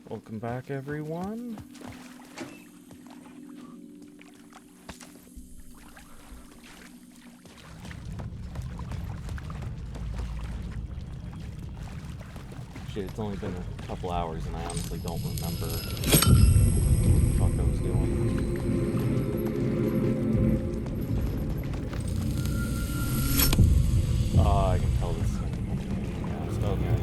Welcome back, everyone. Shit, it's only been a couple hours and I honestly don't remember what the fuck I was doing. I can tell this fast. Okay.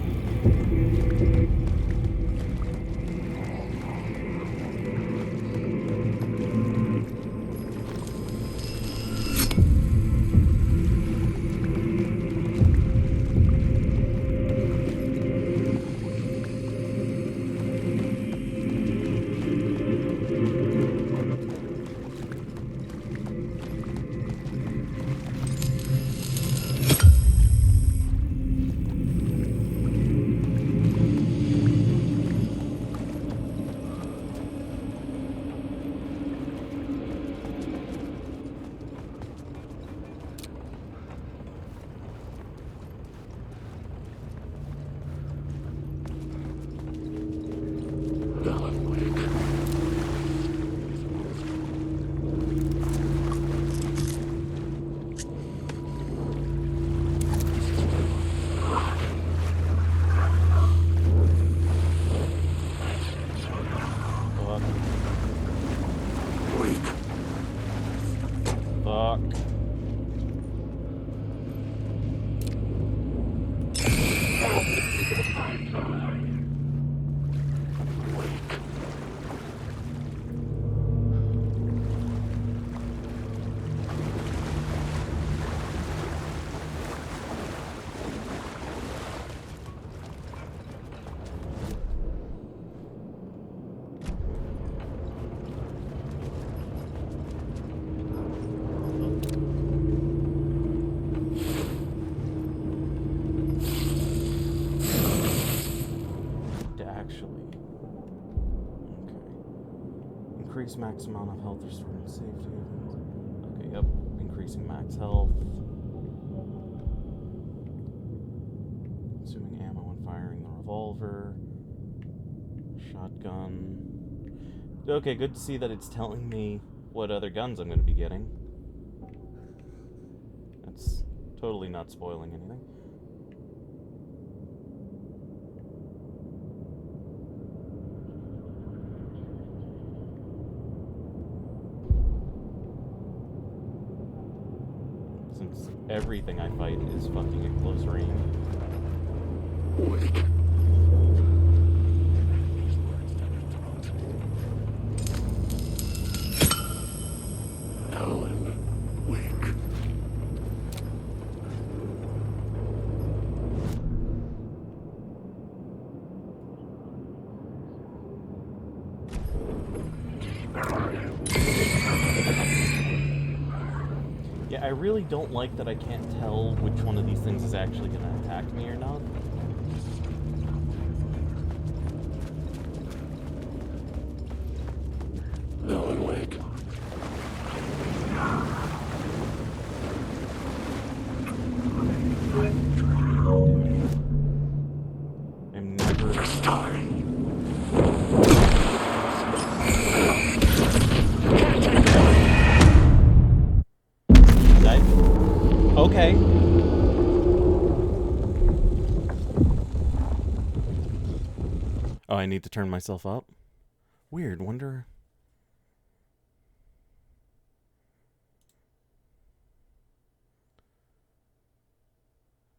Increase max amount of health restored and safety. Okay, yep. Increasing max health. Consuming ammo when firing the revolver. Shotgun. Okay, good to see that it's telling me what other guns I'm going to be getting. That's totally not spoiling anything. Since everything I fight is fucking at close range. Wake. Alan, wake. Yeah, I really don't like that I can't tell which one of these things is actually going to attack me or not. Alan, wake. I'm never... It's time. Okay. Oh, I need to turn myself up? Weird, wonder...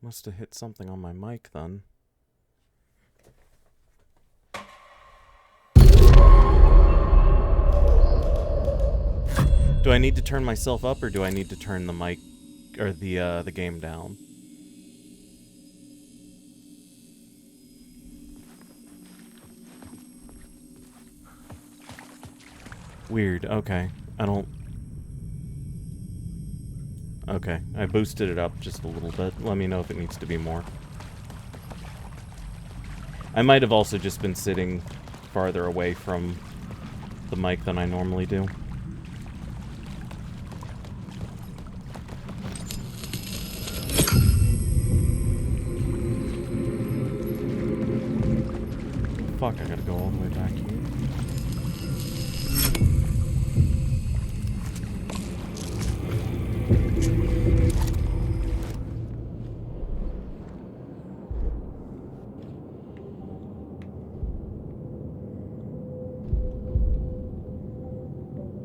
Must have hit something on my mic then. Do I need to turn myself up or do I need to turn the mic or the game down? Weird, okay. I don't... Okay, I boosted it up just a little bit. Let me know if it needs to be more. I might have also just been sitting farther away from the mic than I normally do. Fuck, I gotta go all the way back here.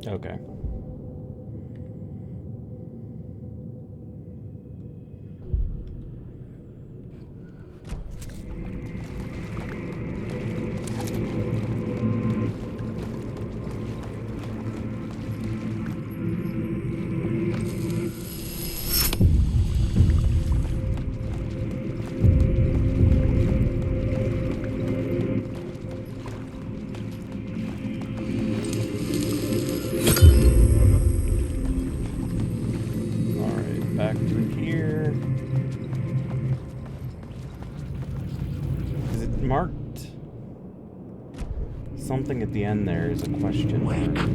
Okay. Back through here. Is it marked? Something at the end there is a question mark.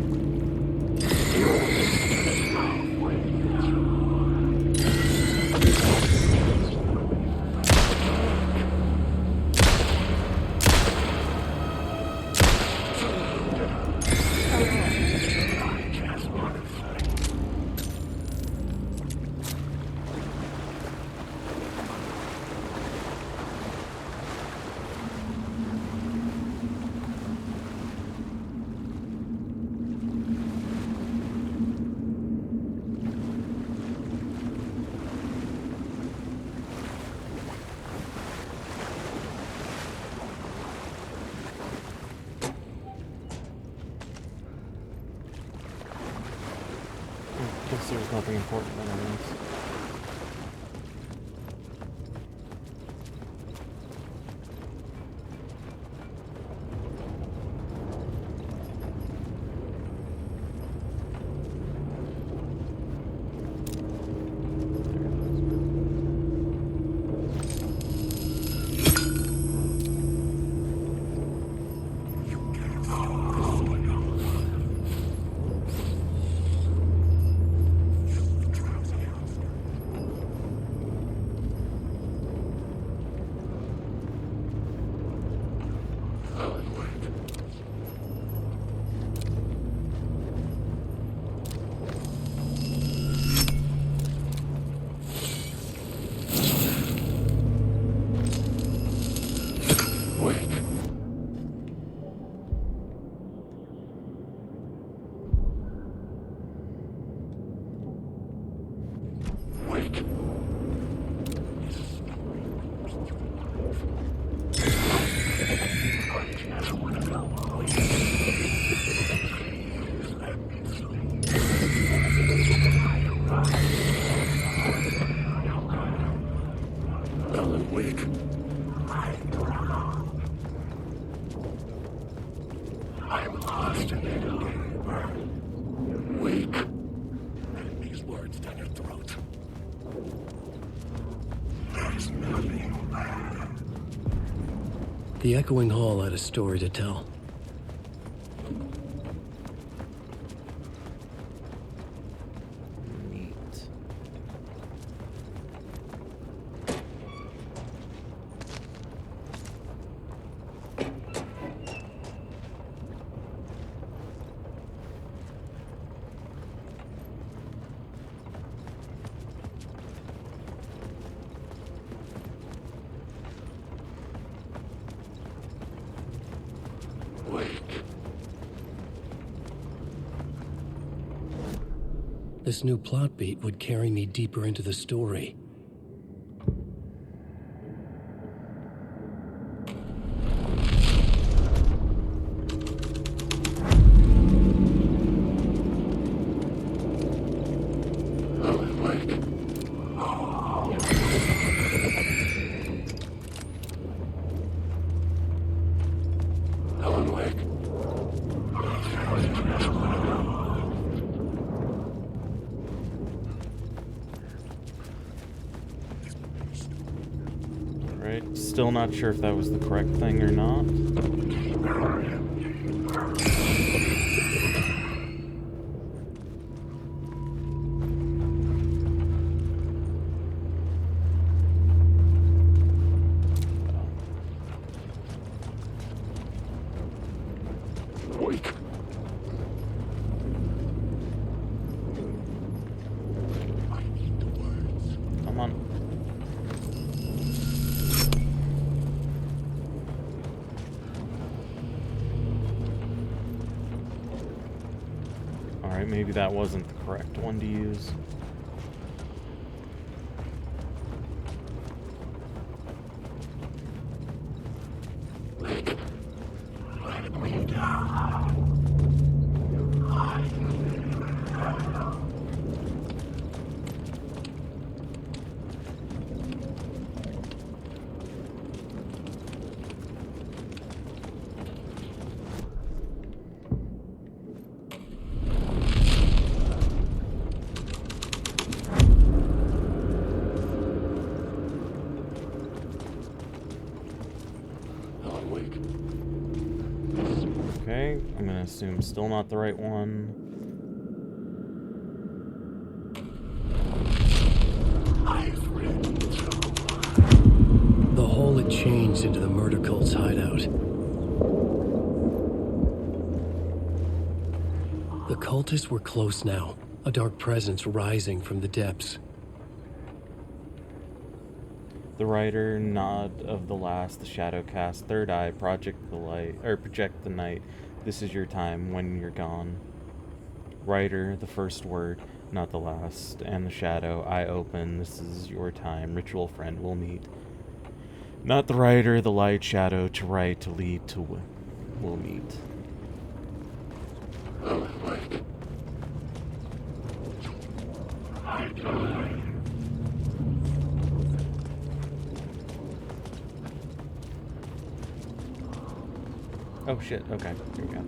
Guess there's nothing important in this. Alan Wake. I'm lost in it. Wake. These words down your throat. There's nothing. The Echoing Hall had a story to tell. Neat. This new plot beat would carry me deeper into the story. Alan Wake. Alan Wake. Alright, still not sure if that was the correct thing or not. Wake. I need the words. Come on. Alright, maybe that wasn't the correct one to use. Wake. Let me down. Alan Wake. Okay, I'm gonna assume still not the right one. I've read so The hole had changed into the murder cult's hideout. The cultists were close now, a dark presence rising from the depths. The writer, Nod of the Last, the Shadow Cast, Third Eye, Project the Light, or Project the Night. This is your time when you're gone. Writer, the first word, not the last, and the Shadow, Eye open. This is your time. Ritual friend, we'll meet. Not the writer, the light, shadow, to write, to lead, to we'll meet. Alan Wake. I die. Oh shit, okay, here we go.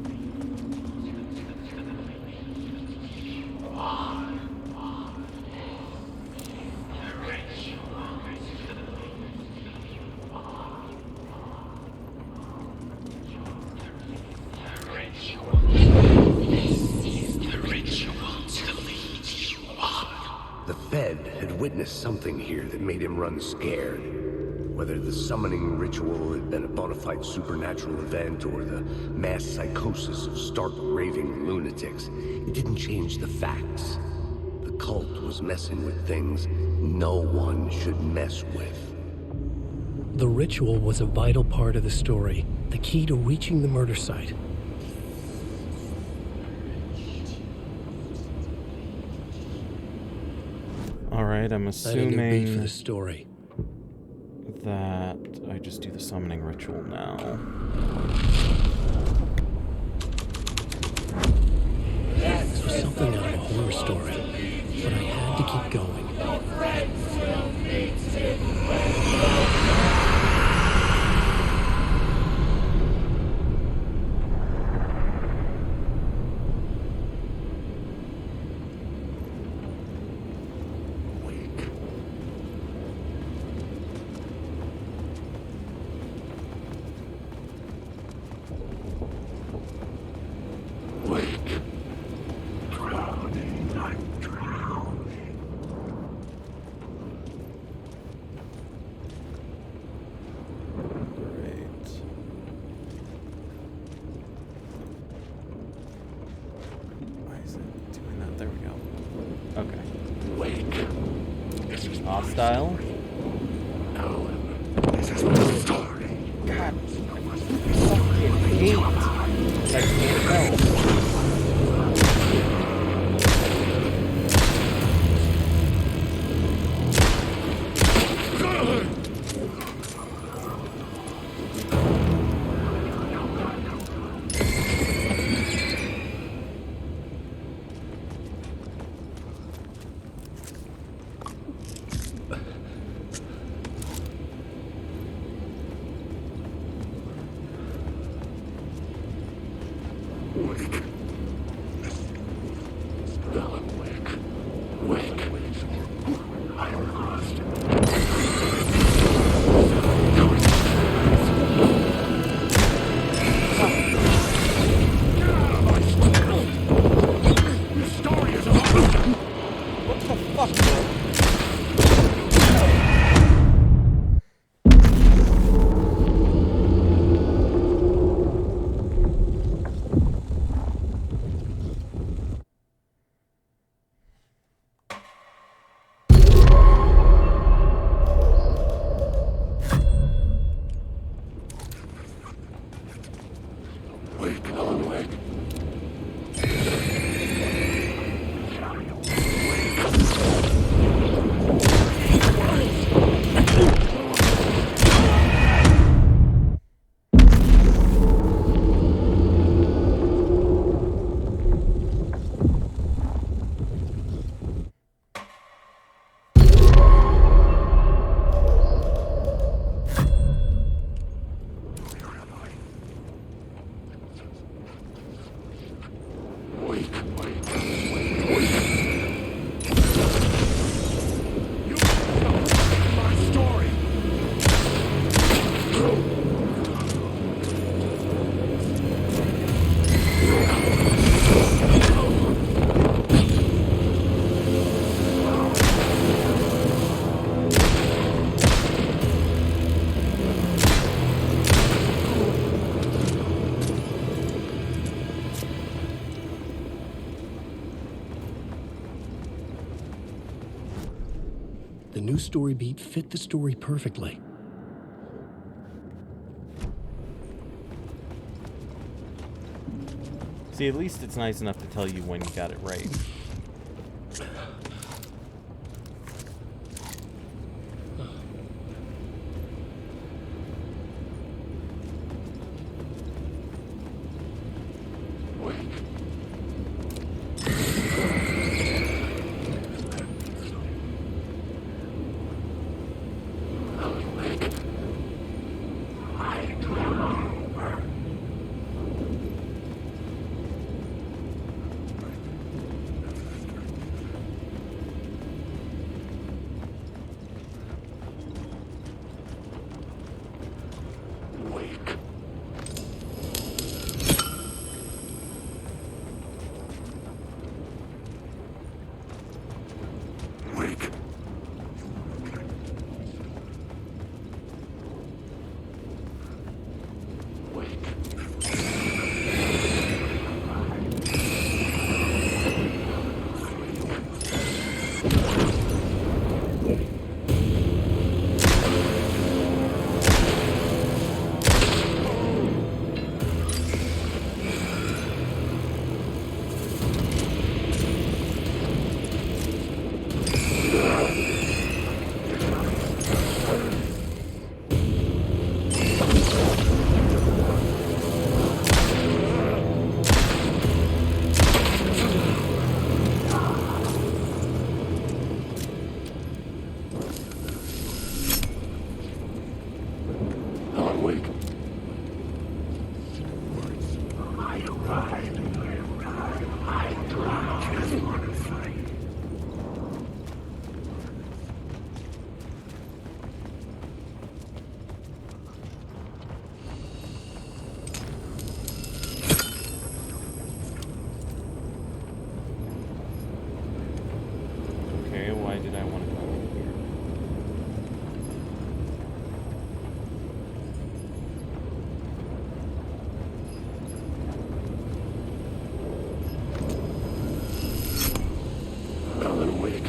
The Fed had witnessed something here that made him run scared. Whether the summoning ritual had been a bona fide supernatural event or the mass psychosis of stark raving lunatics, it didn't change the facts. The cult was messing with things no one should mess with. The ritual was a vital part of the story, the key to reaching the murder site. Alright, I'm And a new beat for assuming the story. that I just do the summoning ritual now. This was something out of a horror story, but I had to keep going. Wake. Drowning. I'm drowning. Great. Why is it doing that? There we go. Okay. Wake. This is Hostile. Alan. This is my story. God, fucking hate. I can't help. Wake. Alan Wake. Wake. I am lost. Get out of my story! This story is about... What the fuck, bro? The new story beat fit the story perfectly. See, at least it's nice enough to tell you when you got it right. Okay, why did I want to go over here? Alan Wake.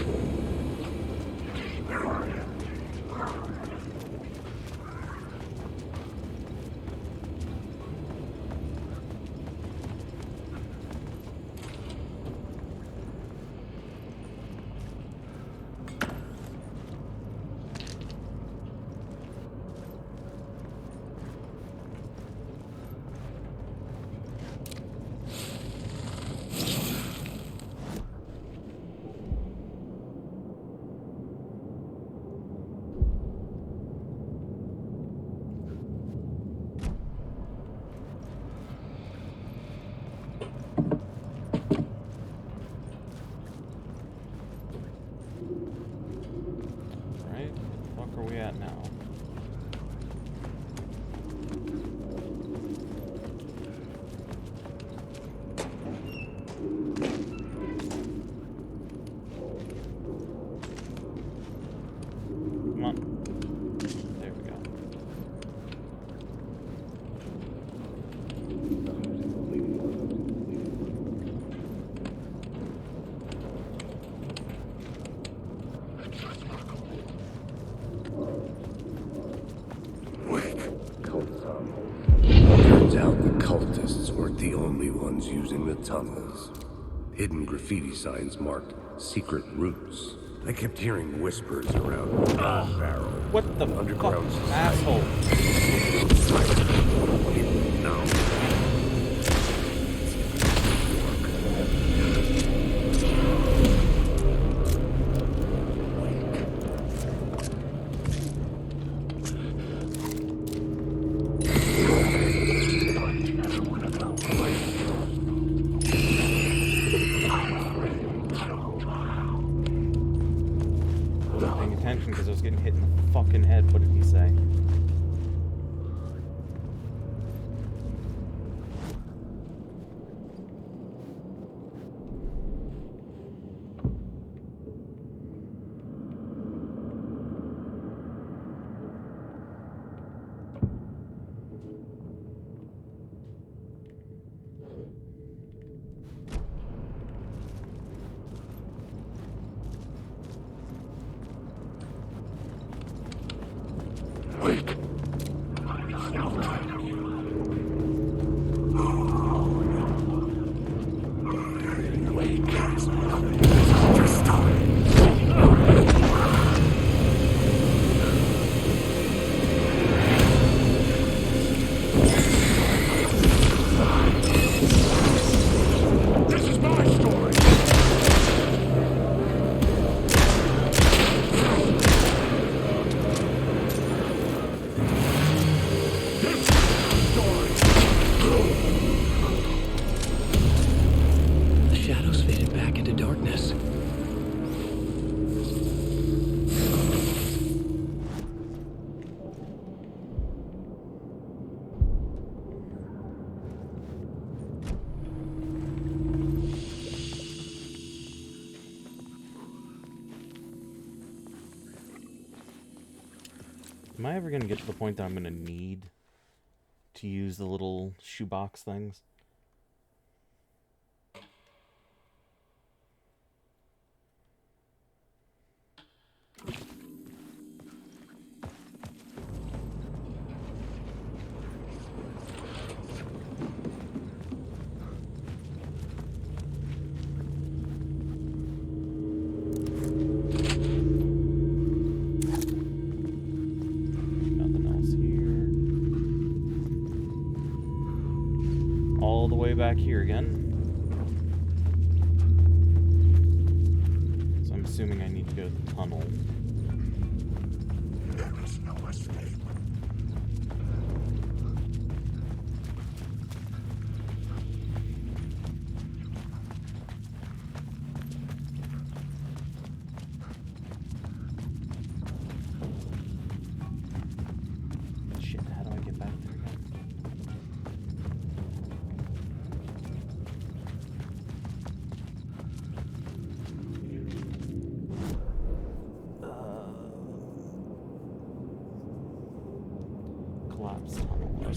Right? Where the fuck are we at now? Come on. There we go. Turns out the cultists weren't the only ones using the tunnels. Hidden graffiti signs marked secret routes. I kept hearing whispers around Barrow. What the Underground fuck, society. asshole? Hidden now. Wasn't paying attention because I was getting hit in the fucking head. What did he say? Am I ever gonna get to the point that I'm gonna need to use the little shoebox things? Nothing else here. All the way back here again. So I'm assuming I need to go to the tunnel. There is no escape. Shit, how do I get back there again? Collapse tunnel. Okay.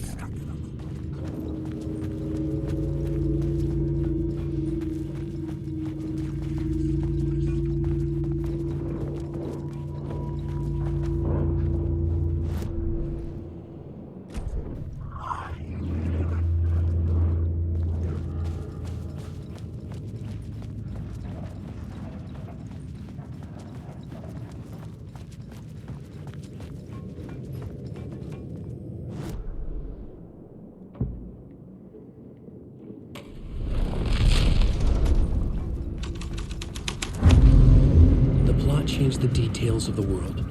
The plot changed the details of the world.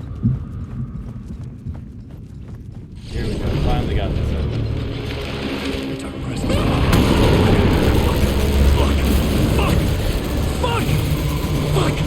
Here we go. Finally got this open. The dark presence. Fuck!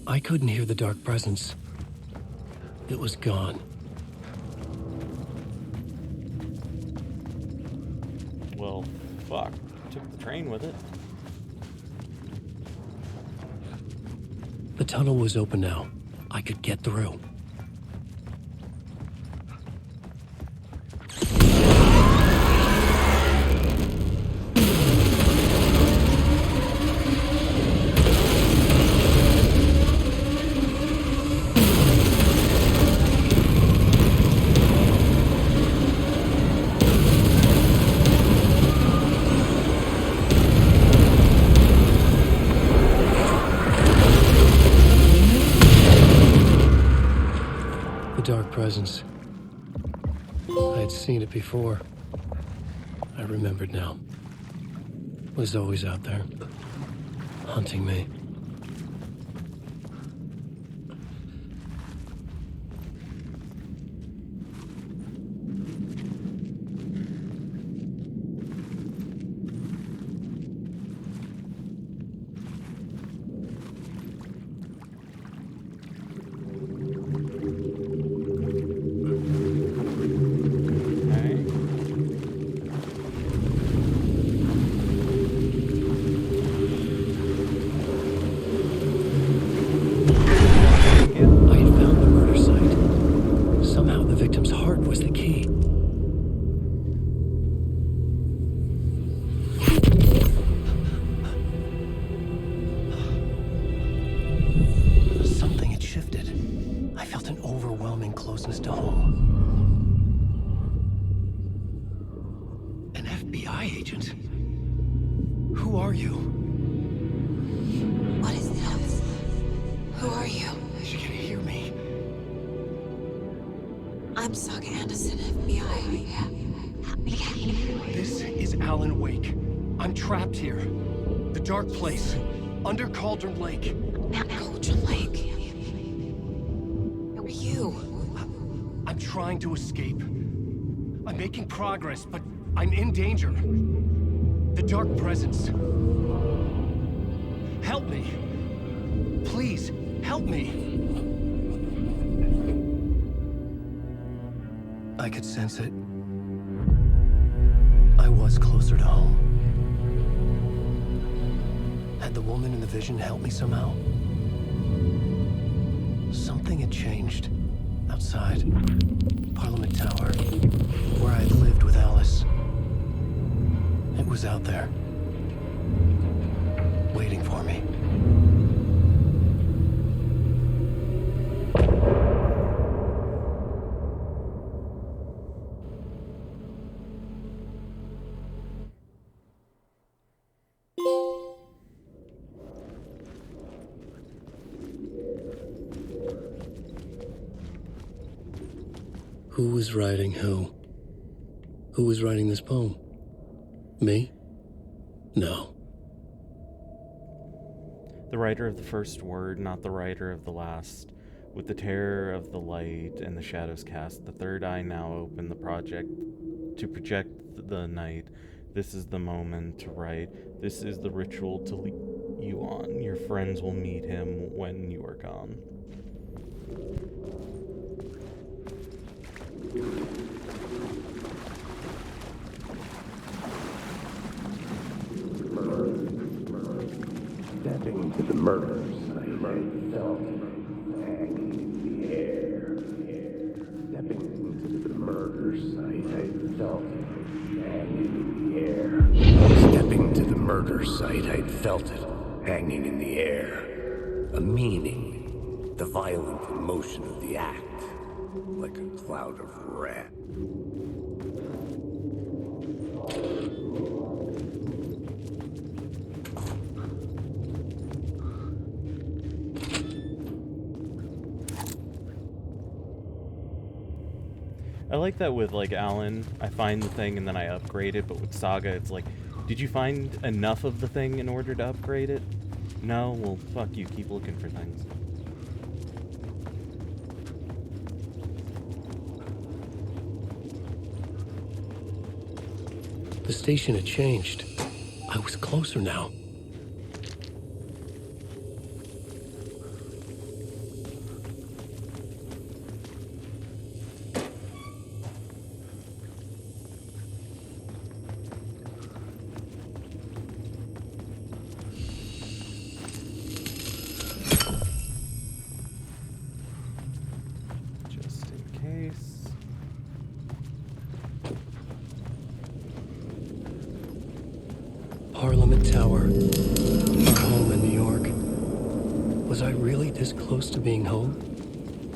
I couldn't hear the dark presence. It was gone. Well, fuck. Took the train with it. The tunnel was open now. I could get through. Dark presence. I had seen it before. I remembered now. It was always out there, hunting me. Closeness to home. An FBI agent? Who are you? What is this? Who are you? She can hear me. I'm Saga Anderson, FBI. This is Alan Wake. I'm trapped here. The dark place. Under Cauldron Lake. Cauldron Lake. Who are you? I'm trying to escape. I'm making progress, but I'm in danger. The Dark Presence. Help me. Please, help me. I could sense it. I was closer to home. Had the woman in the vision helped me somehow? Something had changed. Outside. Parliament Tower. Where I had lived with Alice. It was out there. Waiting for me. Who was writing who? Who was writing this poem? Me? No. The writer of the first word, not the writer of the last. With the terror of the light and the shadows cast, the third eye now open the project to project the night. This is the moment to write. This is the ritual to lead you on. Your friends will meet him when you are gone. Stepping to the murder site, I felt hanging in the air. Stepping into the murder site, I felt it hanging in the air. Stepping to the murder site, I felt it hanging in the air. A meaning, the violent emotion of the act, like a cloud of wrath. I like that with, like, Alan, I find the thing and then I upgrade it, but with Saga, it's like, did you find enough of the thing in order to upgrade it? No? Well, fuck you, keep looking for things. The station had changed. I was closer now. Just in case. Parliament Tower. Our home in New York. Was I really this close to being home?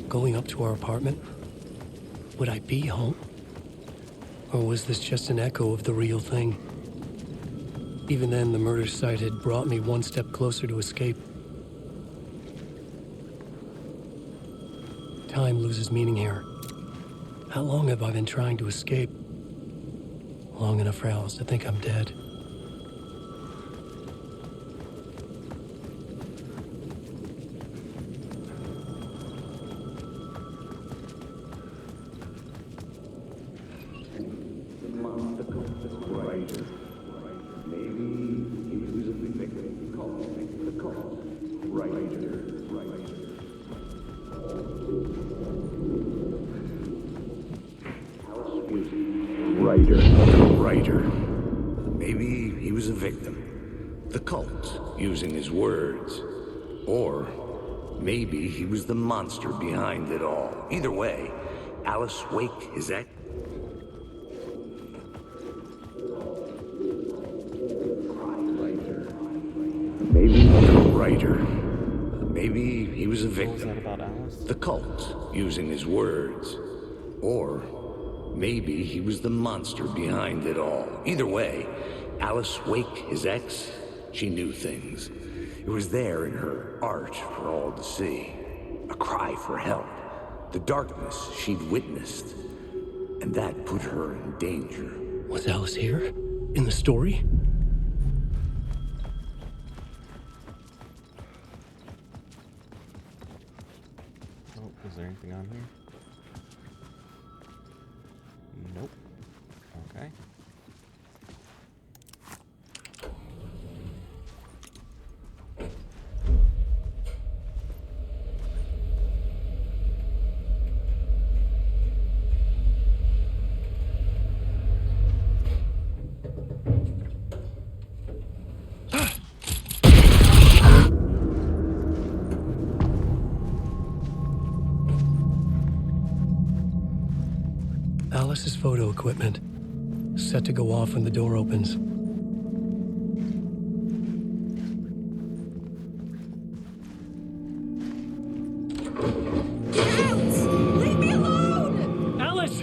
Going up to our apartment? Would I be home? Or was this just an echo of the real thing? Even then, the murder site had brought me one step closer to escape. Time loses meaning here. How long have I been trying to escape? Long enough for Alice to think I'm dead. Writer. Maybe he was a victim. The cult, using his words. Or maybe he was the monster behind it all. Either way, Alice Wake is ex. Maybe the writer. Maybe he was a What was that victim. about Alice? The cult, using his words. Or maybe he was the monster behind it all. Either way, Alice Wake, his ex, she knew things. It was there in her art for all to see. A cry for help. The darkness she'd witnessed. And that put her in danger. Was Alice here? In the story? Is there anything on here? Nope. Okay. Alice's photo equipment, set to go off when the door opens. Leave me alone! Alice!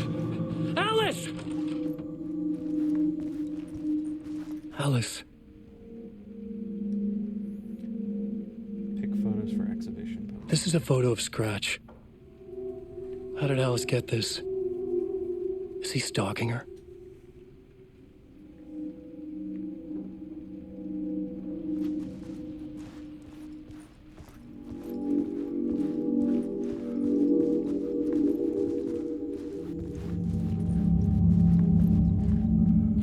Alice! Alice. Pick photos for exhibition posts. This is a photo of Scratch. How did Alice get this? Is he stalking her?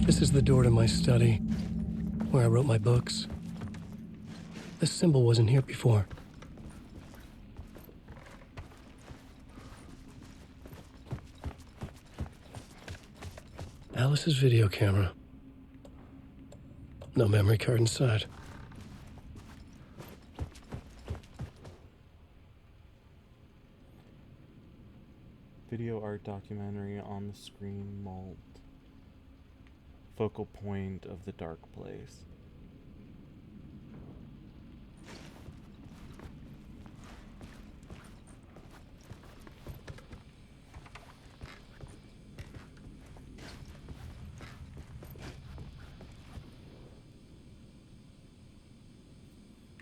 This is the door to my study, where I wrote my books. This symbol wasn't here before. Alice's video camera. No memory card inside. Video art documentary on the screen malt. Focal point of the dark place.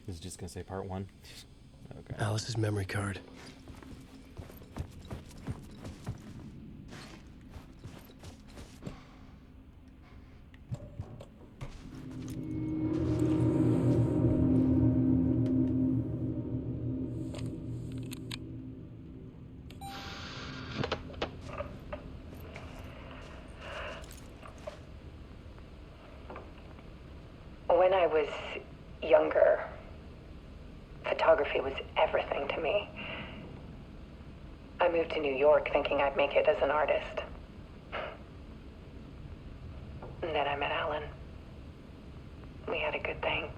This is just gonna say part 1. Okay. Alice's memory card. When I was younger, photography was everything to me. I moved to New York thinking I'd make it as an artist. And then I met Alan. We had a good thing.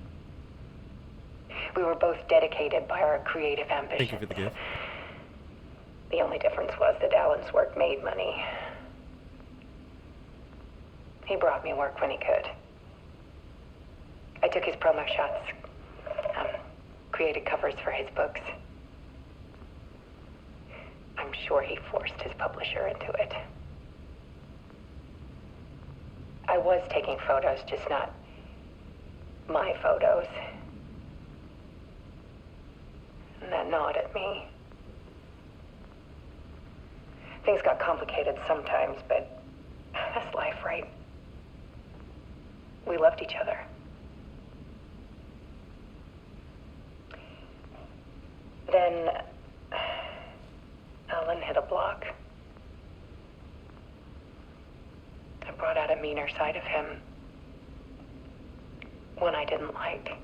We were both dedicated by our creative ambitions. Thank you for the gift. The only difference was that Alan's work made money. He brought me work when he could. I took his promo shots, created covers for his books. I'm sure he forced his publisher into it. I was taking photos, just not my photos. And that gnawed at me. Things got complicated sometimes, but that's life, right? We loved each other. Then Alan hit a block. I brought out a meaner side of him. One I didn't like.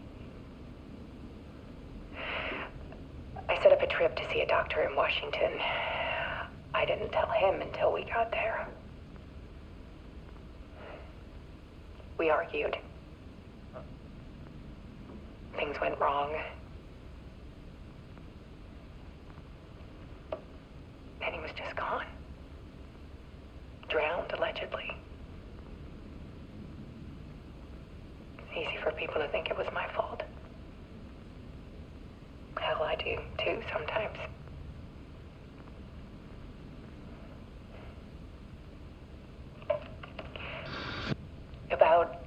I set up a trip to see a doctor in Washington. I didn't tell him until we got there. We argued. Things went wrong. And he was just gone. Drowned, allegedly. It's easy for people to think it was my fault. Hell, I do, too, sometimes. About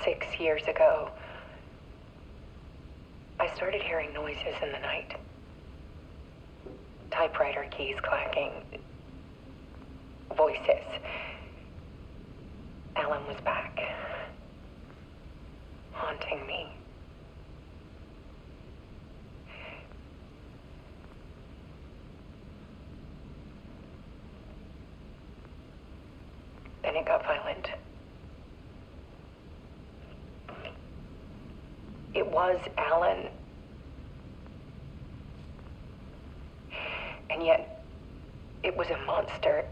6 years ago, I started hearing noises in the night. Typewriter keys clacking. Voices. Alan was back. Haunting me. it got violent. It was Alan. And yet, it was a monster.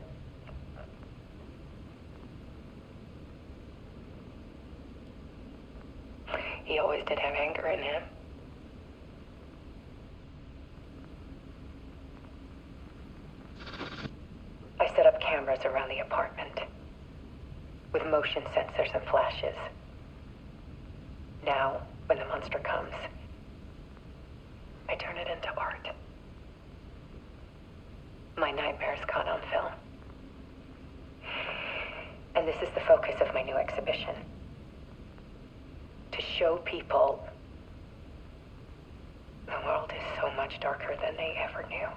He always did have anger in him. I set up cameras around the apartment with motion sensors and flashes. Now, when the monster comes, I turn it into art. My nightmares caught on film. And this is the focus of my new exhibition. To show people the world is so much darker than they ever knew.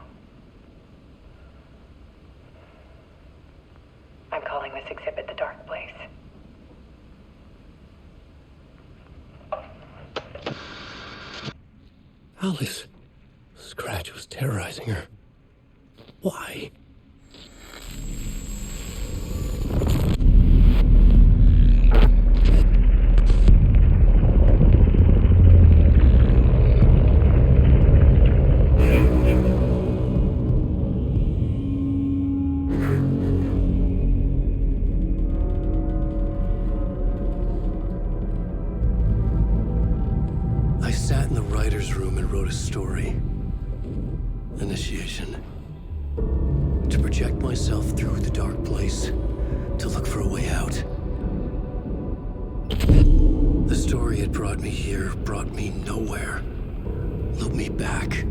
I'm calling this exhibit The Dark Place. Alice. Scratch was terrorizing her. Why? I sat in the writer's room and wrote a story. Initiation. To project myself through the dark place, to look for a way out. The story had brought me here, brought me nowhere. Looped me back.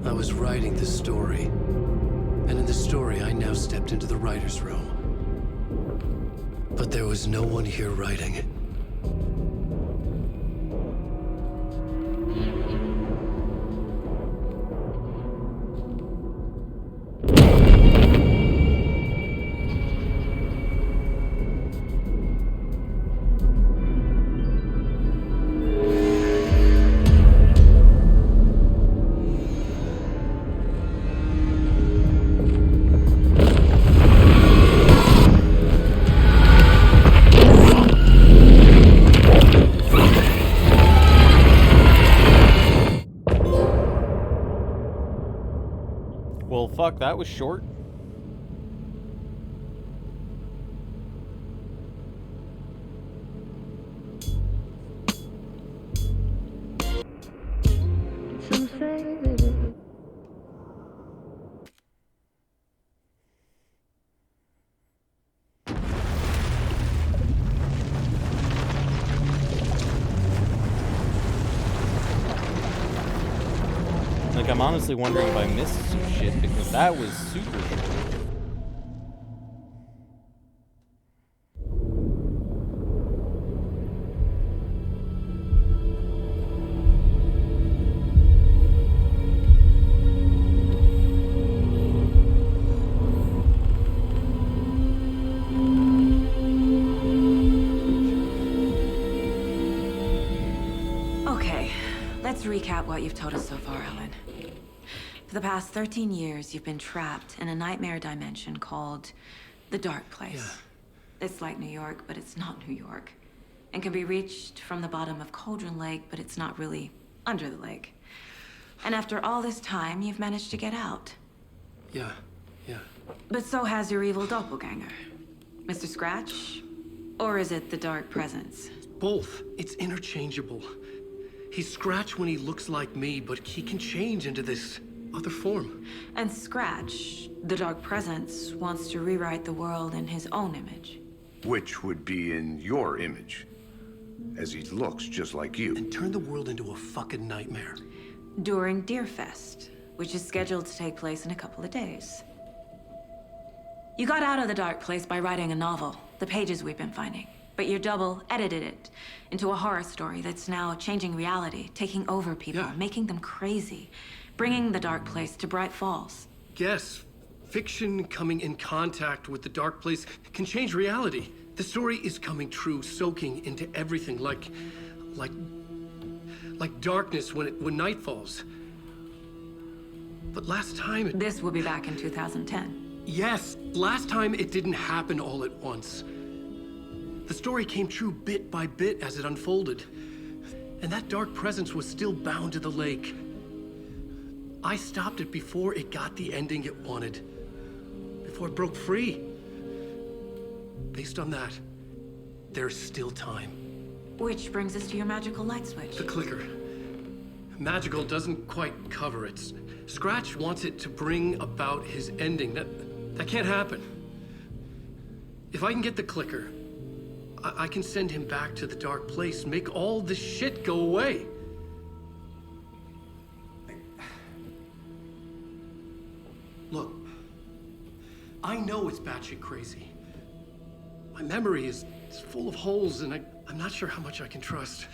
I was writing the story. And in the story, I now stepped into the writer's room. But there was no one here writing it. Well, fuck, that was short. Like, I'm honestly wondering if I missed some shit, because that was super short. Okay, let's recap what you've told us so far, Alan. For the past 13 years, you've been trapped in a nightmare dimension called the Dark Place. Yeah. It's like New York, but it's not New York. And can be reached from the bottom of Cauldron Lake, but it's not really under the lake. And after all this time, you've managed to get out. Yeah. But so has your evil doppelganger. Mr. Scratch? Or is it the Dark Presence? Both. It's interchangeable. He's Scratch when he looks like me, but he can change into this other form. And Scratch, the Dark Presence, wants to rewrite the world in his own image. Which would be in your image, as he looks just like you. And turn the world into a fucking nightmare. During Deerfest, which is scheduled to take place in a couple of days. You got out of the Dark Place by writing a novel, the pages we've been finding. But your double edited it into a horror story that's now changing reality, taking over people, making them crazy, bringing the Dark Place to Bright Falls. Yes, fiction coming in contact with the Dark Place can change reality. The story is coming true, soaking into everything, like darkness when night falls. But last time This will be back in 2010. Yes, last time it didn't happen all at once. The story came true bit by bit as it unfolded. And that dark presence was still bound to the lake. I stopped it before it got the ending it wanted. Before it broke free. Based on that, there's still time. Which brings us to your magical light switch. The clicker. Magical doesn't quite cover it. Scratch wants it to bring about his ending. That can't happen. If I can get the clicker, I can send him back to the dark place, make all this shit go away. Look, I know it's batshit crazy. My memory is full of holes, and I'm not sure how much I can trust.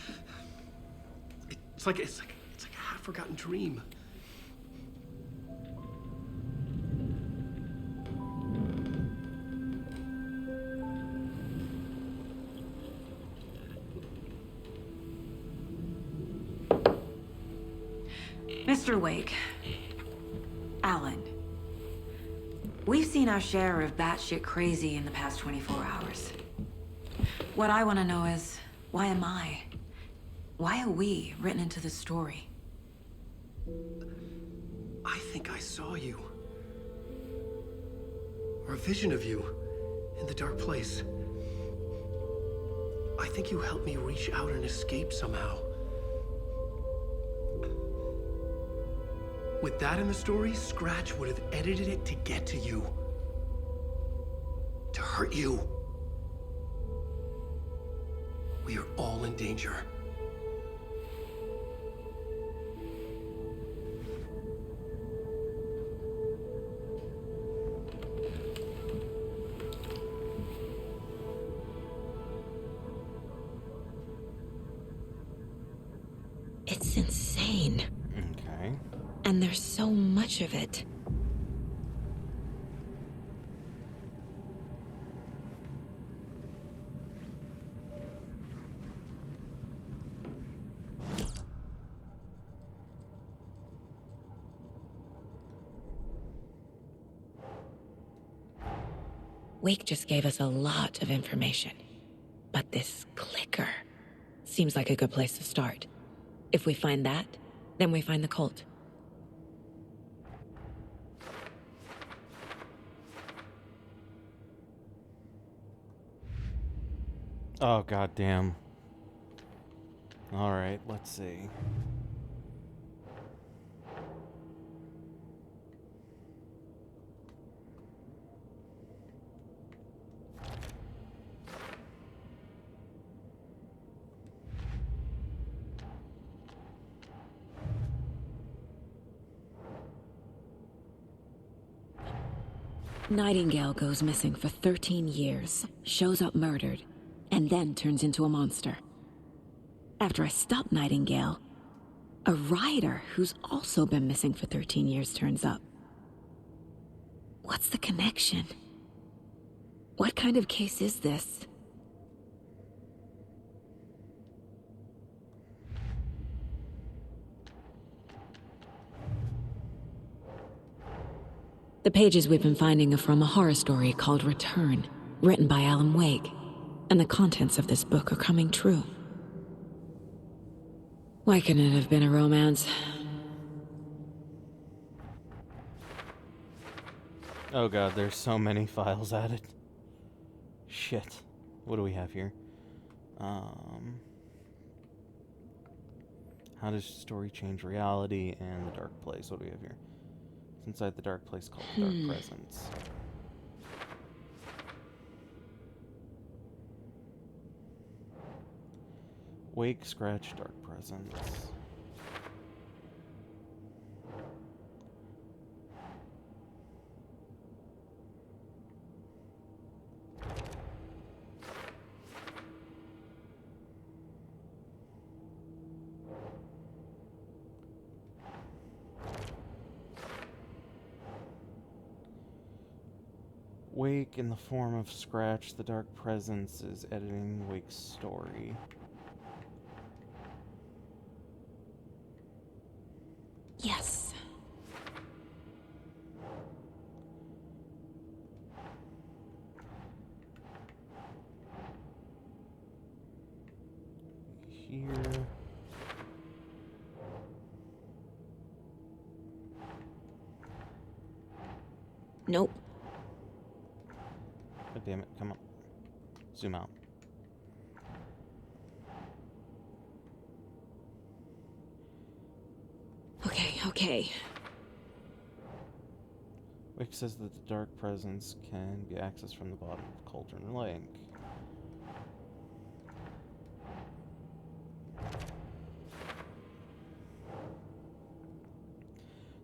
It's like a half-forgotten dream. Mr. Wake. Alan. We've seen our share of batshit crazy in the past 24 hours. What I want to know is, why am I? Why are we written into the story? I think I saw you. Or a vision of you in the dark place. I think you helped me reach out and escape somehow. With that in the story, Scratch would have edited it to get to you. To hurt you. We are all in danger. It's insane. Okay. And there's so much of it. Wake just gave us a lot of information. But this clicker seems like a good place to start. If we find that, then we find the cult. Oh, goddamn. Alright, let's see. Nightingale goes missing for 13 years, shows up murdered, and then turns into a monster. After I stop Nightingale, a rider who's also been missing for 13 years turns up. What's the connection? What kind of case is this? The pages we've been finding are from a horror story called Return, written by Alan Wake, and the contents of this book are coming true. Why couldn't it have been a romance? Oh god, there's so many files added. Shit. What do we have here? How does story change reality and the dark place? What do we have here? It's inside the dark place called the Dark Presence. Wake, Scratch, Dark Presence. Wake in the form of Scratch, the Dark Presence is editing Wake's story. Yes. here. Nope. God damn it, come on. Zoom out. Okay. Wake says that the dark presence can be accessed from the bottom of Cauldron Lake.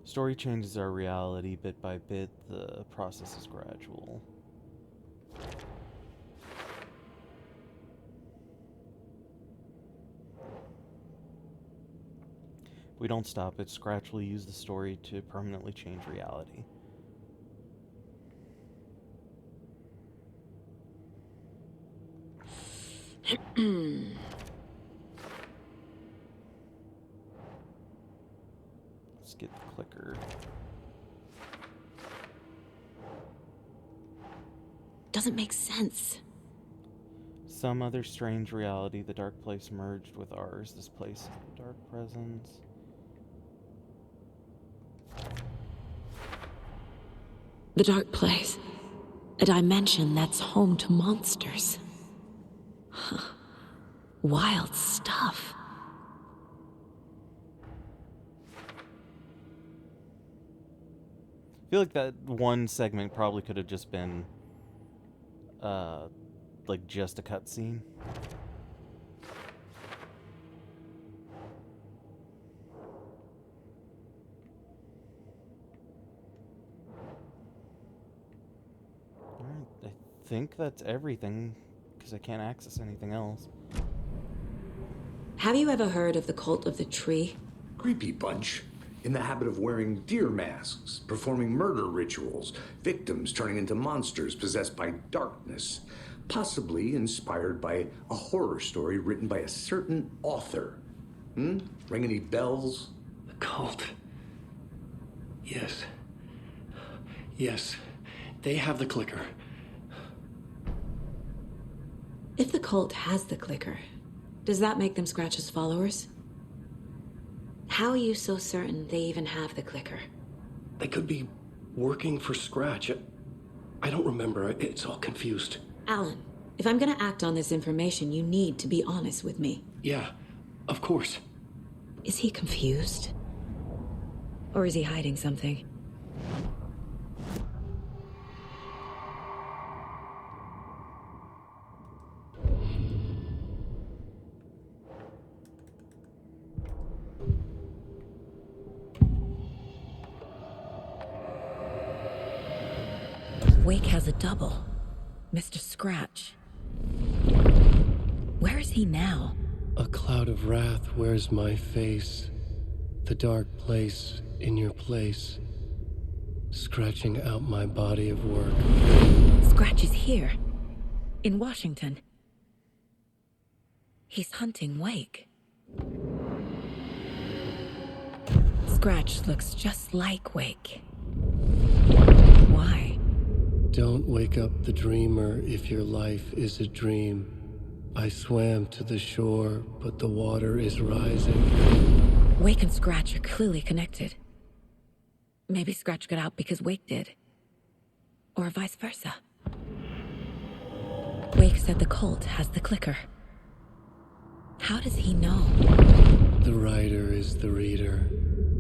Story changes our reality bit by bit. The process is gradual. If we don't stop it, Scratch will use the story to permanently change reality. Let's get the clicker. Doesn't make sense. Some other strange reality, the dark place merged with ours. This place is the dark presence. The dark place. A dimension that's home to monsters. Huh. Wild stuff. I feel like that one segment probably could have just been like just a cutscene. Alright, I think that's everything, because I can't access anything else. Have you ever heard of the Cult of the Tree? Creepy bunch. In the habit of wearing deer masks, performing murder rituals, victims turning into monsters possessed by darkness, possibly inspired by a horror story written by a certain author. Ring any bells? The cult. Yes. Yes. They have the clicker. If the cult has the clicker, does that make them Scratch's followers? How are you so certain they even have the clicker? They could be working for Scratch. I don't remember. It's all confused. Alan, if I'm gonna act on this information, you need to be honest with me. Yeah, of course. Is he confused? Or is he hiding something? Wake has a double. Mr. Scratch. Where is he now? A cloud of wrath wears my face. The dark place in your place. Scratching out my body of work. Scratch is here. In Washington. He's hunting Wake. Scratch looks just like Wake. Why? Don't wake up the dreamer if your life is a dream. I swam to the shore, but the water is rising. Wake and Scratch are clearly connected. Maybe Scratch got out because Wake did. Or vice versa. Wake said the cult has the clicker. How does he know? The writer is the reader.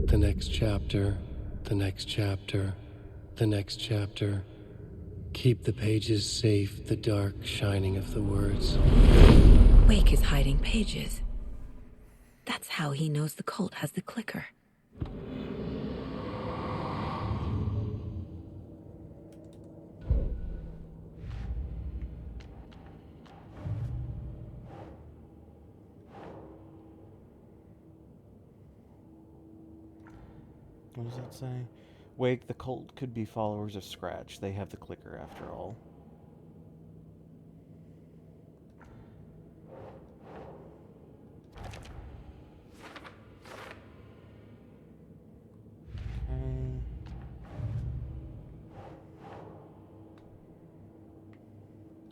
The next chapter, the next chapter, the next chapter. Keep the pages safe, the dark shining of the words. Wake is hiding pages. That's how he knows the cult has the clicker. What does that say? Wake, the cult could be followers of Scratch. They have the clicker after all.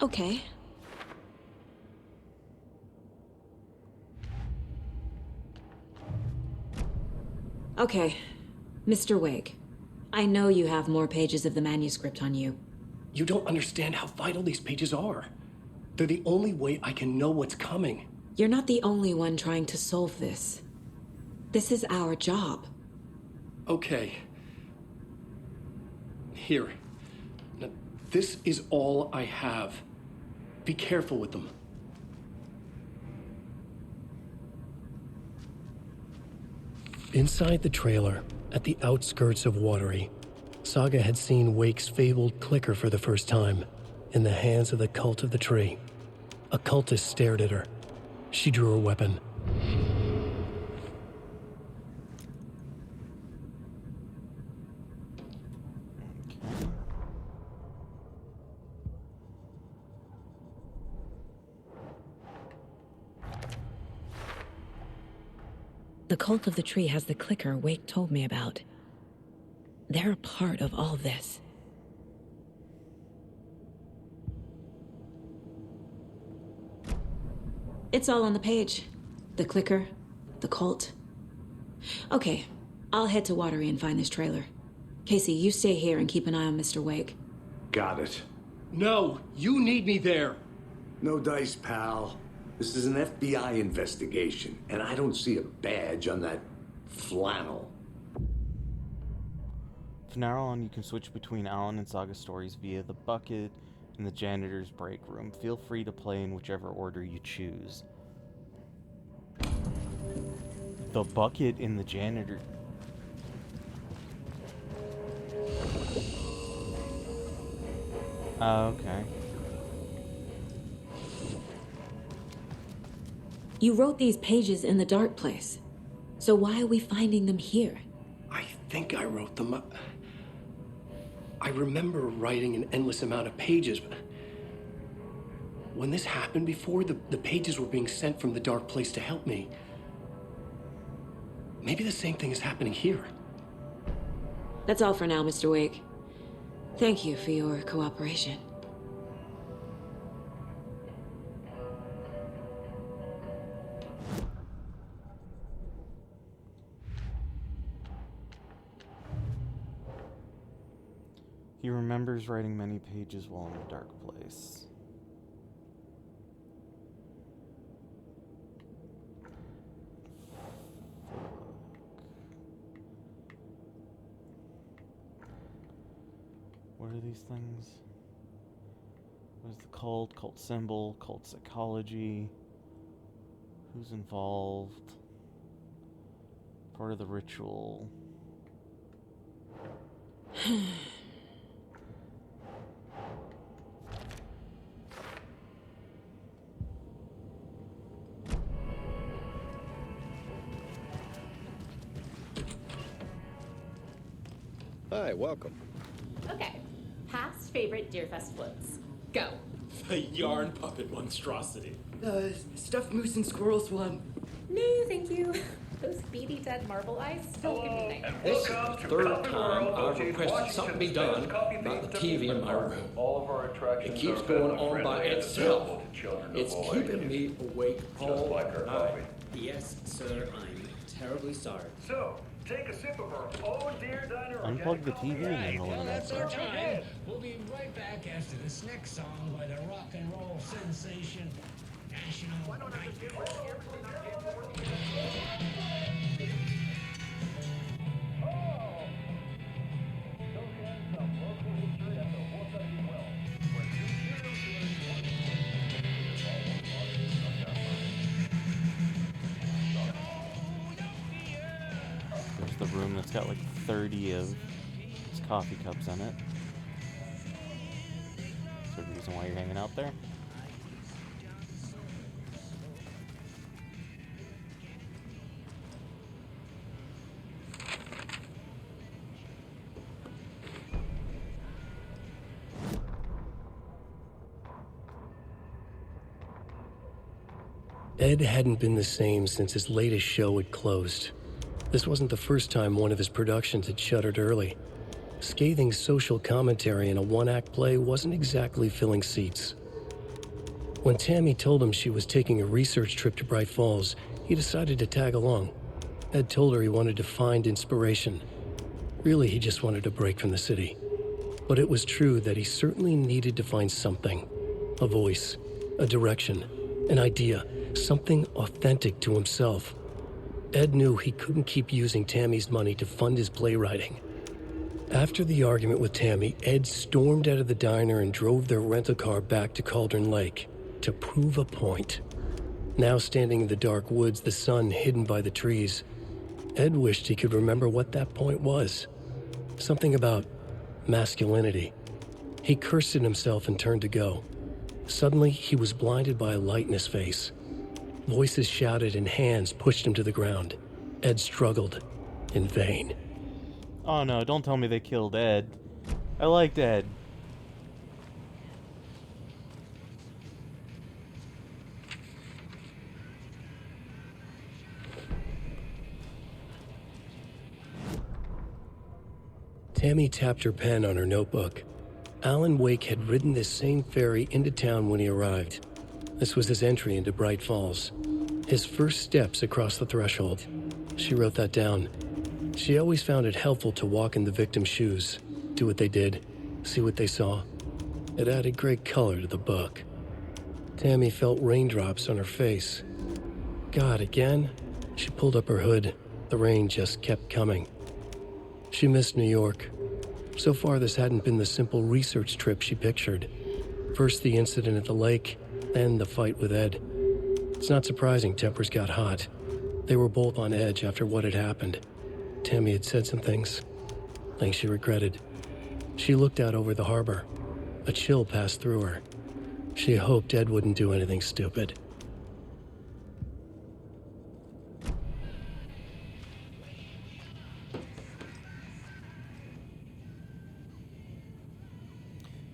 Okay. Okay, Mr. Wake. I know you have more pages of the manuscript on you. You don't understand how vital these pages are. They're the only way I can know what's coming. You're not the only one trying to solve this. This is our job. Okay. Here. Now, this is all I have. Be careful with them. Inside the trailer, at the outskirts of Watery, Saga had seen Wake's fabled clicker for the first time, in the hands of the Cult of the Tree. A cultist stared at her. She drew her weapon. The Cult of the Tree has the clicker Wake told me about. They're a part of all this. It's all on the page. The clicker, the cult. Okay, I'll head to Watery and find this trailer. Casey, you stay here and keep an eye on Mr. Wake. Got it. No, you need me there. No dice, pal. This is an FBI investigation, and I don't see a badge on that flannel. From now on, you can switch between Alan and Saga stories via the bucket in the janitor's break room. Feel free to play in whichever order you choose. The bucket in the janitor... Okay. You wrote these pages in the dark place. So why are we finding them here? I think I wrote them up. I remember writing an endless amount of pages, but when this happened before, the pages were being sent from the dark place to help me. Maybe the same thing is happening here. That's all for now, Mr. Wake. Thank you for your cooperation. He remembers writing many pages while in the dark place. What are these things? What is the cult? Cult symbol? Cult psychology? Who's involved? Part of the ritual. Hi, welcome. Okay, past favorite Deerfest floats. Go. The yarn puppet monstrosity. Stuffed moose and squirrels one. No, thank you. Those beady dead marble eyes still give me nightmares. This is the third time I've requested something be done about the TV in my room. It keeps going on by itself. It's keeping me awake all night. Yes, sir, I'm terribly sorry. So, take a sip of our own Deer Diner. Unplug the TV in the middle of the night. That's our time. We'll be right back after this next song by the rock and roll sensation, National Night. There's the room that's got like 30 of these coffee cups in it. Is there a reason why you're hanging out there? Ed hadn't been the same since his latest show had closed. This wasn't the first time one of his productions had shuttered early. Scathing social commentary in a one-act play wasn't exactly filling seats. When Tammy told him she was taking a research trip to Bright Falls, he decided to tag along. Ed told her he wanted to find inspiration. Really, he just wanted a break from the city. But it was true that he certainly needed to find something. A voice, a direction, an idea, something authentic to himself. Ed knew he couldn't keep using Tammy's money to fund his playwriting. After the argument with Tammy, Ed stormed out of the diner and drove their rental car back to Cauldron Lake to prove a point. Now standing in the dark woods, the sun hidden by the trees, Ed wished he could remember what that point was. Something about masculinity. He cursed at himself and turned to go. Suddenly, he was blinded by a light in his face. Voices shouted and hands pushed him to the ground. Ed struggled, in vain. Oh no, don't tell me they killed Ed. I liked Ed. Tammy tapped her pen on her notebook. Alan Wake had ridden this same ferry into town when he arrived. This was his entry into Bright Falls. His first steps across the threshold. She wrote that down. She always found it helpful to walk in the victim's shoes, do what they did, see what they saw. It added great color to the book. Tammy felt raindrops on her face. God, again? She pulled up her hood. The rain just kept coming. She missed New York. So far, this hadn't been the simple research trip she pictured. First the incident at the lake, then the fight with Ed. It's not surprising tempers got hot. They were both on edge after what had happened. Tammy had said some things she regretted. She looked out over the harbor. A chill passed through her. She hoped Ed wouldn't do anything stupid.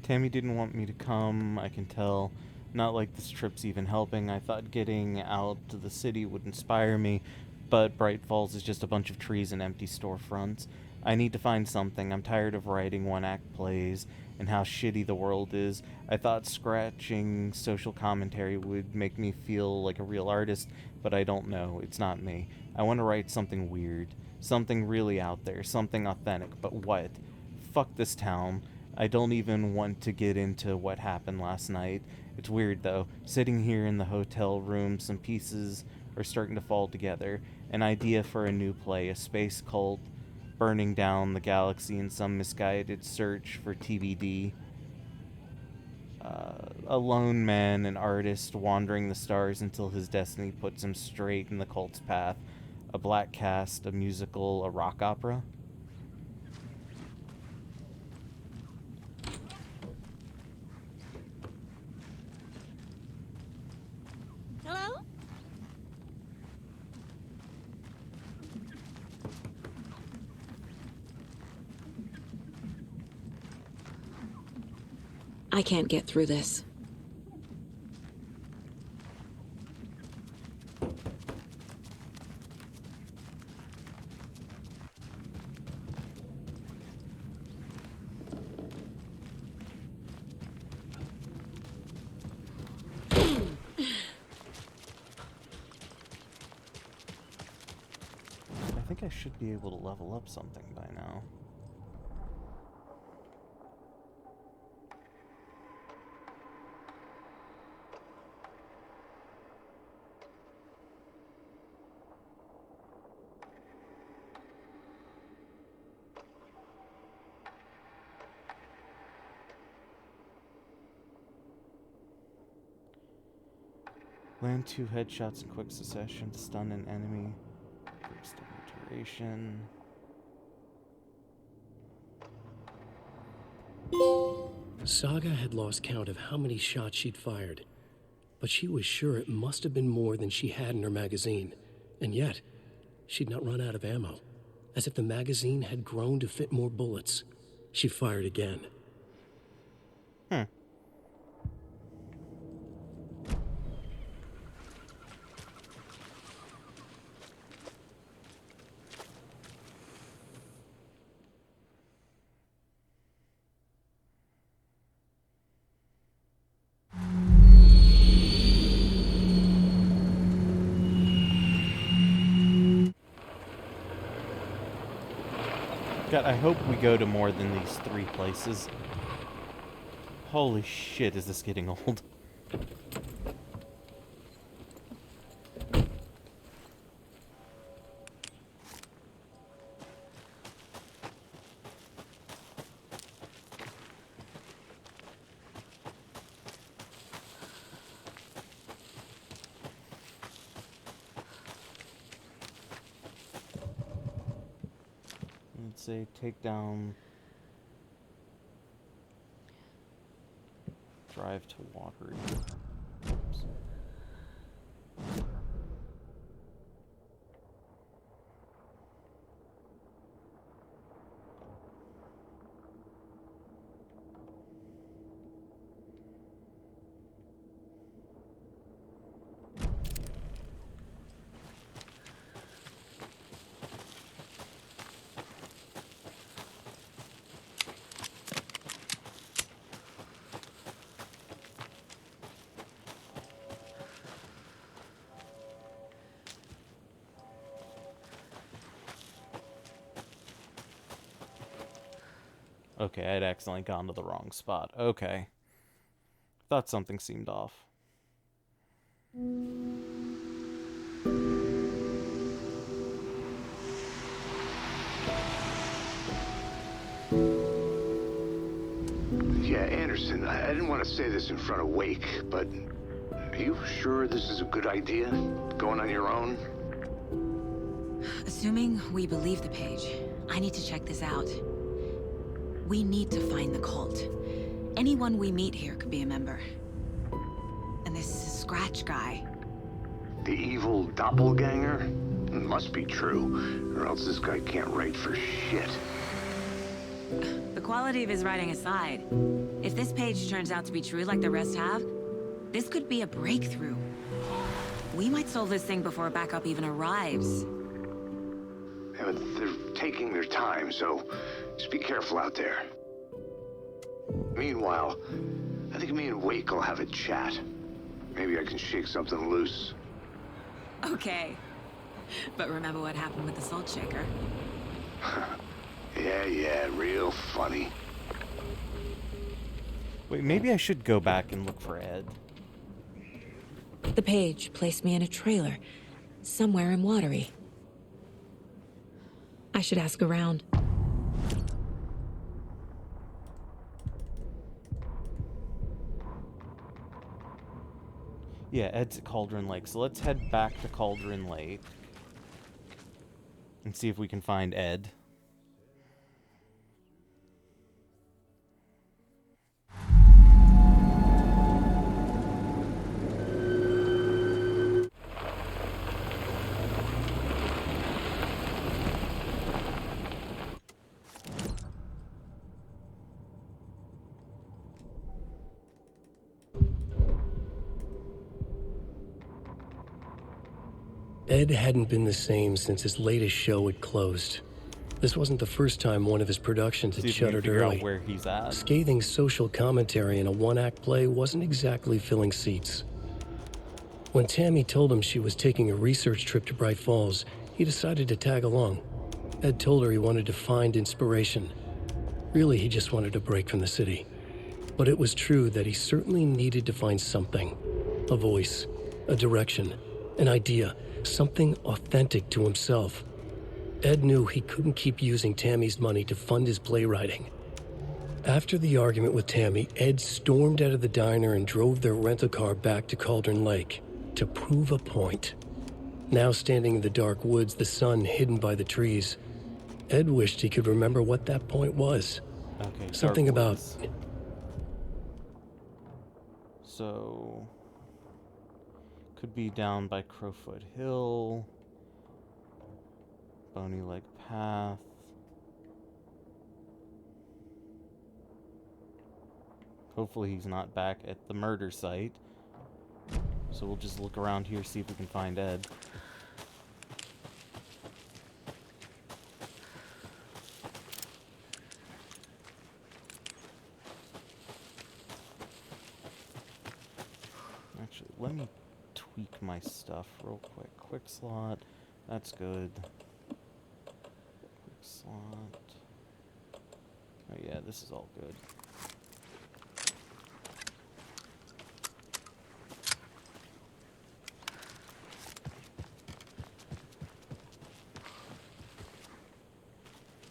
Tammy didn't want me to come, I can tell. Not like this trip's even helping. I thought getting out to the city would inspire me, but Bright Falls is just a bunch of trees and empty storefronts. I need to find something. I'm tired of writing one-act plays and how shitty the world is. I thought scratching social commentary would make me feel like a real artist, but I don't know. It's not me. I want to write something weird. Something really out there. Something authentic. But what? Fuck this town. I don't even want to get into what happened last night. It's weird, though. Sitting here in the hotel room, some pieces are starting to fall together. An idea for a new play, a space cult burning down the galaxy in some misguided search for TBD. A lone man, an artist, wandering the stars until his destiny puts him straight in the cult's path. A black cast, a musical, a rock opera. Hello? I can't get through this. I think I should be able to level up something by now. Land 2 headshots in quick succession to stun an enemy. Extended duration. Saga had lost count of how many shots she'd fired, but she was sure it must have been more than she had in her magazine. And yet, she'd not run out of ammo. As if the magazine had grown to fit more bullets. She fired again. God, I hope we go to more than these 3 places. Holy shit, is this getting old? Let's say take down, drive to Watery. Oops. Okay, I'd accidentally gone to the wrong spot. Okay. Thought something seemed off. Yeah, Anderson, I didn't want to say this in front of Wake, but are you sure this is a good idea? Going on your own? Assuming we believe the page, I need to check this out. We need to find the cult. Anyone we meet here could be a member. And this Scratch guy. The evil doppelganger? It must be true, or else this guy can't write for shit. The quality of his writing aside, if this page turns out to be true like the rest have, this could be a breakthrough. We might solve this thing before backup even arrives. Yeah, but they're taking their time, so just be careful out there. Meanwhile, I think me and Wake will have a chat. Maybe I can shake something loose. Okay. But remember what happened with the salt shaker? Yeah, real funny. Wait, maybe I should go back and look for Ed. The page placed me in a trailer, somewhere in Watery. I should ask around. Yeah, Ed's at Cauldron Lake, so let's head back to Cauldron Lake and see if we can find Ed. Ed hadn't been the same since his latest show had closed. This wasn't the first time one of his productions had See if we can shuttered figure early. out where he's at. Scathing social commentary in a one-act play wasn't exactly filling seats. When Tammy told him she was taking a research trip to Bright Falls, he decided to tag along. Ed told her he wanted to find inspiration. Really, he just wanted a break from the city. But it was true that he certainly needed to find something. A voice, a direction, an idea, something authentic to himself. Ed knew he couldn't keep using Tammy's money to fund his playwriting. After the argument with Tammy, Ed stormed out of the diner and drove their rental car back to Cauldron Lake to prove a point. Now standing in the dark woods, the sun hidden by the trees, Ed wished he could remember what that point was. Okay, Something dark about... woods. So... could be down by Crowfoot Hill, Bony Leg Path. Hopefully he's not back at the murder site. So we'll just look around here, see if we can find Ed. Actually, let me tweak my stuff real quick. Quick slot, that's good. Quick slot. yeah, this is all good.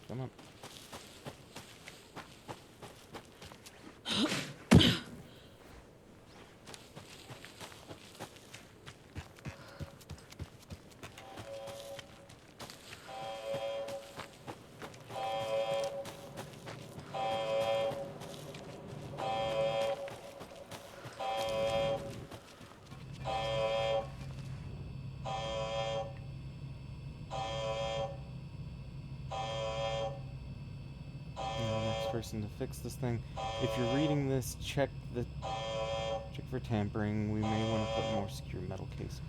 Come on. Person to fix this thing. If you're reading this, check for tampering. We may want to put more secure metal case.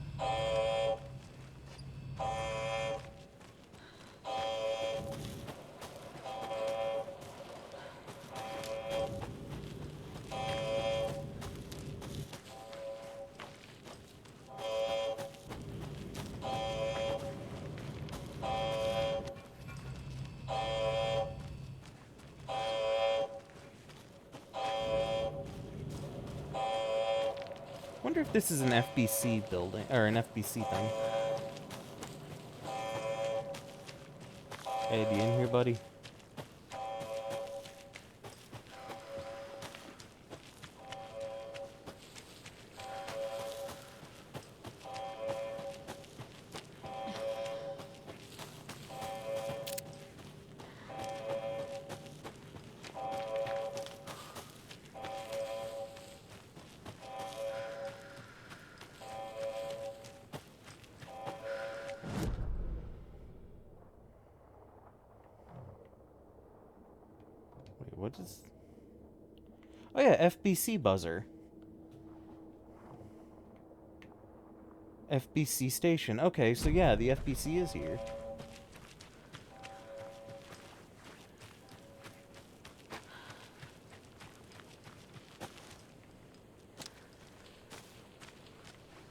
Wonder if this is an FBC building or an FBC thing. Ed, you in here, buddy? What is... Oh yeah, FBC buzzer. FBC station. Okay, so yeah, the FBC is here.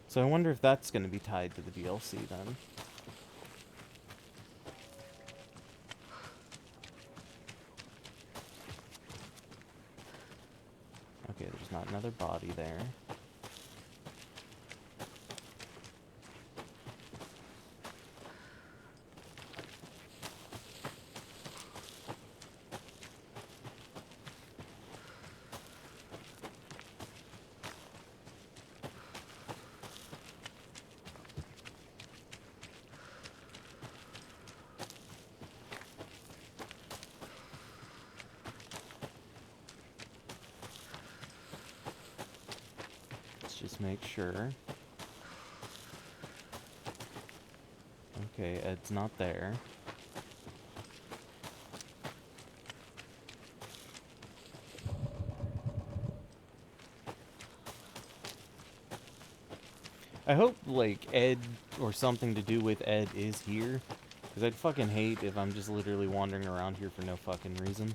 So I wonder if that's going to be tied to the DLC then. Okay, there's not another body there. Just make sure. Okay, Ed's not there. I hope, like, Ed or something to do with Ed is here. Because I'd fucking hate if I'm just literally wandering around here for no fucking reason.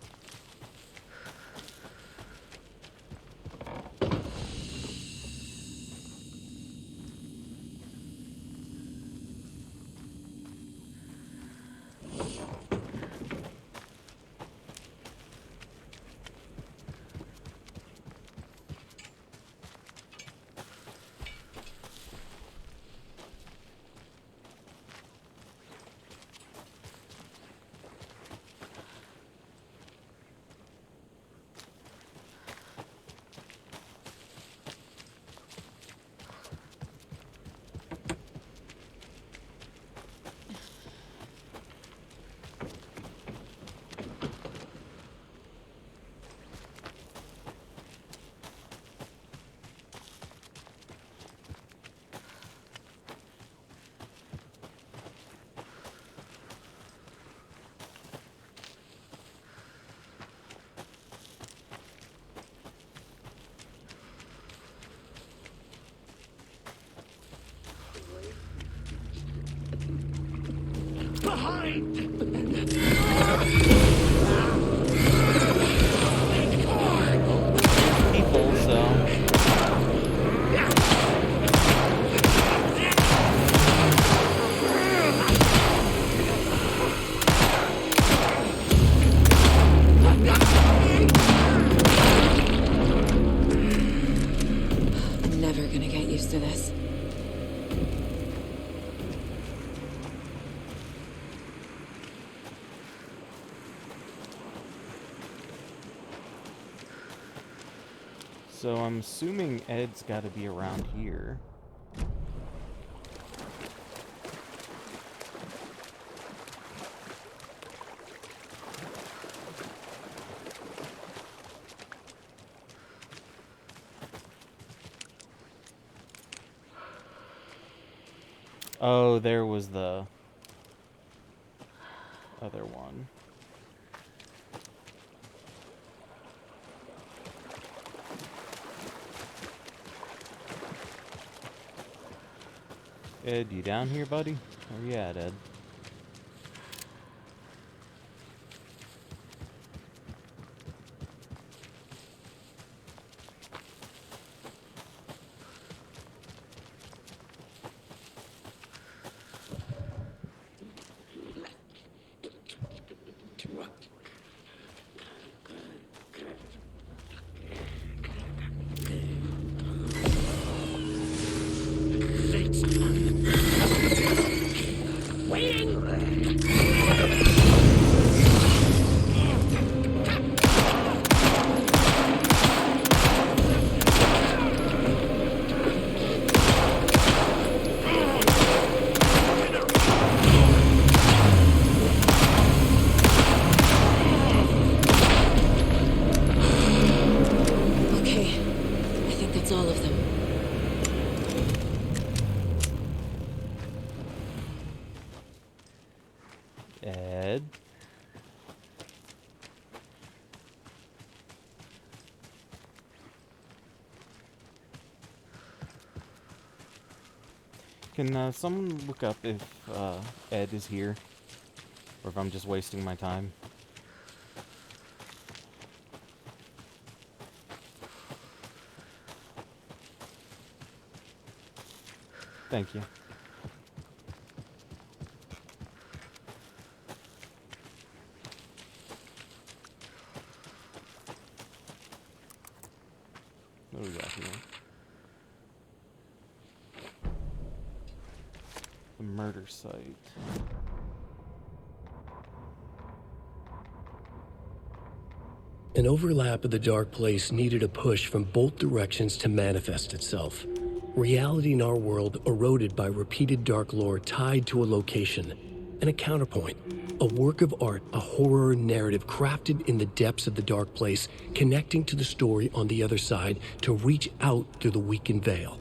People, so... So I'm assuming Ed's got to be around here. Oh, there was the other one. Ed, you down here, buddy? Where you at, Ed? Ed? Can someone look up if Ed is here? Or if I'm just wasting my time? Thank you. What do we got here? The murder site. An overlap of the dark place needed a push from both directions to manifest itself. Reality in our world eroded by repeated dark lore tied to a location, and a counterpoint, a work of art, a horror narrative crafted in the depths of the dark place, connecting to the story on the other side to reach out through the weakened veil.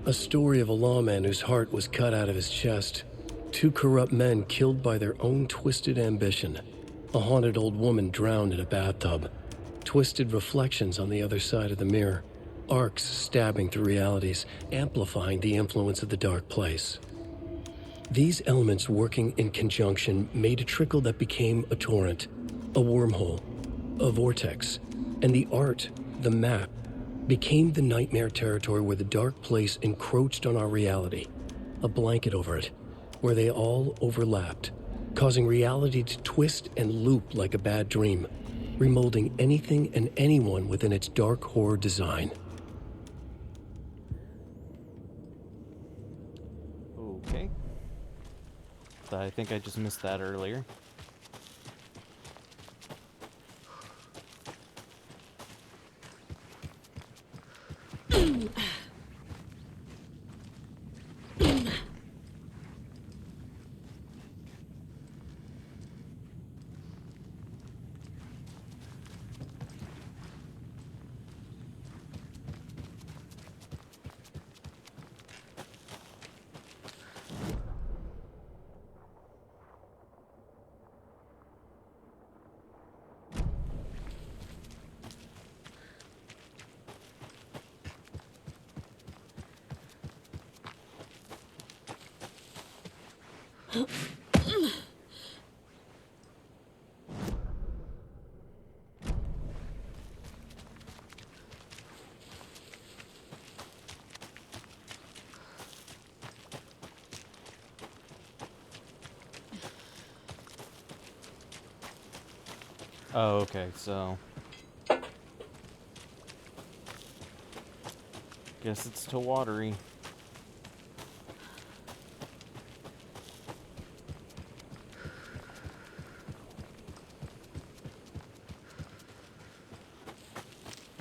A story of a lawman whose heart was cut out of his chest, two corrupt men killed by their own twisted ambition, a haunted old woman drowned in a bathtub, twisted reflections on the other side of the mirror, arcs stabbing through realities, amplifying the influence of the dark place. These elements working in conjunction made a trickle that became a torrent, a wormhole, a vortex, and the art, the map, became the nightmare territory where the dark place encroached on our reality, a blanket over it, where they all overlapped, causing reality to twist and loop like a bad dream, remolding anything and anyone within its dark horror design. Okay. I think I just missed that earlier. Oh, okay, so guess it's too watery.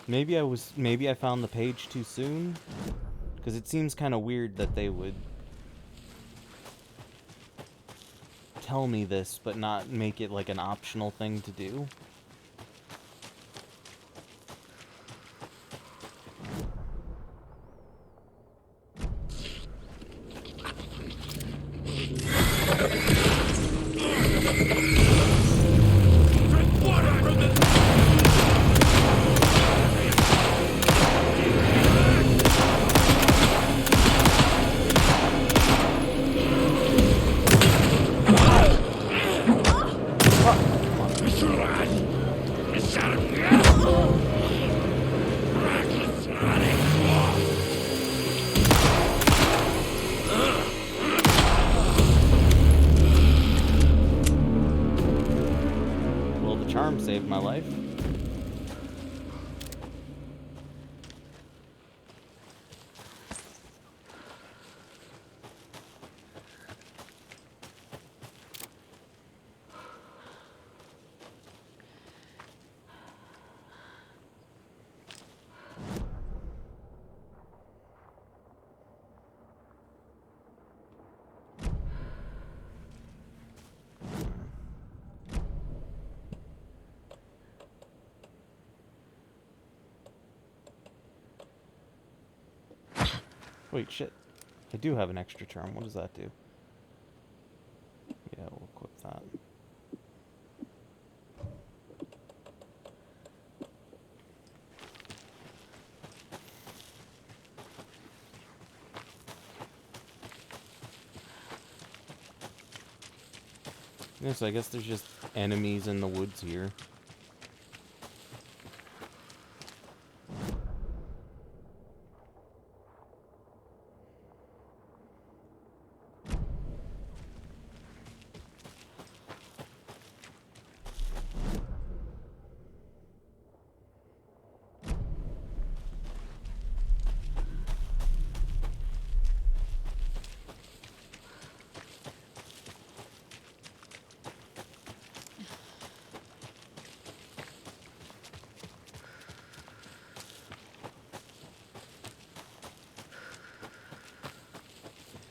Maybe I found the page too soon, because it seems kind of weird that they would tell me this but not make it like an optional thing to do. Well, the charm saved my life. Wait, shit. I do have an extra charm. What does that do? Yeah, we'll equip that. Yeah, so I guess there's just enemies in the woods here.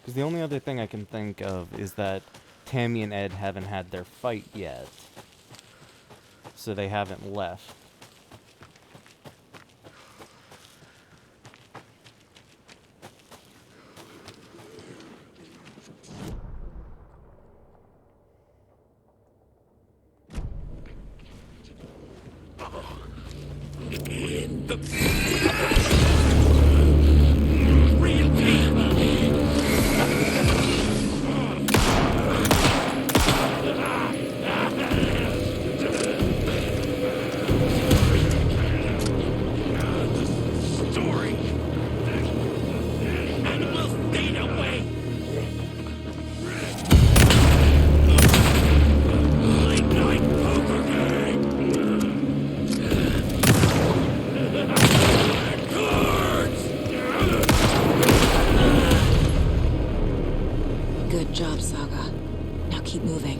Because the only other thing I can think of is that Tammy and Ed haven't had their fight yet. So they haven't left. Good job, Saga. Now keep moving.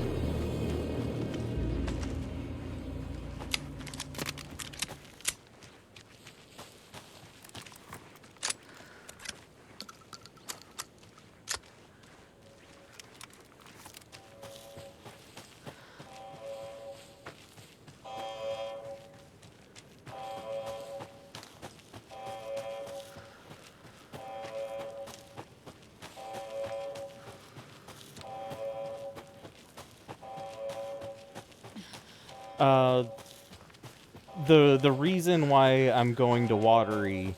The reason why I'm going to Watery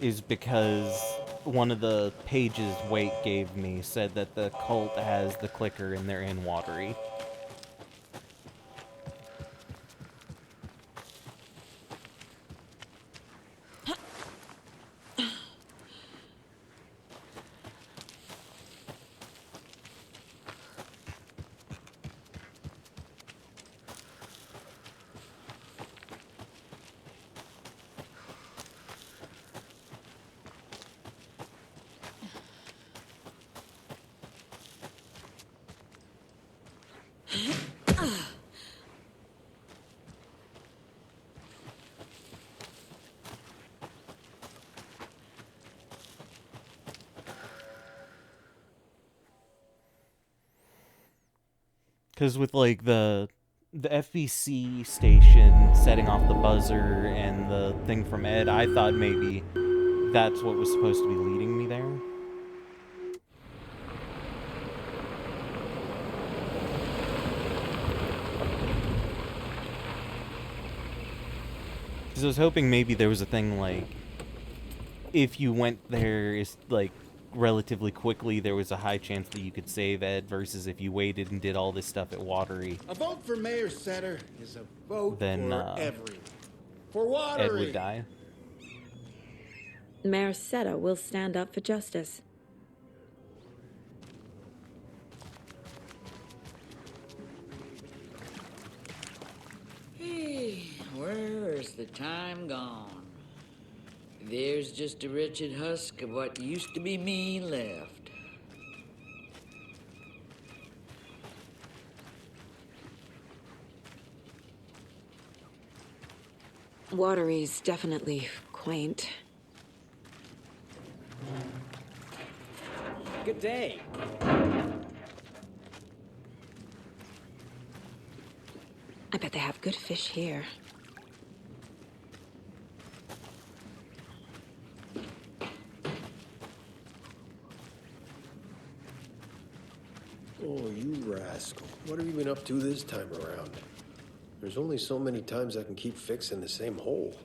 is because one of the pages Wake gave me said that the cult has the clicker and they're in Watery. Because with like the FBC station setting off the buzzer and the thing from Ed, I thought maybe that's what was supposed to be leading me there. Because I was hoping maybe there was a thing like, if you went there is like relatively quickly, there was a high chance that you could save Ed, versus if you waited and did all this stuff at Watery. A vote for Mayor Setter is a vote Then, for everyone. For Watery. Ed would die. Mayor Seta will stand up for justice. Hey, where's the time gone? There's just a wretched husk of what used to be me left. Watery's definitely quaint. Good day. I bet they have good fish here. Oh, you rascal. What have you been up to this time around? There's only so many times I can keep fixing the same hole.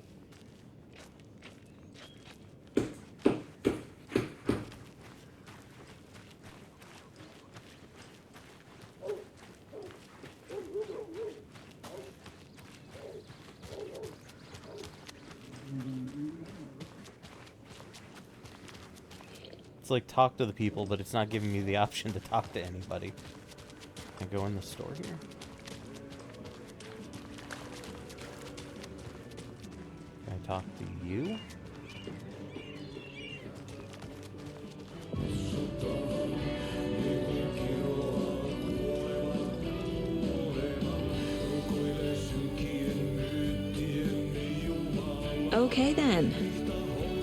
It's like talk to the people, but it's not giving me the option to talk to anybody. Can I go in the store here? Can I talk to you? Okay then.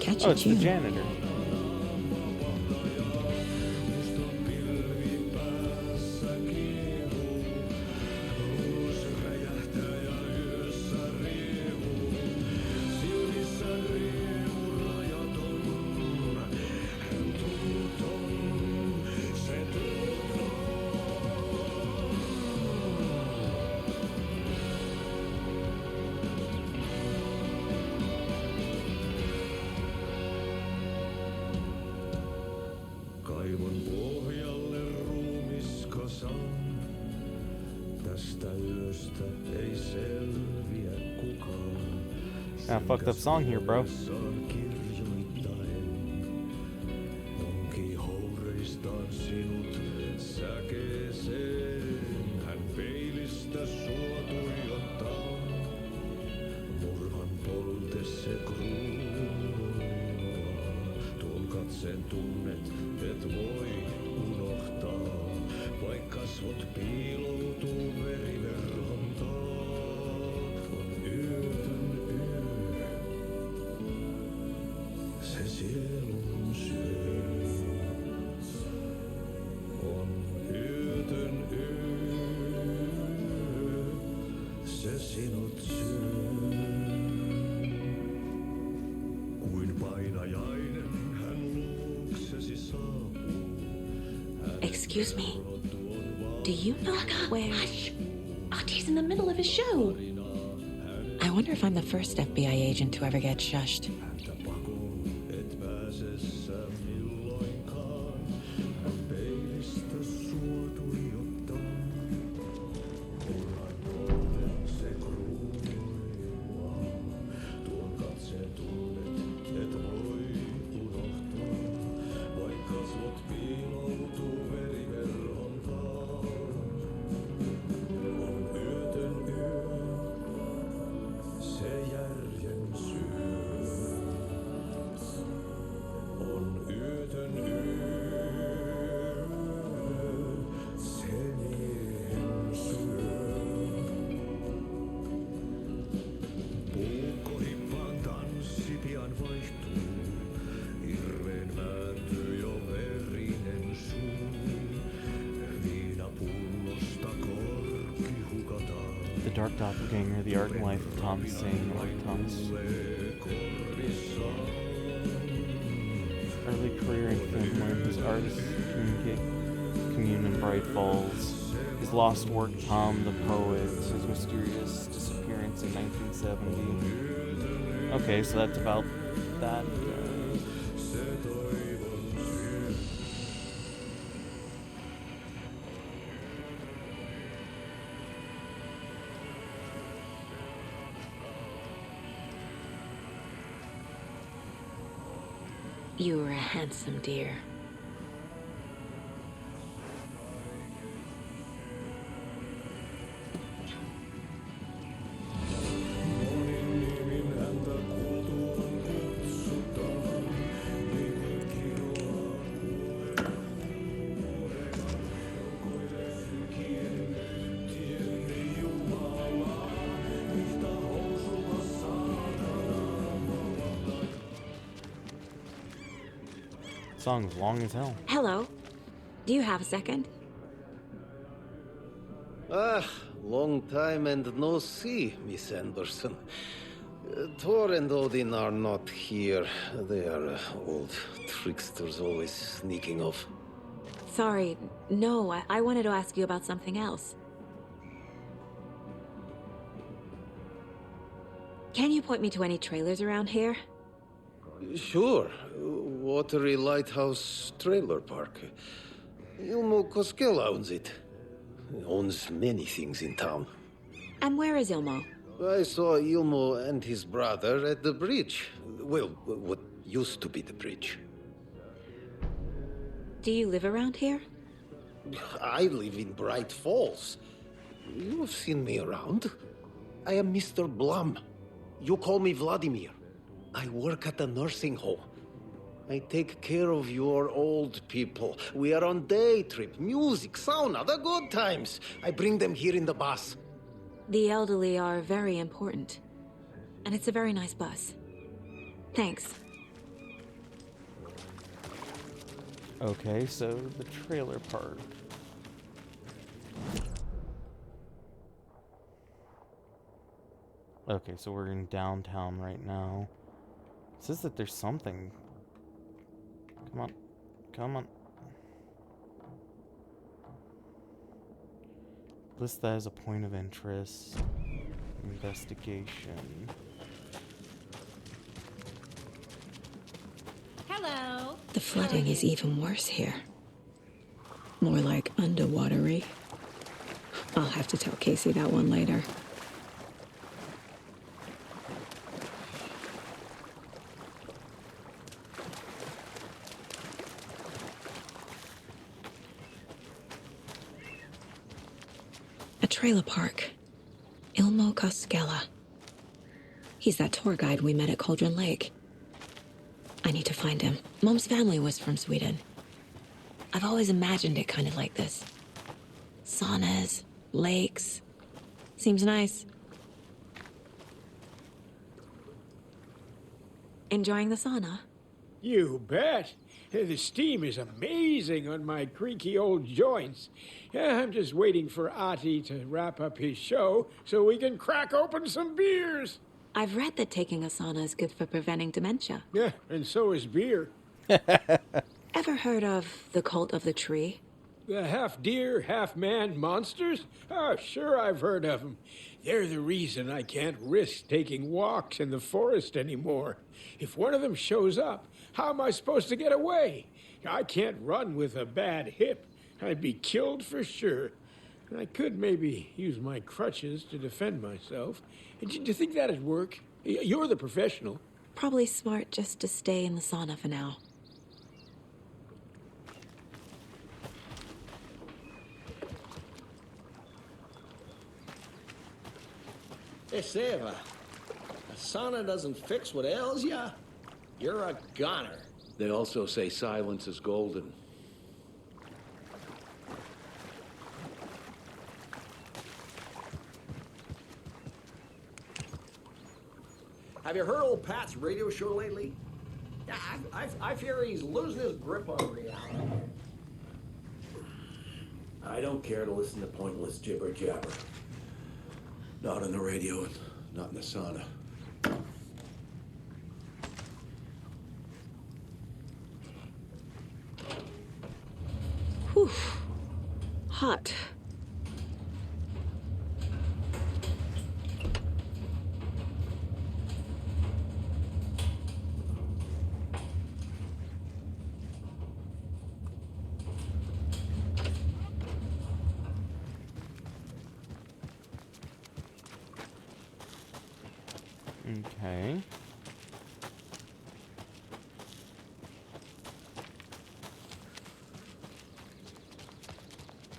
Catch Oh, a it's tune. the janitor. Kaivon pohjalle ruumiskasan. Tästä yöstä ei selviä kukaan. Ah, fucked up song here, bro. Onki houreistaan sinut säkeeseen. Hän peilistä sua tuijottaa. Murhan polte se kruunua. Tuon katseen tunnet, et voi unohtaa. Vaik kasvot piiloutuu veriverhon taak. On yötön yö. Se sielun syö. On yötön yö. Se sinut syö. Kuin painajainen hän luoksesi saapuu. Excuse me. Do you know where... Hush! Artie's in the middle of his show. I wonder if I'm the first FBI agent to ever get shushed. Et pääsessä milloinkaan. Hän peilistä sua tuijottaa. Murhan polte se kruunua. Tuon katseen tunnet, et voi unohtaa. Vaik kasvot piiloutuu veriverhon taak. On yötön yö. Se järjen syö. The Dark Doppelganger, The Art and Life of Thomas Zane, or Thomas. Early career in Finland, his artist commune in Bright Falls, his lost work Tom the Poet, his mysterious disappearance in 1970. Okay, so that's about that. You were a handsome deer. Song's long as hell. Hello. Do you have a second? Long time and no see, Miss Anderson. Thor and Odin are not here. They are old tricksters always sneaking off. Sorry, no, I wanted to ask you about something else. Can you point me to any trailers around here? Sure. Watery Lighthouse Trailer Park. Ilmo Koskela owns it. He owns many things in town. And where is Ilmo? I saw Ilmo and his brother at the bridge. Well, what used to be the bridge. Do you live around here? I live in Bright Falls. You've seen me around. I am Mr. Blum. You call me Vladimir. I work at a nursing home. I take care of your old people. We are on day trip, music, sauna, the good times. I bring them here in the bus. The elderly are very important. And it's a very nice bus. Thanks. Okay, so the trailer park. Okay, so we're in downtown right now. It says that there's something. Come on. Come on. List that as a point of interest. Investigation. Hello. The flooding is even worse here. More like underwatery. I'll have to tell Casey that one later. A trailer park. Ilmo Koskela. He's that tour guide we met at Cauldron Lake. I need to find him. Mom's family was from Sweden. I've always imagined it kind of like this. Saunas, lakes. Seems nice. Enjoying the sauna? You bet. The steam is amazing on my creaky old joints. I'm just waiting for Ati to wrap up his show so we can crack open some beers. I've read that taking a sauna is good for preventing dementia. Yeah, and so is beer. Ever heard of the Cult of the Tree? The half-deer, half-man monsters? Oh, sure I've heard of them. They're the reason I can't risk taking walks in the forest anymore. If one of them shows up, how am I supposed to get away? I can't run with a bad hip. I'd be killed for sure. I could maybe use my crutches to defend myself. Do you think that'd work? You're the professional. Probably smart just to stay in the sauna for now. Hey, Seva, a sauna doesn't fix what ails ya? You're a goner. They also say silence is golden. Have you heard old Pat's radio show lately? Yeah, I fear he's losing his grip on reality. I don't care to listen to pointless jibber jabber. Not on the radio and not in the sauna. Whew. Hot. Okay.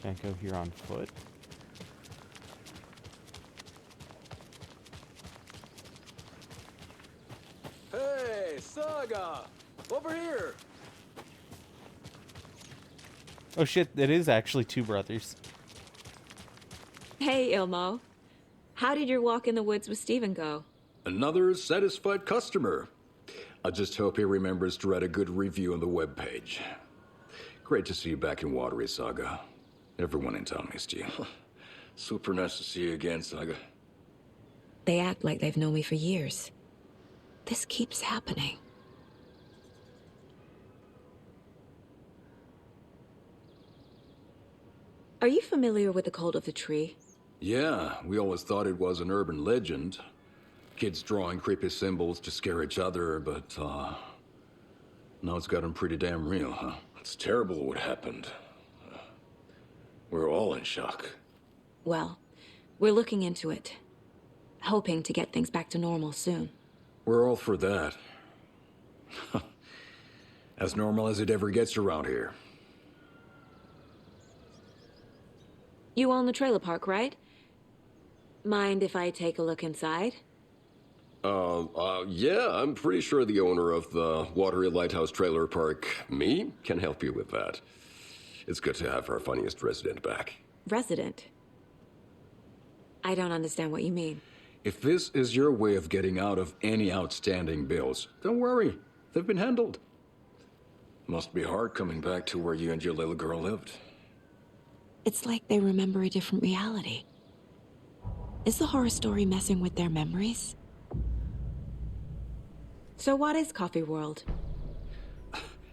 Can't go here on foot. Hey, Saga! Over here! Oh shit, it is actually two brothers. Hey, Ilmo. How did your walk in the woods with Steven go? Another satisfied customer. I just hope he remembers to write a good review on the webpage. Great to see you back in Watery, Saga. Everyone in town missed you. Super nice to see you again, Saga. They act like they've known me for years. This keeps happening. Are you familiar with the Cult of the Tree? Yeah, we always thought it was an urban legend. Kids drawing creepy symbols to scare each other, but, now it's gotten pretty damn real, huh? It's terrible what happened. We're all in shock. Well, we're looking into it. Hoping to get things back to normal soon. We're all for that. As normal as it ever gets around here. You own the trailer park, right? Mind if I take a look inside? Yeah, I'm pretty sure the owner of the Watery Lighthouse Trailer Park, me, can help you with that. It's good to have our funniest resident back. Resident? I don't understand what you mean. If this is your way of getting out of any outstanding bills, don't worry. They've been handled. Must be hard coming back to where you and your little girl lived. It's like they remember a different reality. Is the horror story messing with their memories? So what is Coffee World?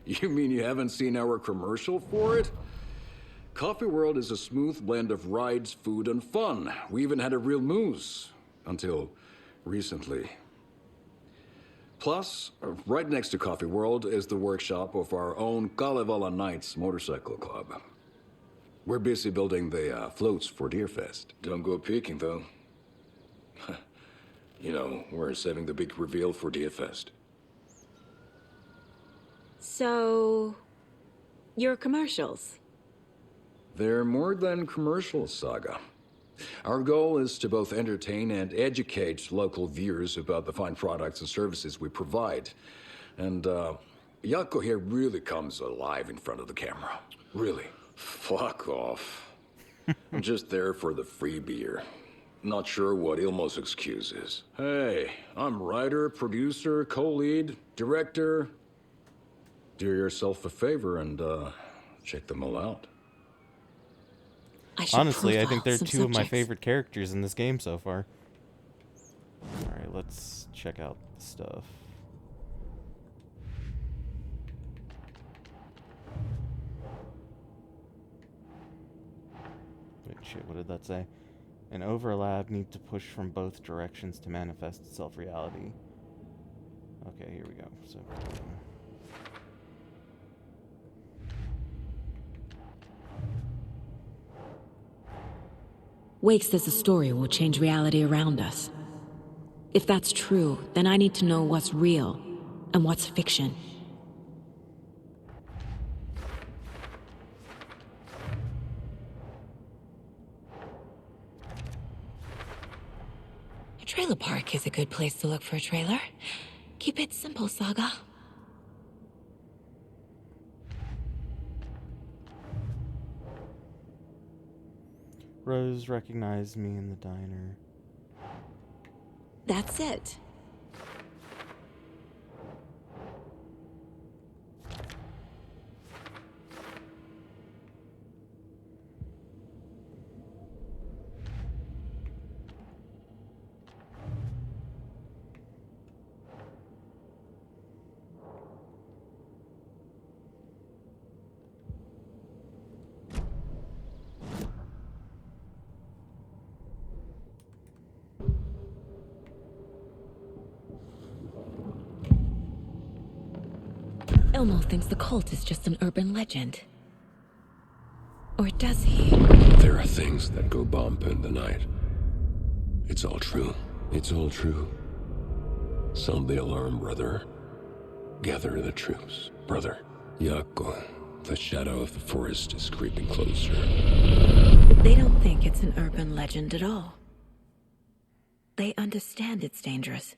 You mean you haven't seen our commercial for it? Coffee World is a smooth blend of rides, food, and fun. We even had a real moose. Until recently. Plus, right next to Coffee World is the workshop of our own Kalevala Knights Motorcycle Club. We're busy building the floats for Deerfest. Don't go peeking, though. You know, we're saving the big reveal for Deerfest. So... your commercials? They're more than commercials, Saga. Our goal is to both entertain and educate local viewers about the fine products and services we provide. And, Yako here really comes alive in front of the camera. Really. Fuck off. I'm just there for the free beer. Not sure what Ilmo's excuse is. Hey, I'm writer, producer, co-lead, director. Do yourself a favor and, check them all out. Honestly, I think they're two of my favorite characters in this game so far. Alright, let's check out the stuff. Wait, shit, what did that say? An overlap need to push from both directions to manifest itself reality. Okay, here we go. So... Wake says the story will change reality around us. If that's true, then I need to know what's real and what's fiction. A trailer park is a good place to look for a trailer. Keep it simple, Saga. Rose recognized me in the diner. That's it. Elmo thinks the cult is just an urban legend. Or does he? There are things that go bump in the night. It's all true. It's all true. Sound the alarm, brother. Gather the troops, brother. Yako, the shadow of the forest is creeping closer. They don't think it's an urban legend at all. They understand it's dangerous.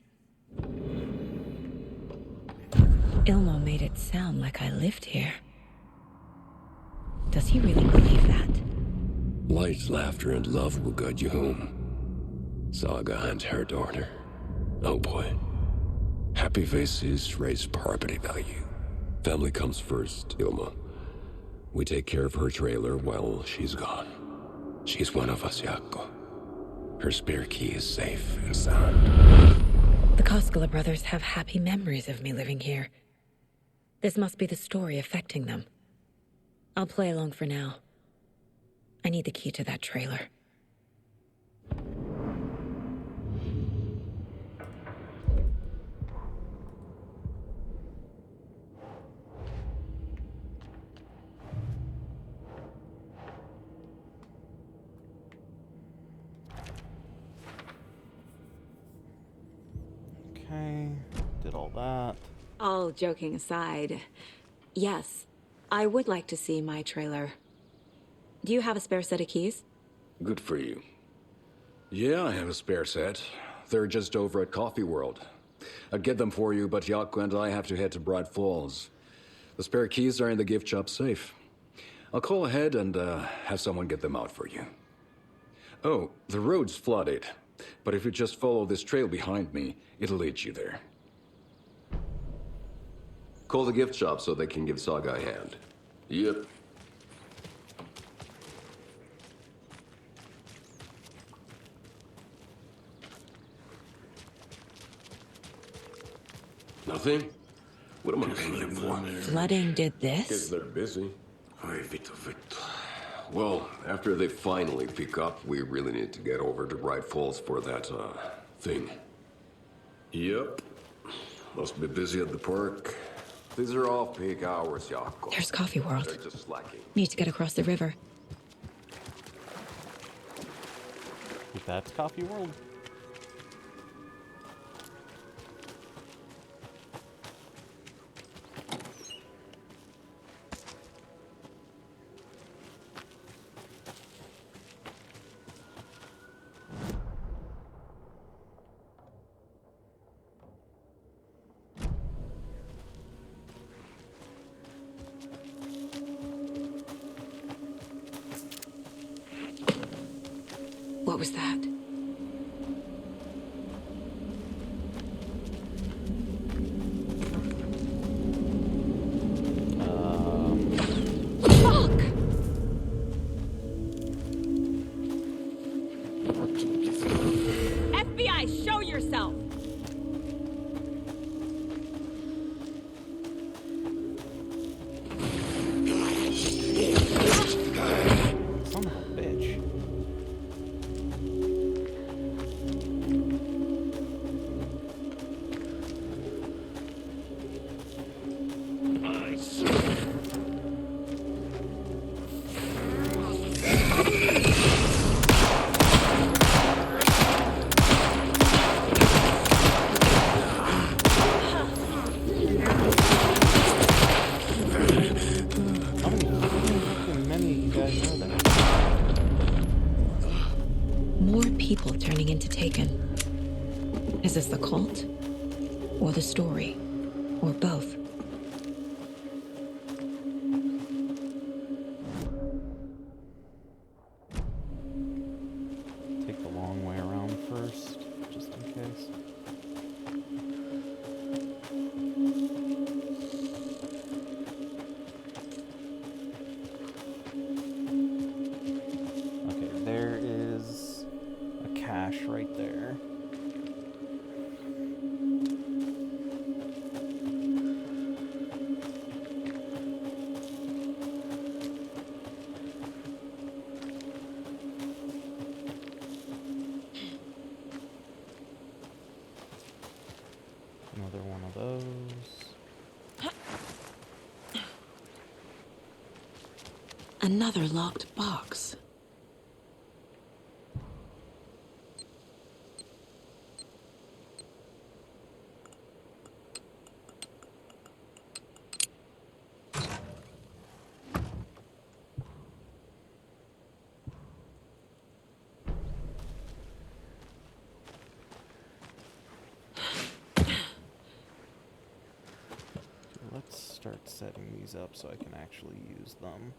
Ilmo made it sound like I lived here. Does he really believe that? Light, laughter, and love will guide you home. Saga and her daughter. Oh boy. Happy faces raise property value. Family comes first, Ilma. We take care of her trailer while she's gone. She's one of us, Yako. Her spare key is safe and sound. The Koskela brothers have happy memories of me living here. This must be the story affecting them. I'll play along for now. I need the key to that trailer. Okay, did all that. All joking aside, yes, I would like to see my trailer. Do you have a spare set of keys? Good for you. Yeah, I have a spare set. They're just over at Coffee World. I'd get them for you, but Yako and I have to head to Bright Falls. The spare keys are in the gift shop safe. I'll call ahead and have someone get them out for you. Oh, the road's flooded, but if you just follow this trail behind me, it'll lead you there. Call the gift shop so they can give Saga a hand. Yep. Nothing? What am I paying them for? Flooding did this? Guess they're busy. Well, after they finally pick up, we really need to get over to Bright Falls for that, thing. Yep. Must be busy at the park. These are off-peak hours, Yako. There's Coffee World. They're just slacking. Need to get across the river. That's Coffee World. What was that? Fuck! FBI, show yourself! Son of a bitch. More people turning into Taken. Is this the cult? Or the story? Or both? Take the long way around first, just in case. Okay, there is a cache right there. Another one of those. Another locked box. Let's start setting these up so I can actually use them.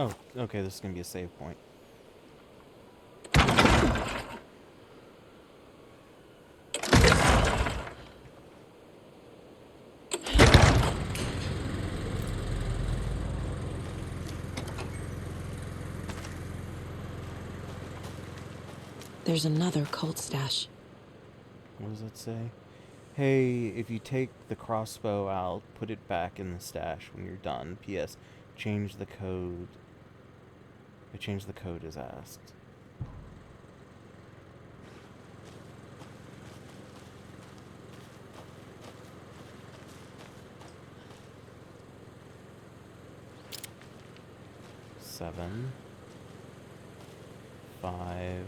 Oh, okay, this is gonna be a save point. There's another cult stash. What does it say? Hey, if you take the crossbow out, put it back in the stash when you're done. P.S. Change the code. I changed the code as asked. Seven. 5.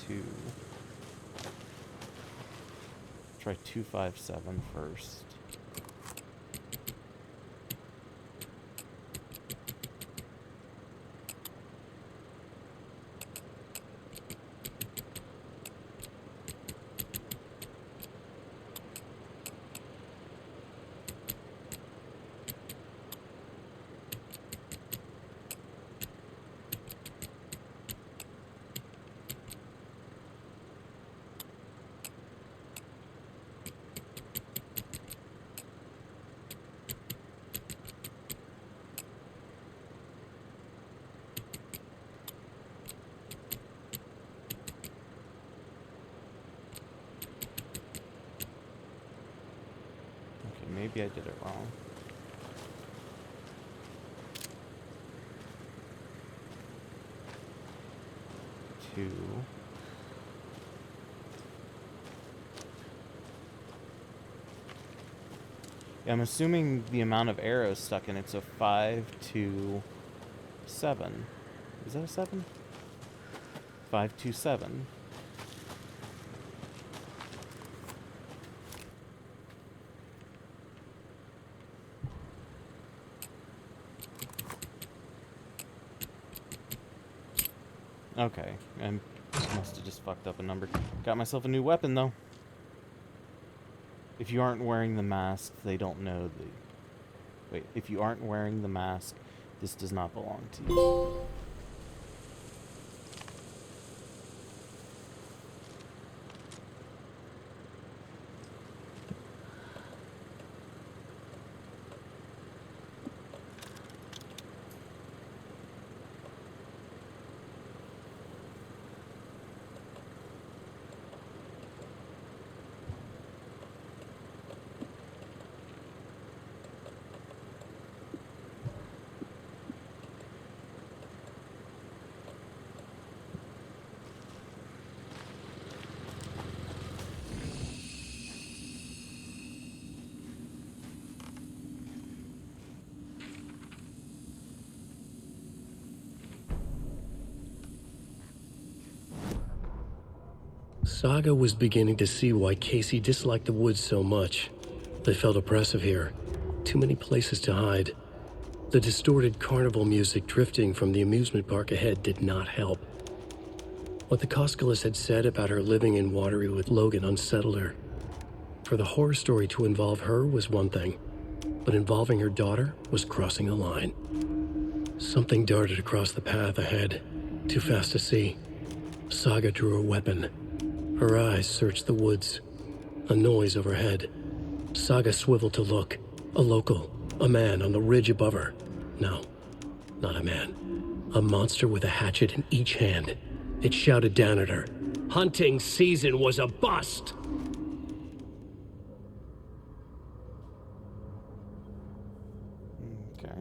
2. Try 257 first. Maybe I did it wrong. Two. Yeah, I'm assuming the amount of arrows stuck in it's a 5 to 7. Is that a 7? 5 to 7. Okay, I must have just fucked up a number. Got myself a new weapon, though. If you aren't wearing the mask, they don't know the... Wait, if you aren't wearing the mask, this does not belong to you. Saga was beginning to see why Casey disliked the woods so much. They felt oppressive here. Too many places to hide. The distorted carnival music drifting from the amusement park ahead did not help. What the Koskalas had said about her living in Watery with Logan unsettled her. For the horror story to involve her was one thing, but involving her daughter was crossing a line. Something darted across the path ahead, too fast to see. Saga drew her weapon. Her eyes searched the woods. A noise overhead. Saga swiveled to look. A local, a man on the ridge above her. No, not a man. A monster with a hatchet in each hand. It shouted down at her. Hunting season was a bust! Okay.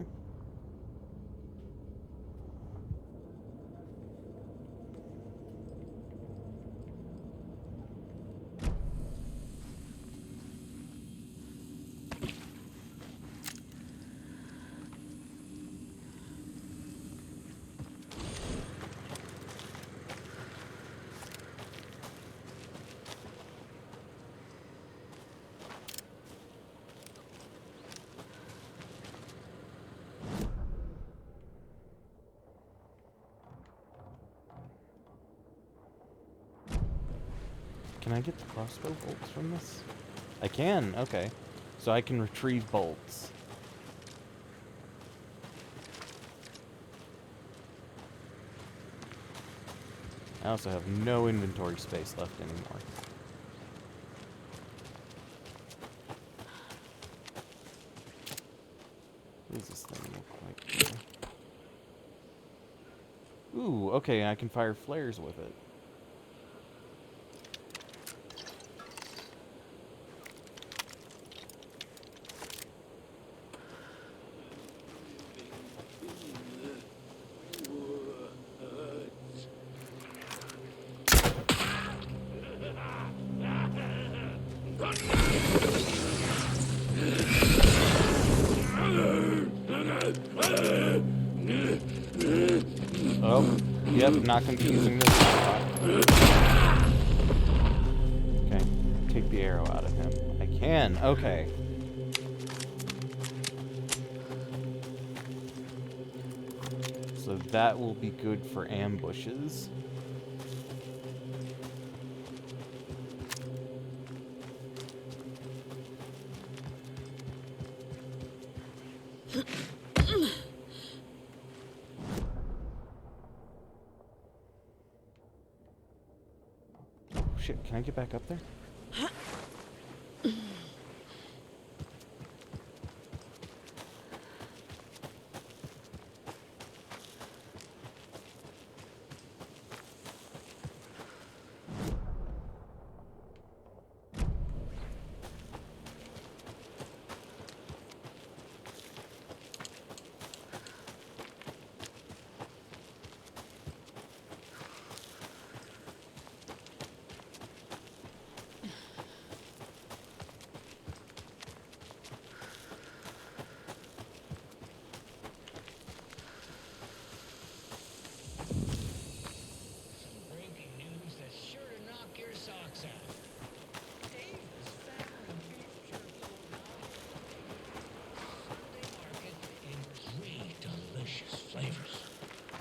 Can I get the crossbow bolts from this? I can, okay. So I can retrieve bolts. I also have no inventory space left anymore. What does this thing look like? Ooh, okay, I can fire flares with it. Oh, yep, not confusing this one. Okay, take the arrow out of him. I can, okay. So that will be good for ambushes. Shit, can I get back up there?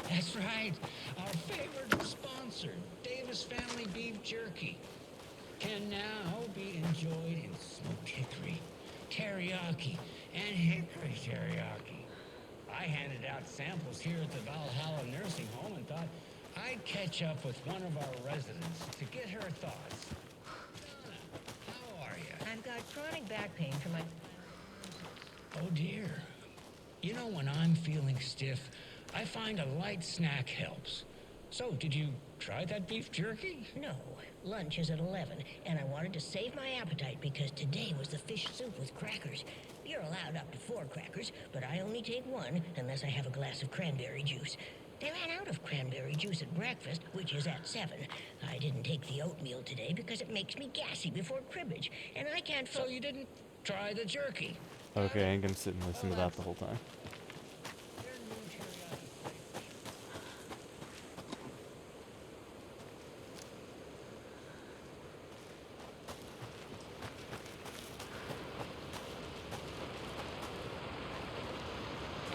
That's right. Our favorite sponsor, Davis Family Beef Jerky, can now be enjoyed in smoked hickory, teriyaki, and hickory teriyaki. I handed out samples here at the Valhalla Nursing Home and thought I'd catch up with one of our residents to get her thoughts. Donna, how are you? I've got chronic back pain from my... Oh, dear. You know, when I'm feeling stiff, I find a light snack helps. So, did you try that beef jerky? No. Lunch is at 11, and I wanted to save my appetite because today was the fish soup with crackers. You're allowed up to 4 crackers, but I only take 1 unless I have a glass of cranberry juice. They ran out of cranberry juice at breakfast, which is at 7. I didn't take the oatmeal today because it makes me gassy before cribbage, and I can't... So you didn't try the jerky? Okay, I'm gonna sit and listen to that the whole time.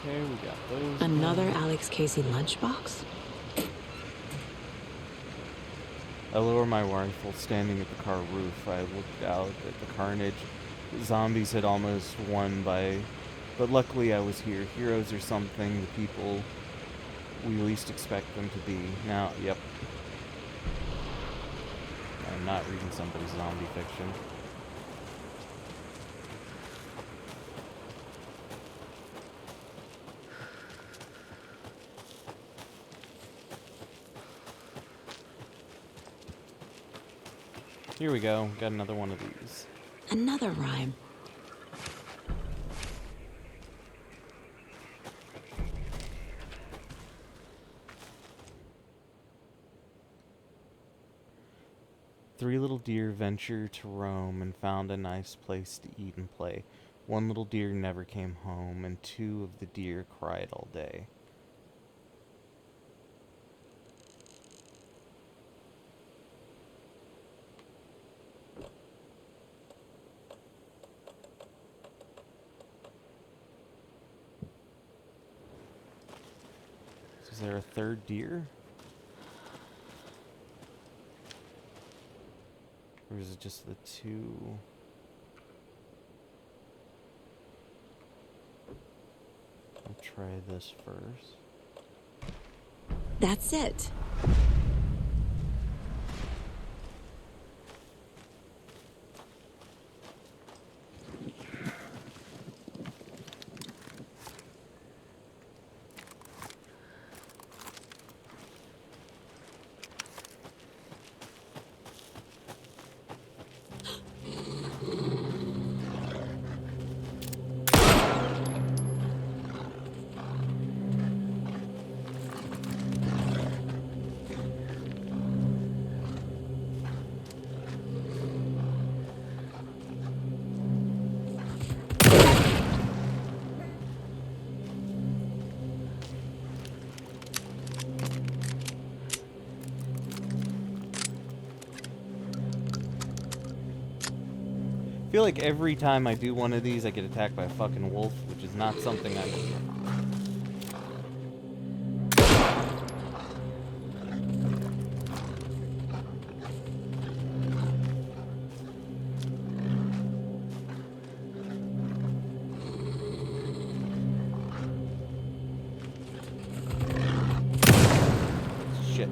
Okay, we got those. Another Alex Casey lunchbox? I lower my rifle, standing at the car roof. I looked out at the carnage. The zombies had almost won but luckily I was here. Heroes are something the people we least expect them to be. Now, yep. I'm not reading somebody's zombie fiction. Here we go. Got another one of these. Another rhyme. Three little deer ventured to roam and found a nice place to eat and play. One little deer never came home, and two of the deer cried all day. Is there a third deer? Or is it just the two? I'll try this first. That's it. I feel like every time I do one of these, I get attacked by a fucking wolf, which is not something I do. Shit.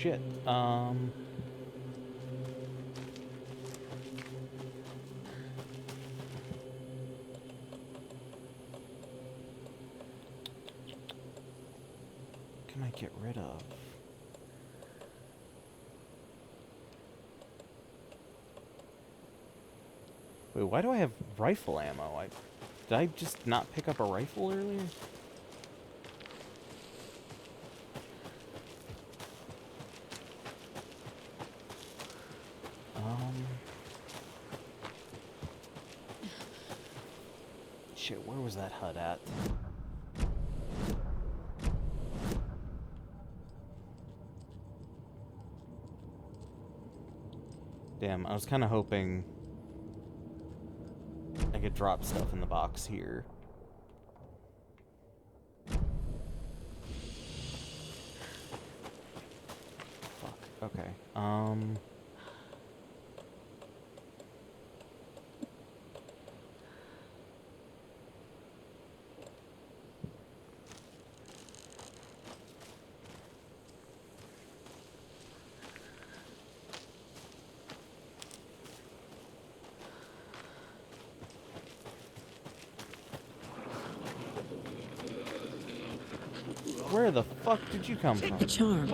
Shit. Can I get rid of? Wait, why do I have rifle ammo? Did I just not pick up a rifle earlier? Shit, where was that hut at? Damn, I was kind of hoping I could drop stuff in the box here. Fuck, okay. Where the fuck did you come from? The charm.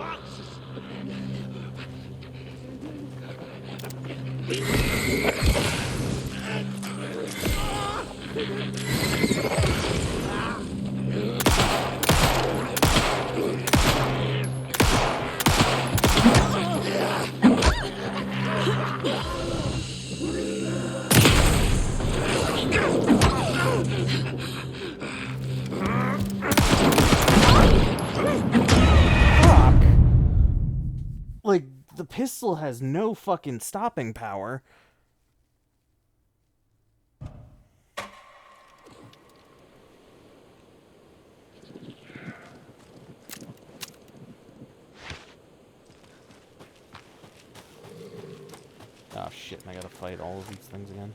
pistol has no fucking stopping power. Oh shit, and I gotta fight all of these things again.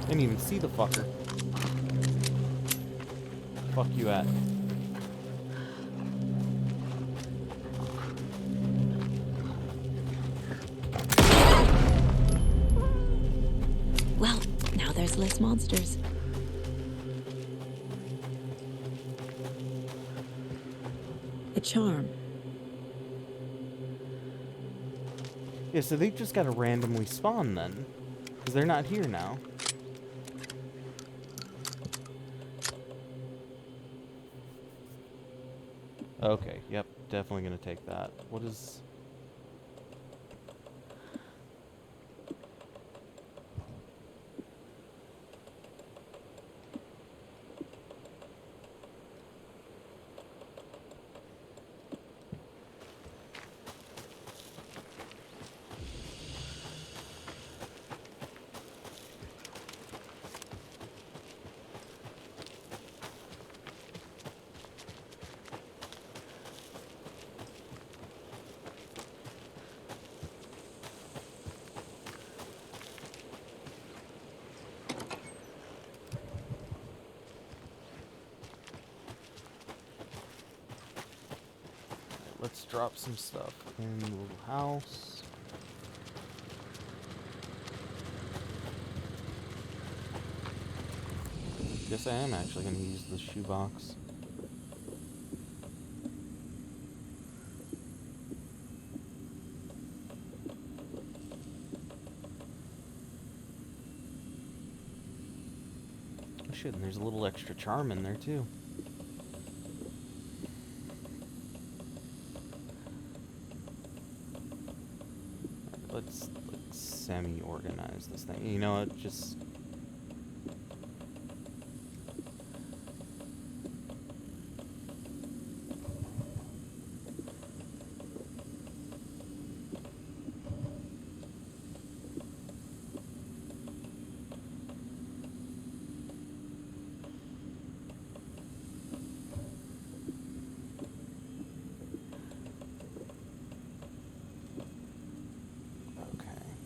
Didn't even see the fucker. Fuck you at? Well, now there's less monsters. A charm. Yeah, so they just gotta randomly spawn then. Because they're not here now. Okay, yep, definitely gonna take that. What is... Let's drop some stuff in the little house. Guess I am actually going to use the shoebox. Oh shit, and there's a little extra charm in there too. Let's semi-organize this thing. You know what? Just...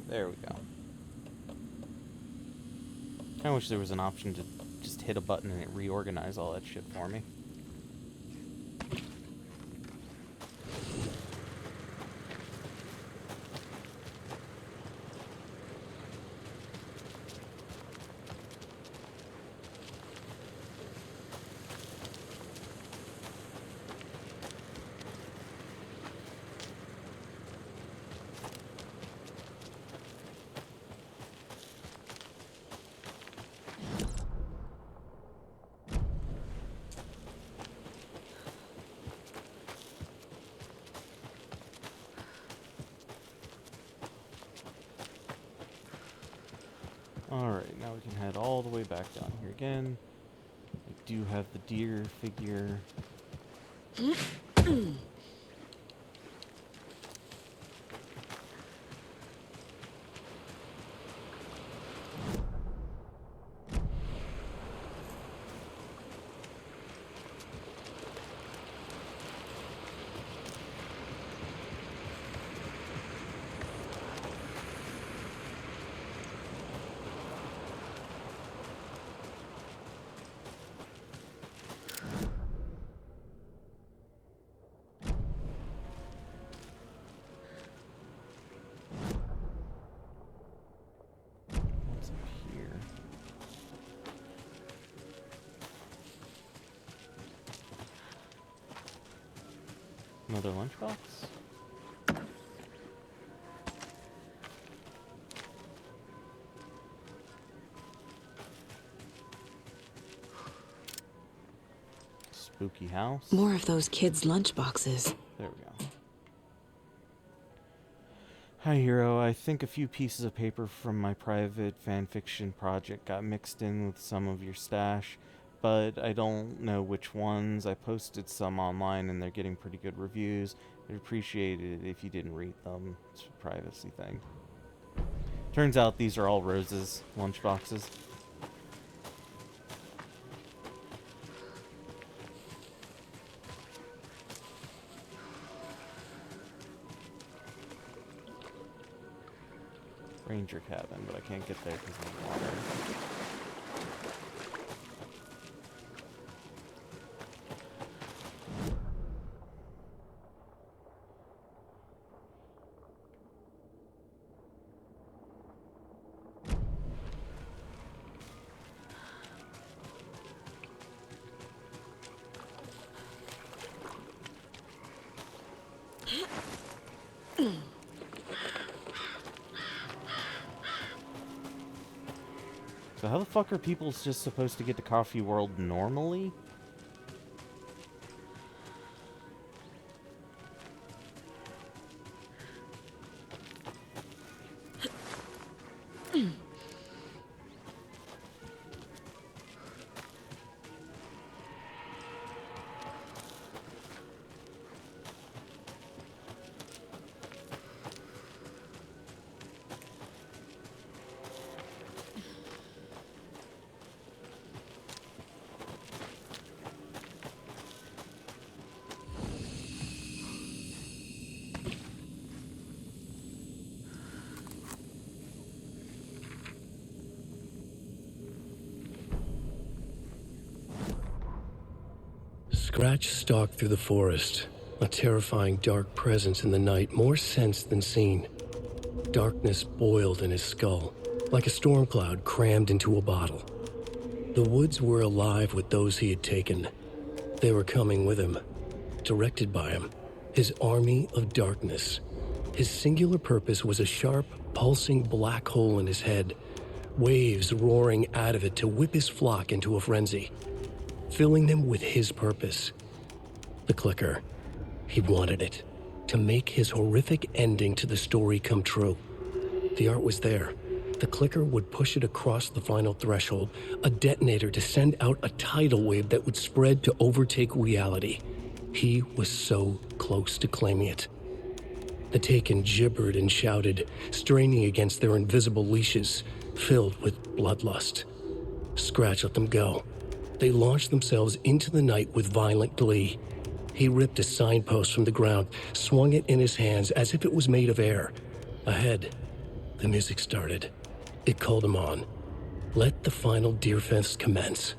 There we go. I wish there was an option to just hit a button and it reorganize all that shit for me. Alright, now we can head all the way back down here again. I do have the deer figure. Another lunchbox? Spooky house. More of those kids' lunchboxes. There we go. Hi, Hero. I think a few pieces of paper from my private fanfiction project got mixed in with some of your stash, but I don't know which ones. I posted some online and they're getting pretty good reviews. I'd appreciate it if you didn't read them. It's a privacy thing. Turns out these are all Rose's lunchboxes. Ranger cabin, but I can't get there because of the water. So how the fuck are people just supposed to get to Coffee World normally? Scratch stalked through the forest, a terrifying dark presence in the night, more sensed than seen. Darkness boiled in his skull, like a storm cloud crammed into a bottle. The woods were alive with those he had taken. They were coming with him, directed by him, his army of darkness. His singular purpose was a sharp, pulsing black hole in his head, waves roaring out of it to whip his flock into a frenzy, filling them with his purpose. The clicker. He wanted it, to make his horrific ending to the story come true. The art was there. The clicker would push it across the final threshold, a detonator to send out a tidal wave that would spread to overtake reality. He was so close to claiming it. The Taken gibbered and shouted, straining against their invisible leashes, filled with bloodlust. Scratch let them go. They launched themselves into the night with violent glee. He ripped a signpost from the ground, swung it in his hands as if it was made of air. Ahead, the music started. It called him on. Let the final Deerfest commence.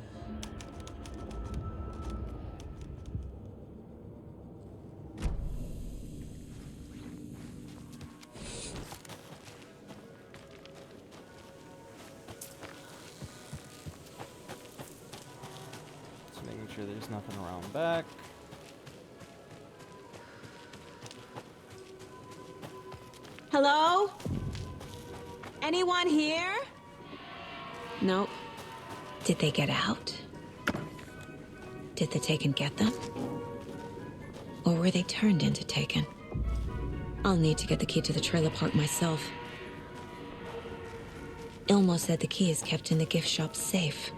Just making sure there's nothing around back. Hello? Anyone here? Nope. Did they get out? Did the Taken get them? Or were they turned into Taken? I'll need to get the key to the trailer park myself. Ilmo said the key is kept in the gift shop safe.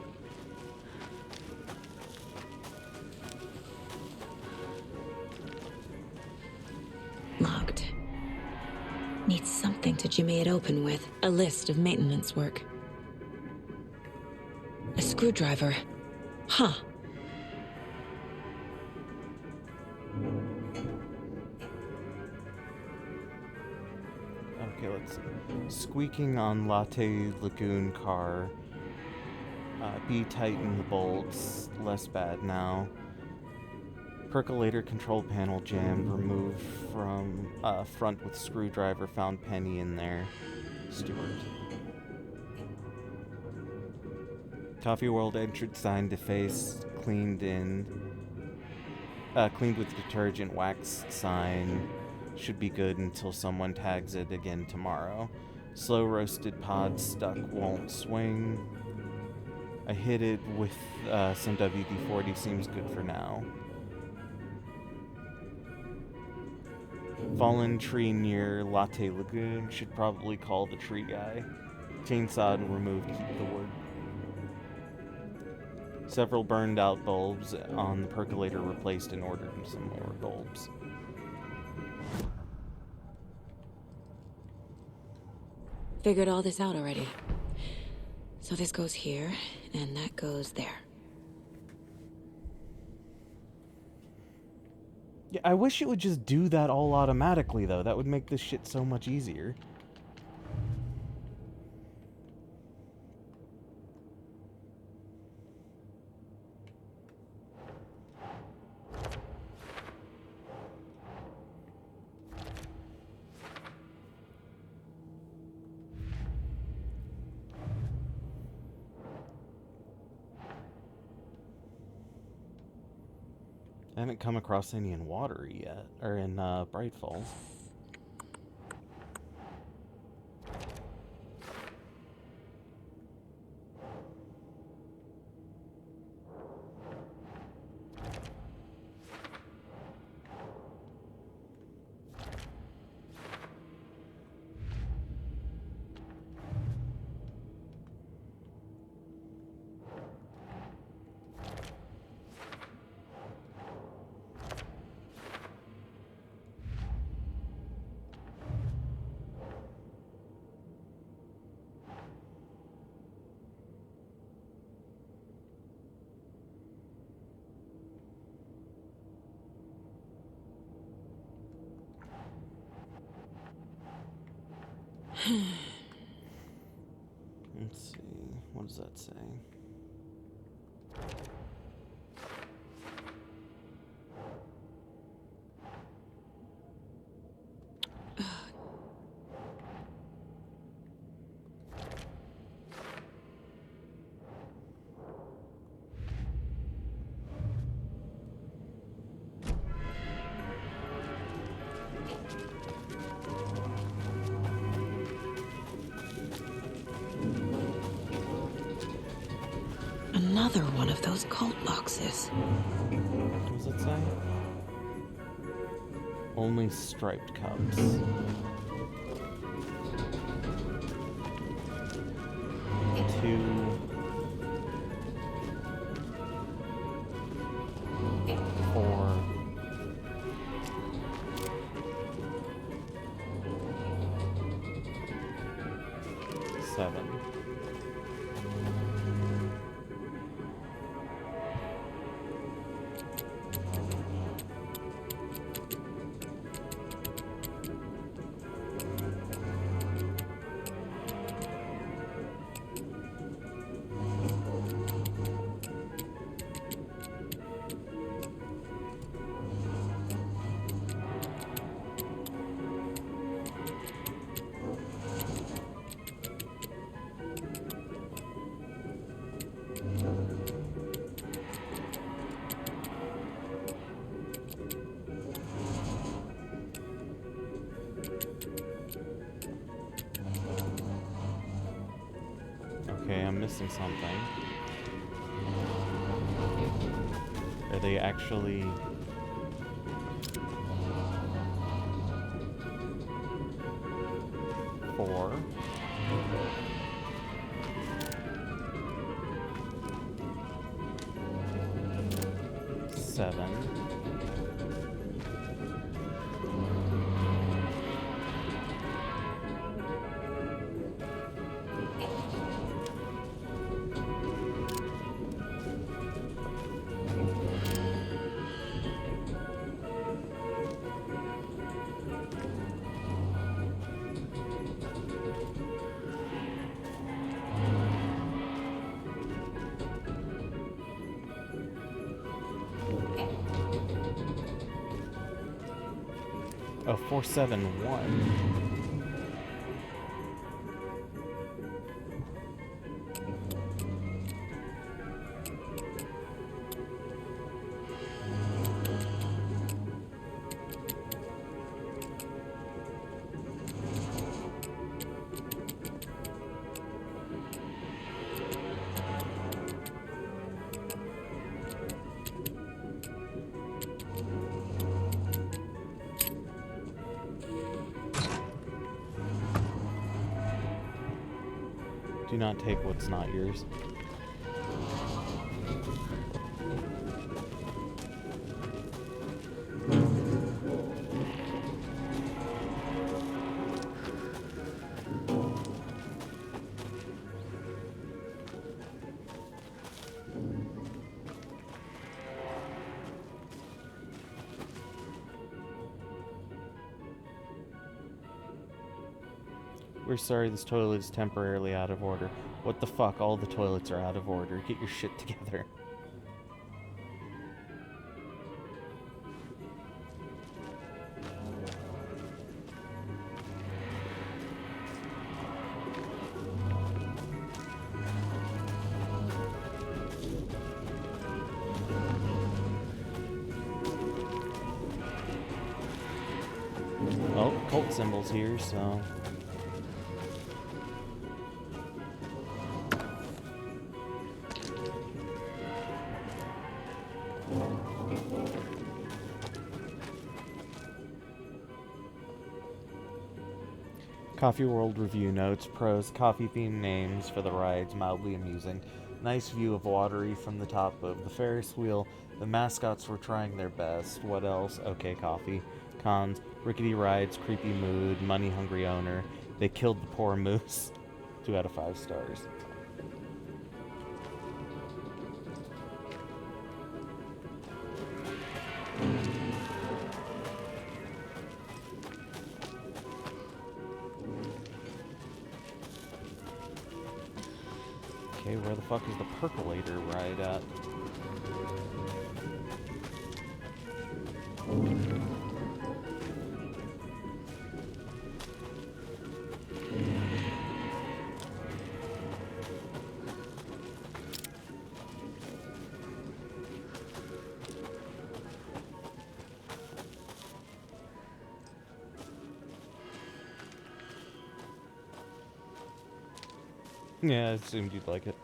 Locked. Needs something to jimmy it open with. A list of maintenance work. A screwdriver. Huh. Okay, let's see. Squeaking on Latte Lagoon car. B tighten the bolts. Less bad now. Percolator control panel jammed. Removed from front with screwdriver. Found Penny in there. Stewart. Coffee World entrance sign defaced. Cleaned in. cleaned with detergent wax sign should be good until someone tags it again tomorrow. Slow roasted pods stuck won't swing. I hit it with some WD-40, seems good for now. Fallen tree near Latte Lagoon, should probably call the tree guy. Chainsaw and removed, keep the wood. Several burned out bulbs on the percolator replaced and ordered some more bulbs. Figured all this out already. So this goes here, and that goes there. Yeah, I wish it would just do that all automatically, though. That would make this shit so much easier. I haven't come across any in Watery yet, or in Bright Falls. Let's see, what does that say? Another one of those cult boxes. What does it say? Only striped cups. Two. 4. 7. Okay, I'm missing something. Are they actually... Four. 7. 471. Do not take what's not yours. We're sorry, this toilet is temporarily out of order. What the fuck? All the toilets are out of order. Get your shit together. Oh, cult symbols here, so... Coffee World Review notes, pros, coffee-themed names for the rides, mildly amusing. Nice view of Watery from the top of the Ferris wheel. The mascots were trying their best. What else? Okay, coffee. Cons, rickety rides, creepy mood, money-hungry owner. They killed the poor moose. 2 out of 5 stars. Okay, where the fuck is the percolator ride at? Yeah, I assumed you'd like it.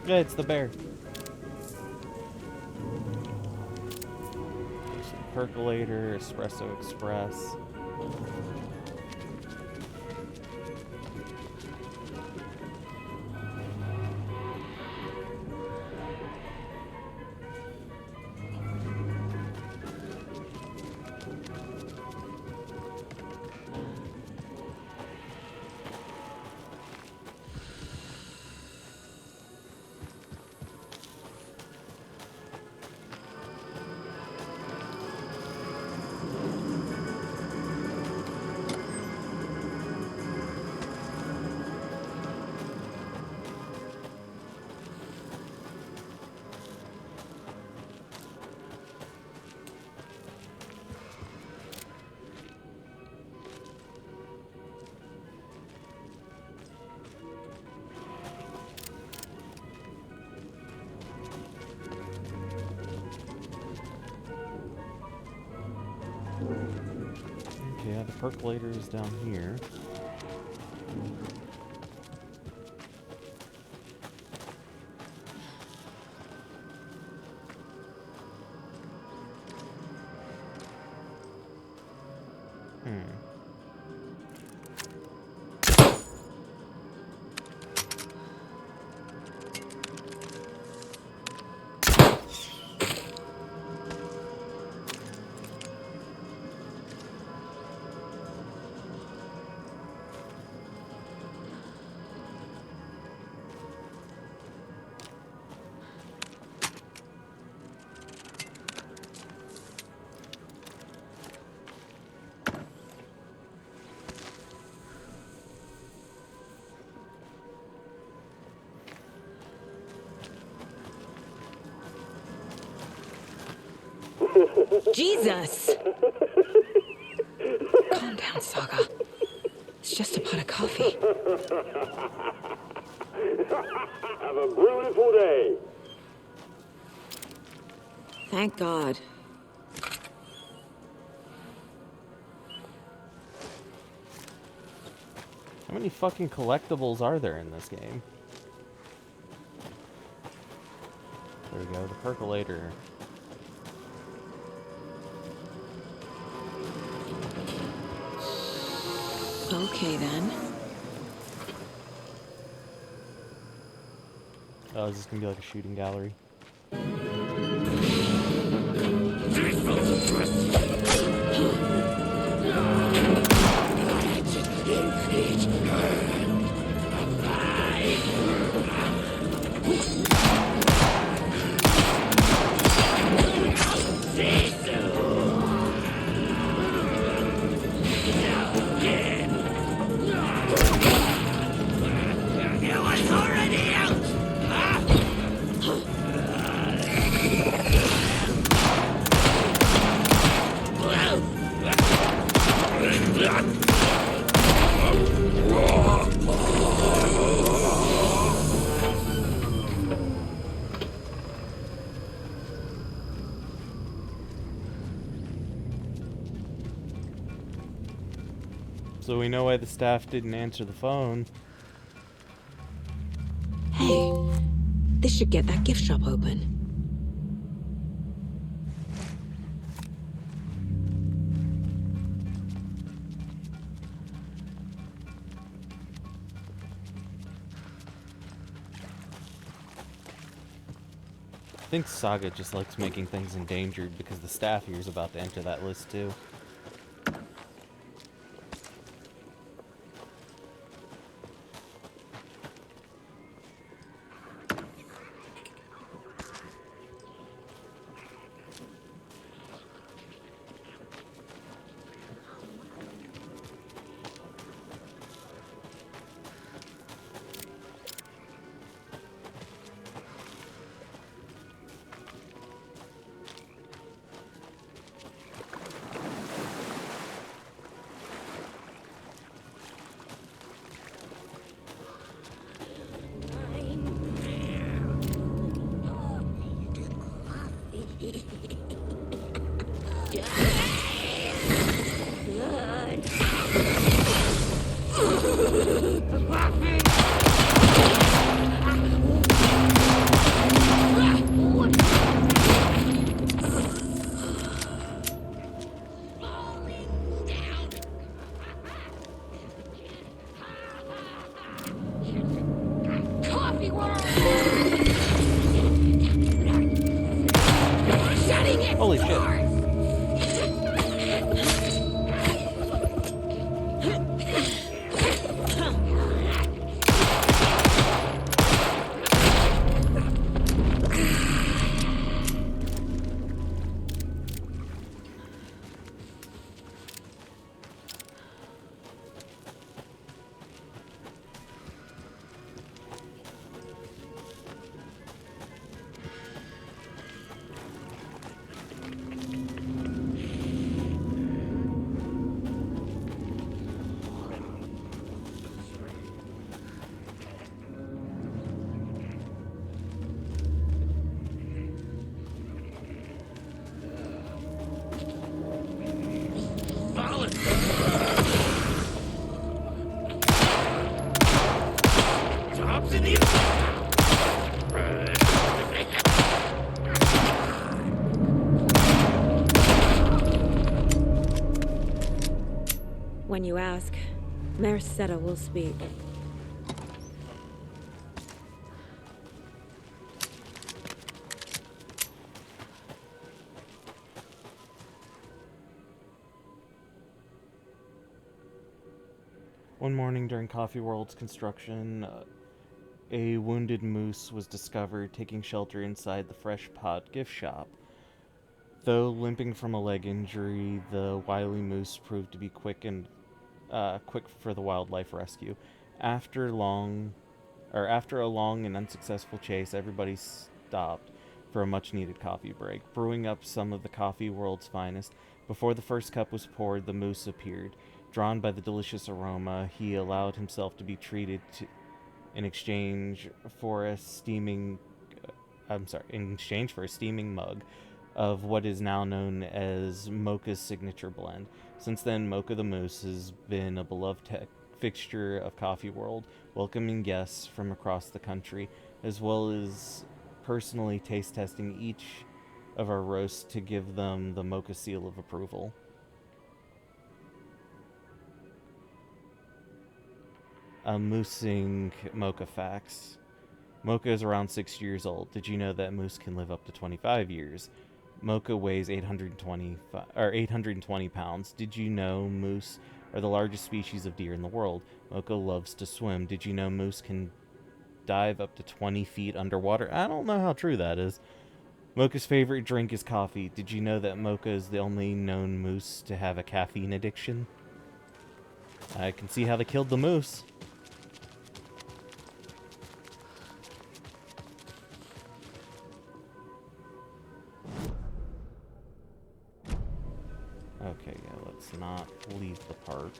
Yeah, it's the bear. Percolator, Espresso Express. Yeah, the percolator is down here. Jesus! Calm down, Saga. It's just a pot of coffee. Have a beautiful day. Thank God. How many fucking collectibles are there in this game? There we go, the percolator. Okay, then. Oh, is this gonna be like a shooting gallery? So we know why the staff didn't answer the phone. Hey, this should get that gift shop open. I think Saga just likes making things endangered because the staff here is about to enter that list too. Holy shit. When you ask, Mayor Seta will speak. One morning during Coffee World's construction, a wounded moose was discovered taking shelter inside the Fresh Pot gift shop. Though limping from a leg injury, the wily moose proved to be quick for the wildlife rescue. After a long and unsuccessful chase, everybody stopped for a much-needed coffee break, brewing up some of the Coffee World's finest. Before the first cup was poured, the moose appeared. Drawn by the delicious aroma, he allowed himself to be treated in exchange for a steaming mug of what is now known as Mocha's signature blend. Since then, Mocha the Moose has been a beloved fixture of Coffee World, welcoming guests from across the country, as well as personally taste testing each of our roasts to give them the Mocha seal of approval. Moosing Mocha facts. Mocha is around 6 years old. Did you know that moose can live up to 25 years? Mocha weighs 820 pounds. Did you know moose are the largest species of deer in the world? Mocha loves to swim. Did you know moose can dive up to 20 feet underwater? I don't know how true that is. Mocha's favorite drink is coffee. Did you know that Mocha is the only known moose to have a caffeine addiction? I can see how they killed the moose. Okay, yeah, let's not leave the park.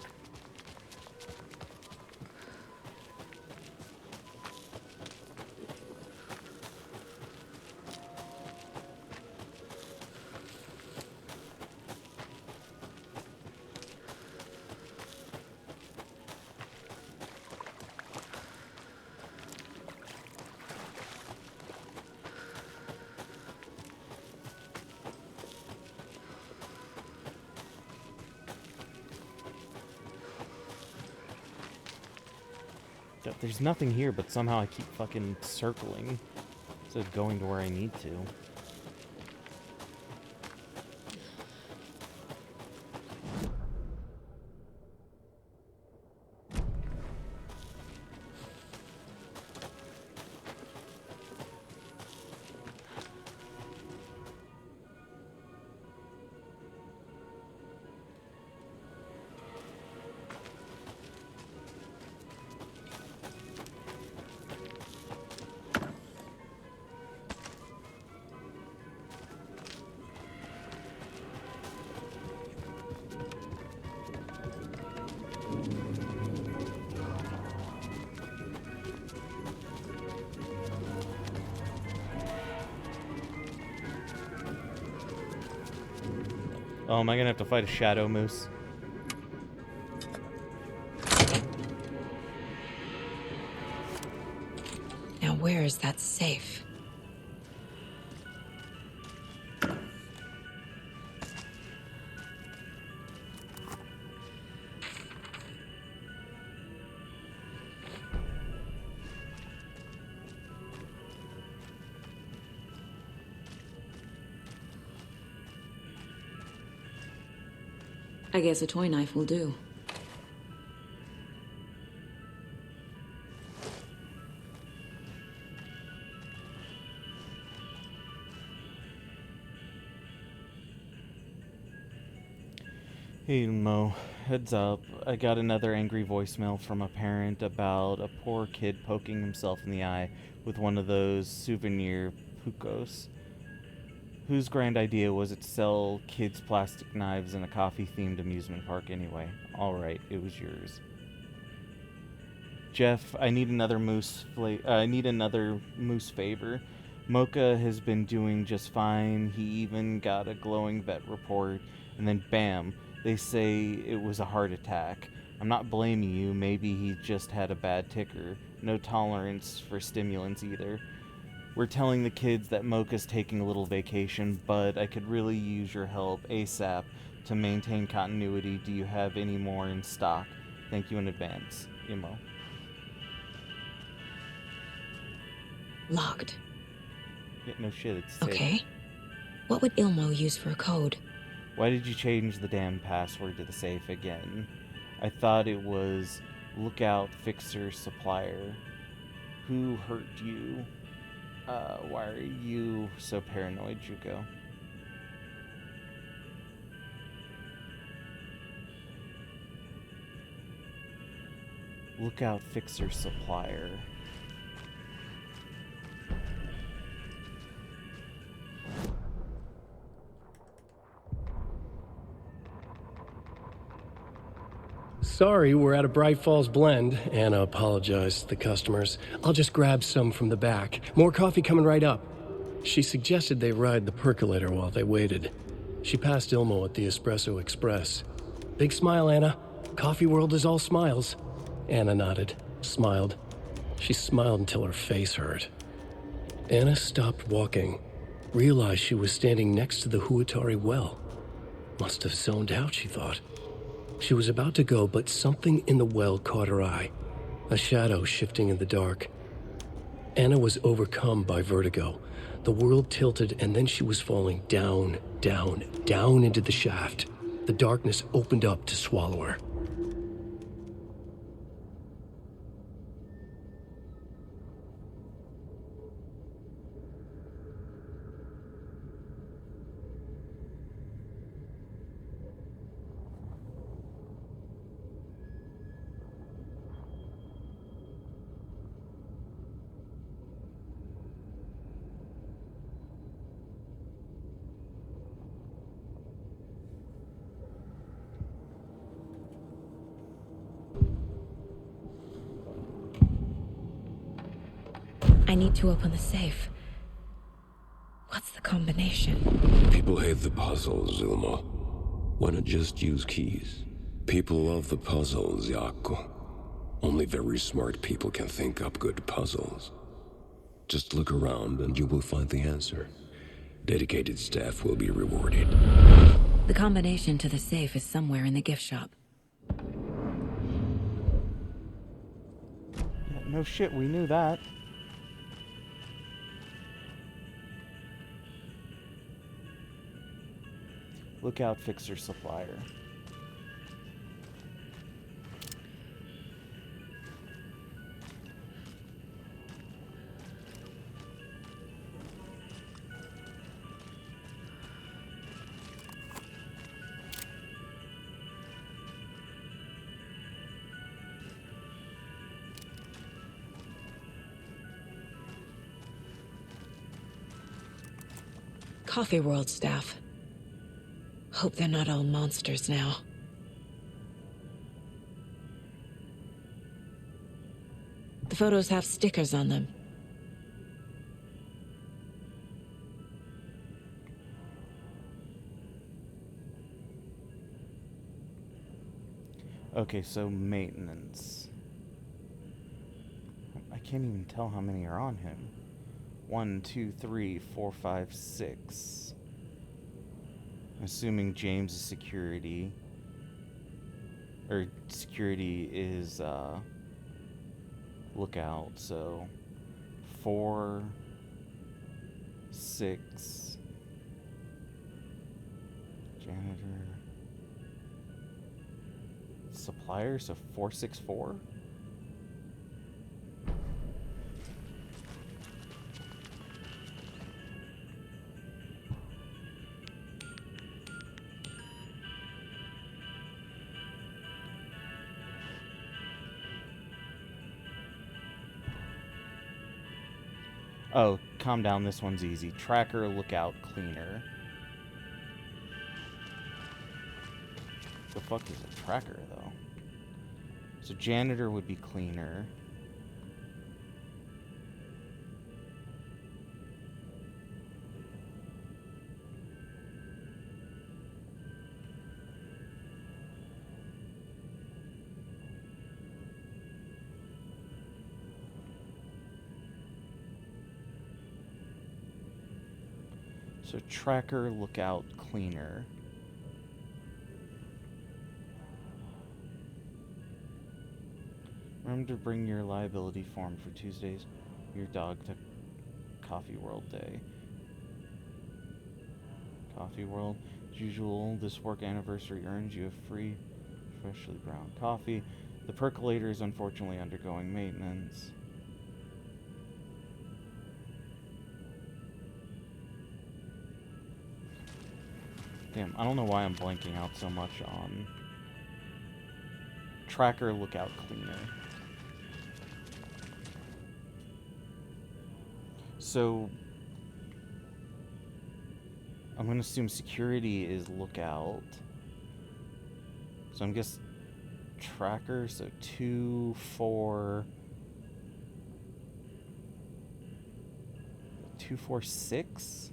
There's nothing here, but somehow I keep fucking circling instead of going to where I need to. Oh, am I gonna have to fight a shadow moose? Now where is that safe? I guess a toy knife will do. Hey Mo, heads up. I got another angry voicemail from a parent about a poor kid poking himself in the eye with one of those souvenir pucos. Whose grand idea was it to sell kids plastic knives in a coffee-themed amusement park anyway? Alright, it was yours. Jeff, I need another moose favor. Mocha has been doing just fine. He even got a glowing vet report, and then bam, they say it was a heart attack. I'm not blaming you, maybe he just had a bad ticker. No tolerance for stimulants either. We're telling the kids that Mocha's taking a little vacation, but I could really use your help ASAP to maintain continuity. Do you have any more in stock? Thank you in advance. Emo. Locked. Yeah, no shit, it's safe. Okay. What would Ilmo use for a code? Why did you change the damn password to the safe again? I thought it was Lookout Fixer Supplier. Who hurt you? Why are you so paranoid, Juko? Lookout Fixer Supplier. Sorry, we're at a Bright Falls blend. Anna apologized to the customers. I'll just grab some from the back. More coffee coming right up. She suggested they ride the percolator while they waited. She passed Ilmo at the Espresso Express. Big smile, Anna. Coffee World is all smiles. Anna nodded, smiled. She smiled until her face hurt. Anna stopped walking, realized she was standing next to the Huatari well. Must have zoned out, she thought. She was about to go, but something in the well caught her eye. A shadow shifting in the dark. Anna was overcome by vertigo. The world tilted, and then she was falling down, down, down into the shaft. The darkness opened up to swallow her. I need to open the safe. What's the combination? People hate the puzzle, Zulma. Why not just use keys? People love the puzzle, Zyako. Only very smart people can think up good puzzles. Just look around and you will find the answer. Dedicated staff will be rewarded. The combination to the safe is somewhere in the gift shop. Yeah, no shit, we knew that. Lookout fixer supplier. Coffee World staff. Hope they're not all monsters now. The photos have stickers on them. Okay, so maintenance. I can't even tell how many are on him. 1, 2, 3, 4, 5, 6. Assuming James is security. Or security is lookout, so 4, 6. Janitor. Supplier, so 464? Oh, calm down, this one's easy. Tracker, lookout, cleaner. The fuck is a tracker, though? So janitor would be cleaner. So tracker, lookout, cleaner. Remember to bring your liability form for Tuesdays. Your dog to Coffee World Day. Coffee World. As usual, this work anniversary earns you a free, freshly ground coffee. The percolator is unfortunately undergoing maintenance. Damn, I don't know why I'm blanking out so much on tracker, lookout, cleaner. So I'm gonna assume security is lookout. So I'm guess tracker, so 2, 4, 2, 4, 6.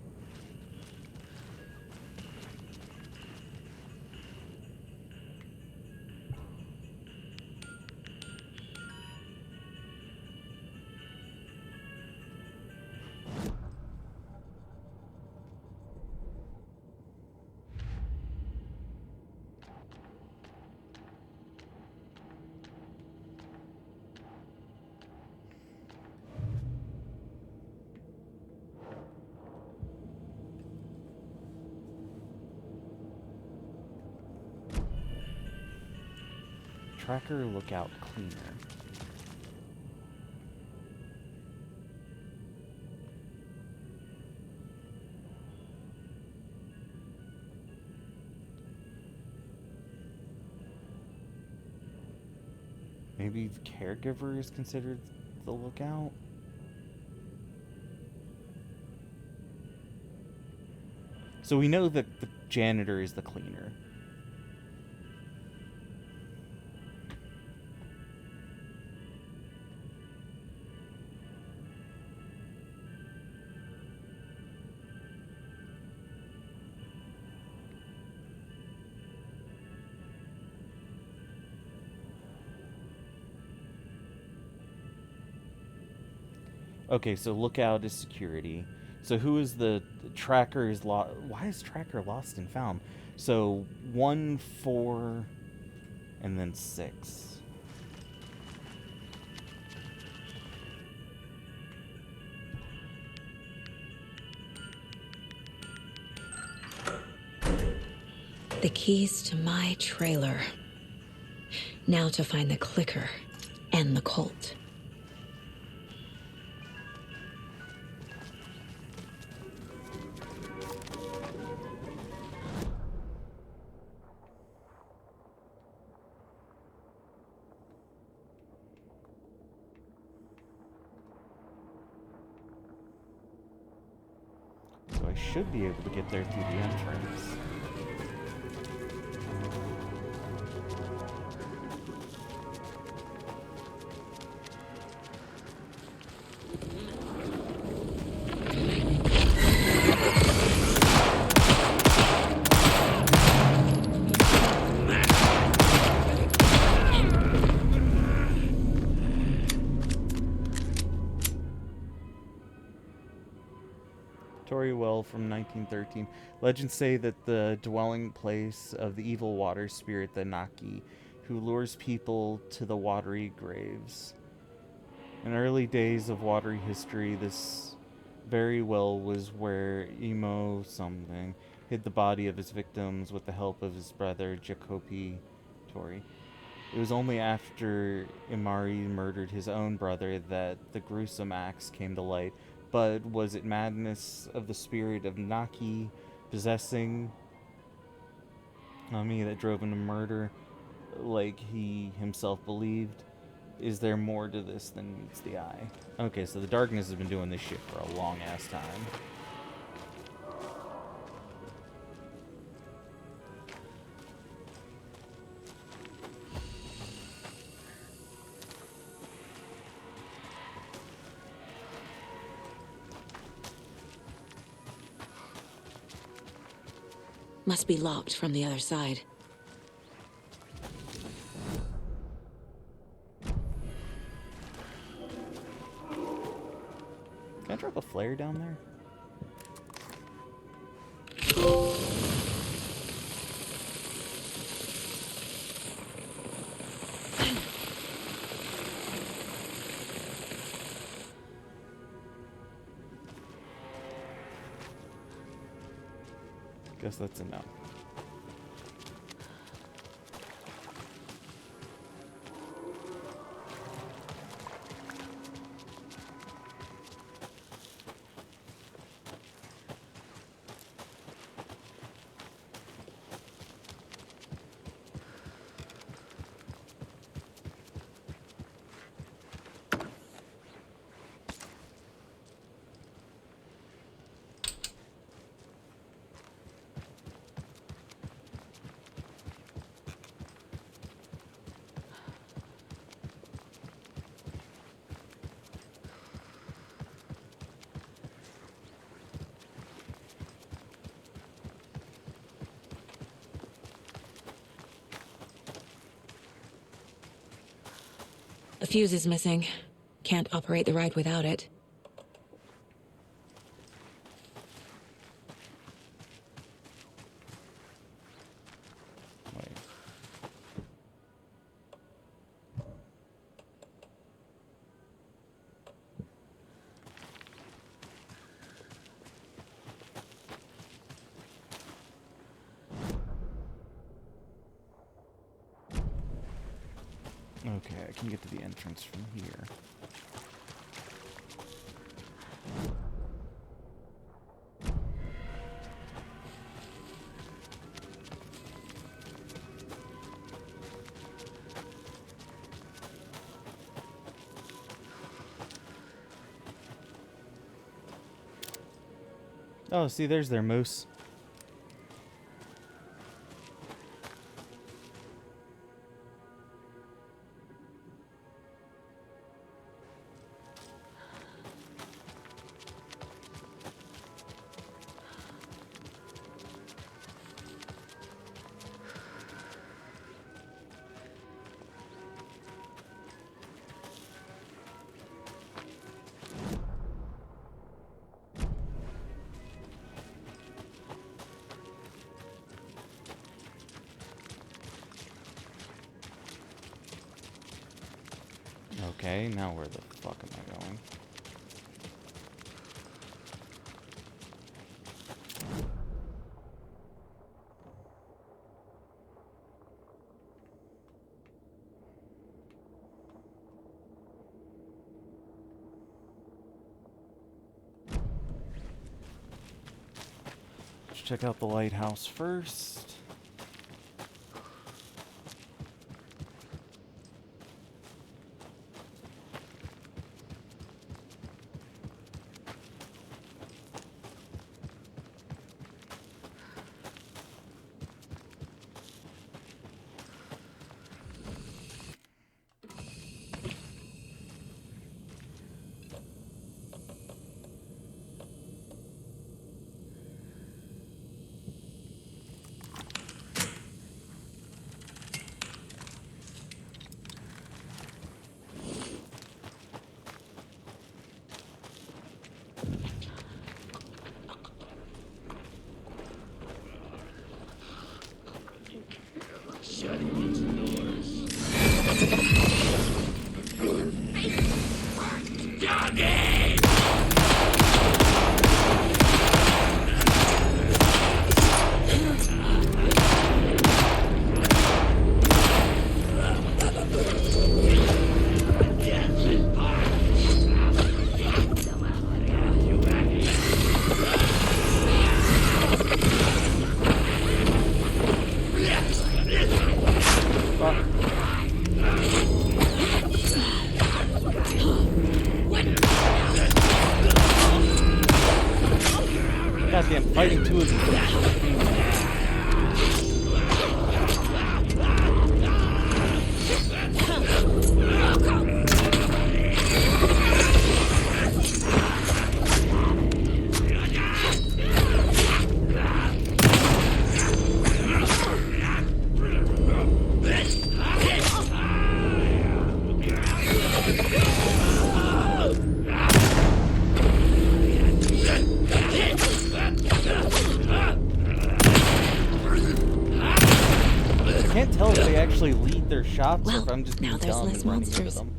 Tracker lookout cleaner. Maybe the caregiver is considered the lookout? So we know that the janitor is the cleaner. Okay, so lookout is security. So who is the tracker is lost? Why is tracker lost and found? So 1, 4, and then 6. The keys to my trailer. Now to find the clicker and the Colt. So I should be able to get there through the entrance. Well from 1913. Legends say that the dwelling place of the evil water spirit, the Naki, who lures people to the watery graves. In early days of watery history, this very well was where Imo something hid the body of his victims with the help of his brother Jacopi Tori. It was only after Imari murdered his own brother that the gruesome acts came to light. But was it madness of the spirit of Naki possessing Nami that drove him to murder, like he himself believed? Is there more to this than meets the eye? Okay, so the darkness has been doing this shit for a long-ass time. Must be locked from the other side. Can I drop a flare down there? Guess that's a no. The fuse is missing. Can't operate the ride without it. Okay, I can get to the entrance from here. Oh, see, there's their moose. Okay, now where the fuck am I going? Let's check out the lighthouse first. Goddamn, fighting two of these things. I can't tell if they actually lead their shots or if I'm just being dumb and running into them.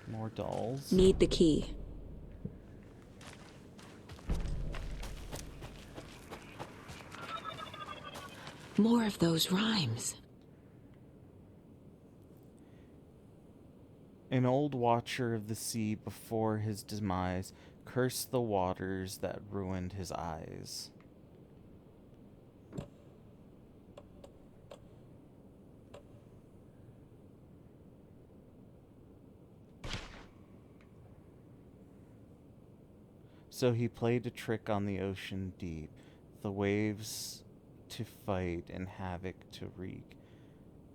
More dolls. Need the key. More of those rhymes. An old watcher of the sea before his demise cursed the waters that ruined his eyes. So he played a trick on the ocean deep, the waves to fight and havoc to wreak,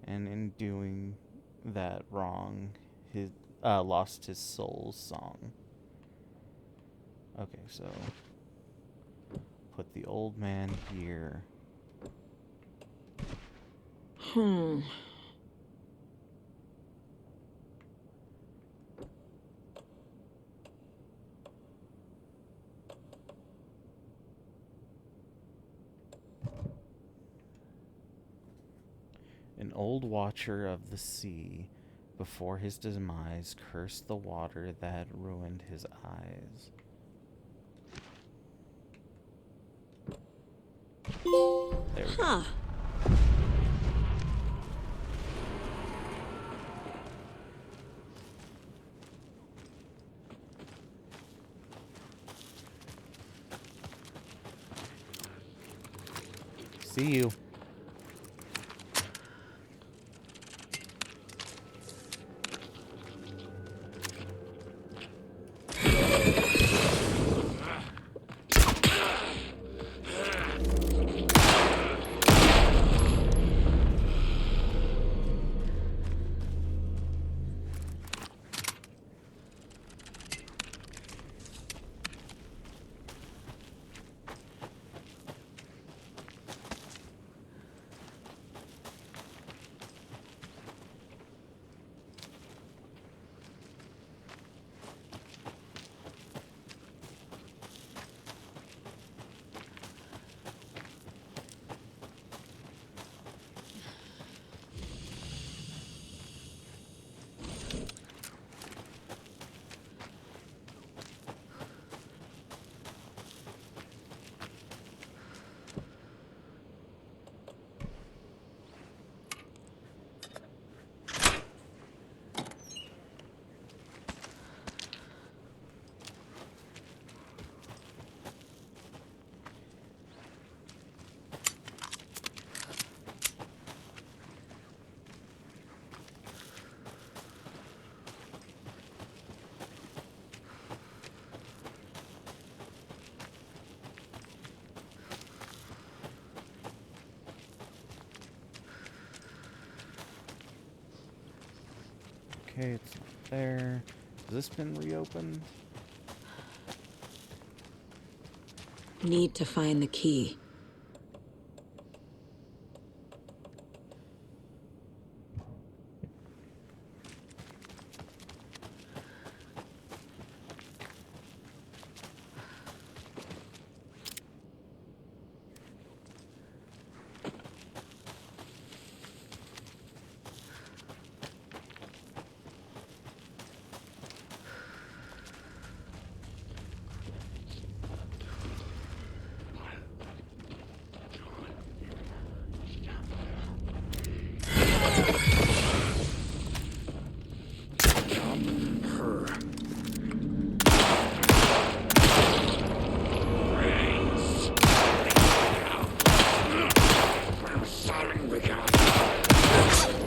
and in doing that wrong, he lost his soul's song. Okay, so put the old man here. An old watcher of the sea, before his demise, cursed the water that had ruined his eyes. There we go. See you. Okay, it's not there. Has this been reopened? Need to find the key.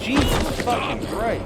Jesus fucking Christ.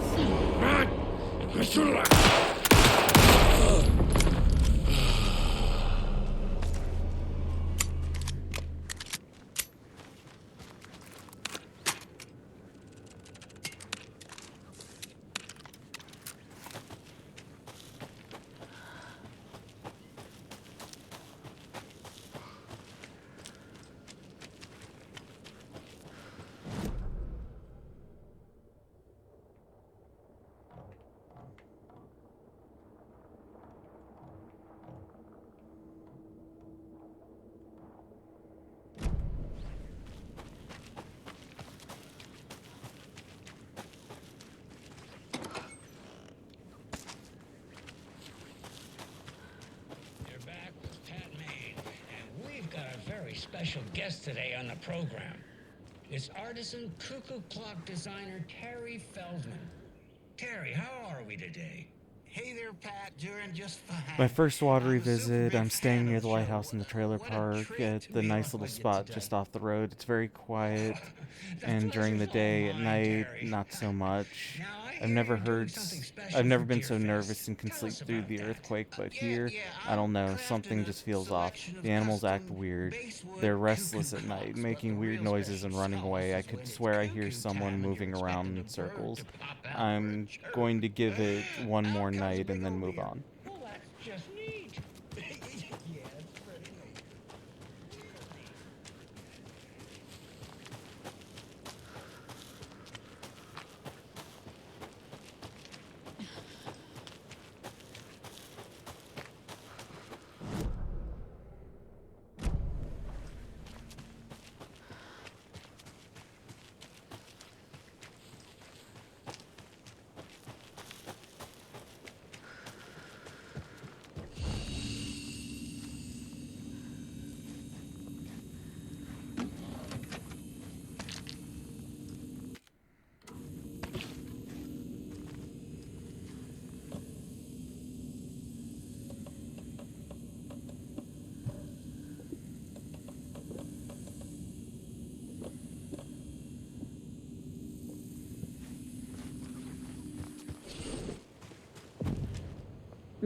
Special guest today on the program. It's artisan cuckoo clock designer Terry Feldman. Terry, how are we today? Hey there, Pat. Doing just fine. My first watery visit. I'm staying near the lighthouse in the trailer park at the nice little spot just off the road. It's very quiet, and during the day, at night, not so much. I've never been so nervous and can sleep through the earthquake, but here, I don't know, something just feels off. The animals act weird. They're restless at night, making weird noises and running away. I could swear I hear someone moving around in circles. I'm going to give it one more night and then move on. Well, that's just neat. Yeah, it's pretty neat.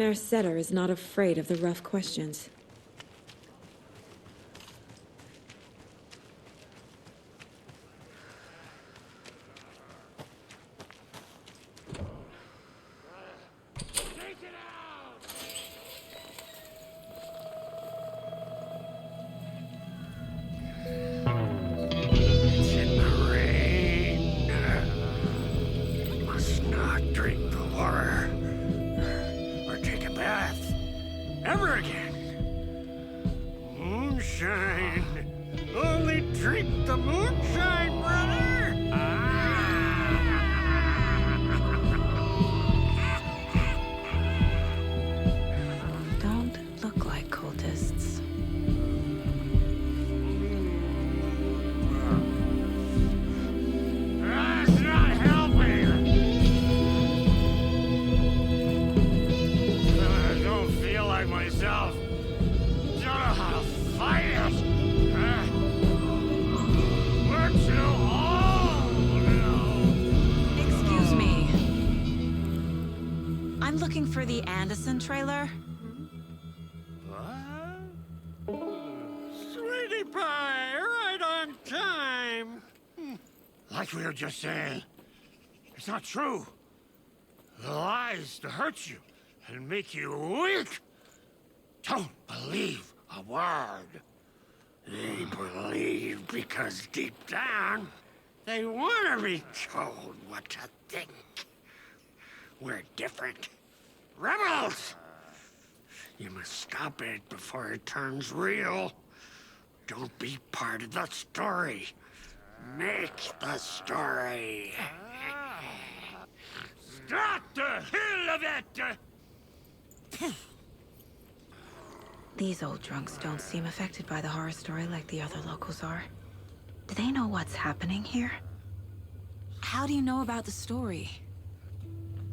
Mayor Setter is not afraid of the rough questions. It's in the rain. Must not drink the water or take a bath ever again. Moonshine. Only drink the moonshine, brother. Don't look like cultists. That's not helping. I don't feel like myself. Don't know how to fight it. We're too old now. Excuse me. I'm looking for the Anderson trailer. Sweetie pie, right on time. Like we were just saying, it's not true. The lies to hurt you and make you weak. Don't believe a word. They believe because deep down, they want to be told what to think. We're different. Rebels! You must stop it before it turns real. Don't be part of the story. Make the story. Stop the hell of it! These old drunks don't seem affected by the horror story like the other locals are. Do they know what's happening here? How do you know about the story?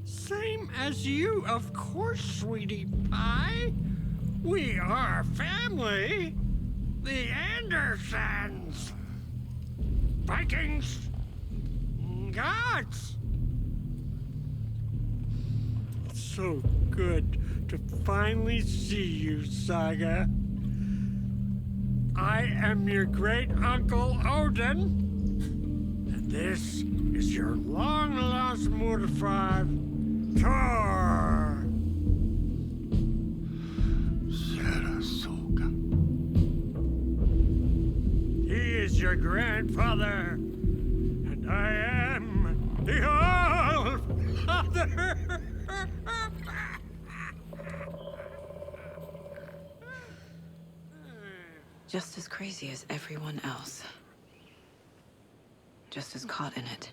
Same as you, of course, sweetie pie. We are family. The Andersons. Vikings. Gods. It's so good to finally see you, Saga. I am your great uncle Odin. And this is your long-lost Mordefad, Thor. Sarasota. He is your grandfather, and I am the All-Father. Just as crazy as everyone else. Just as caught in it.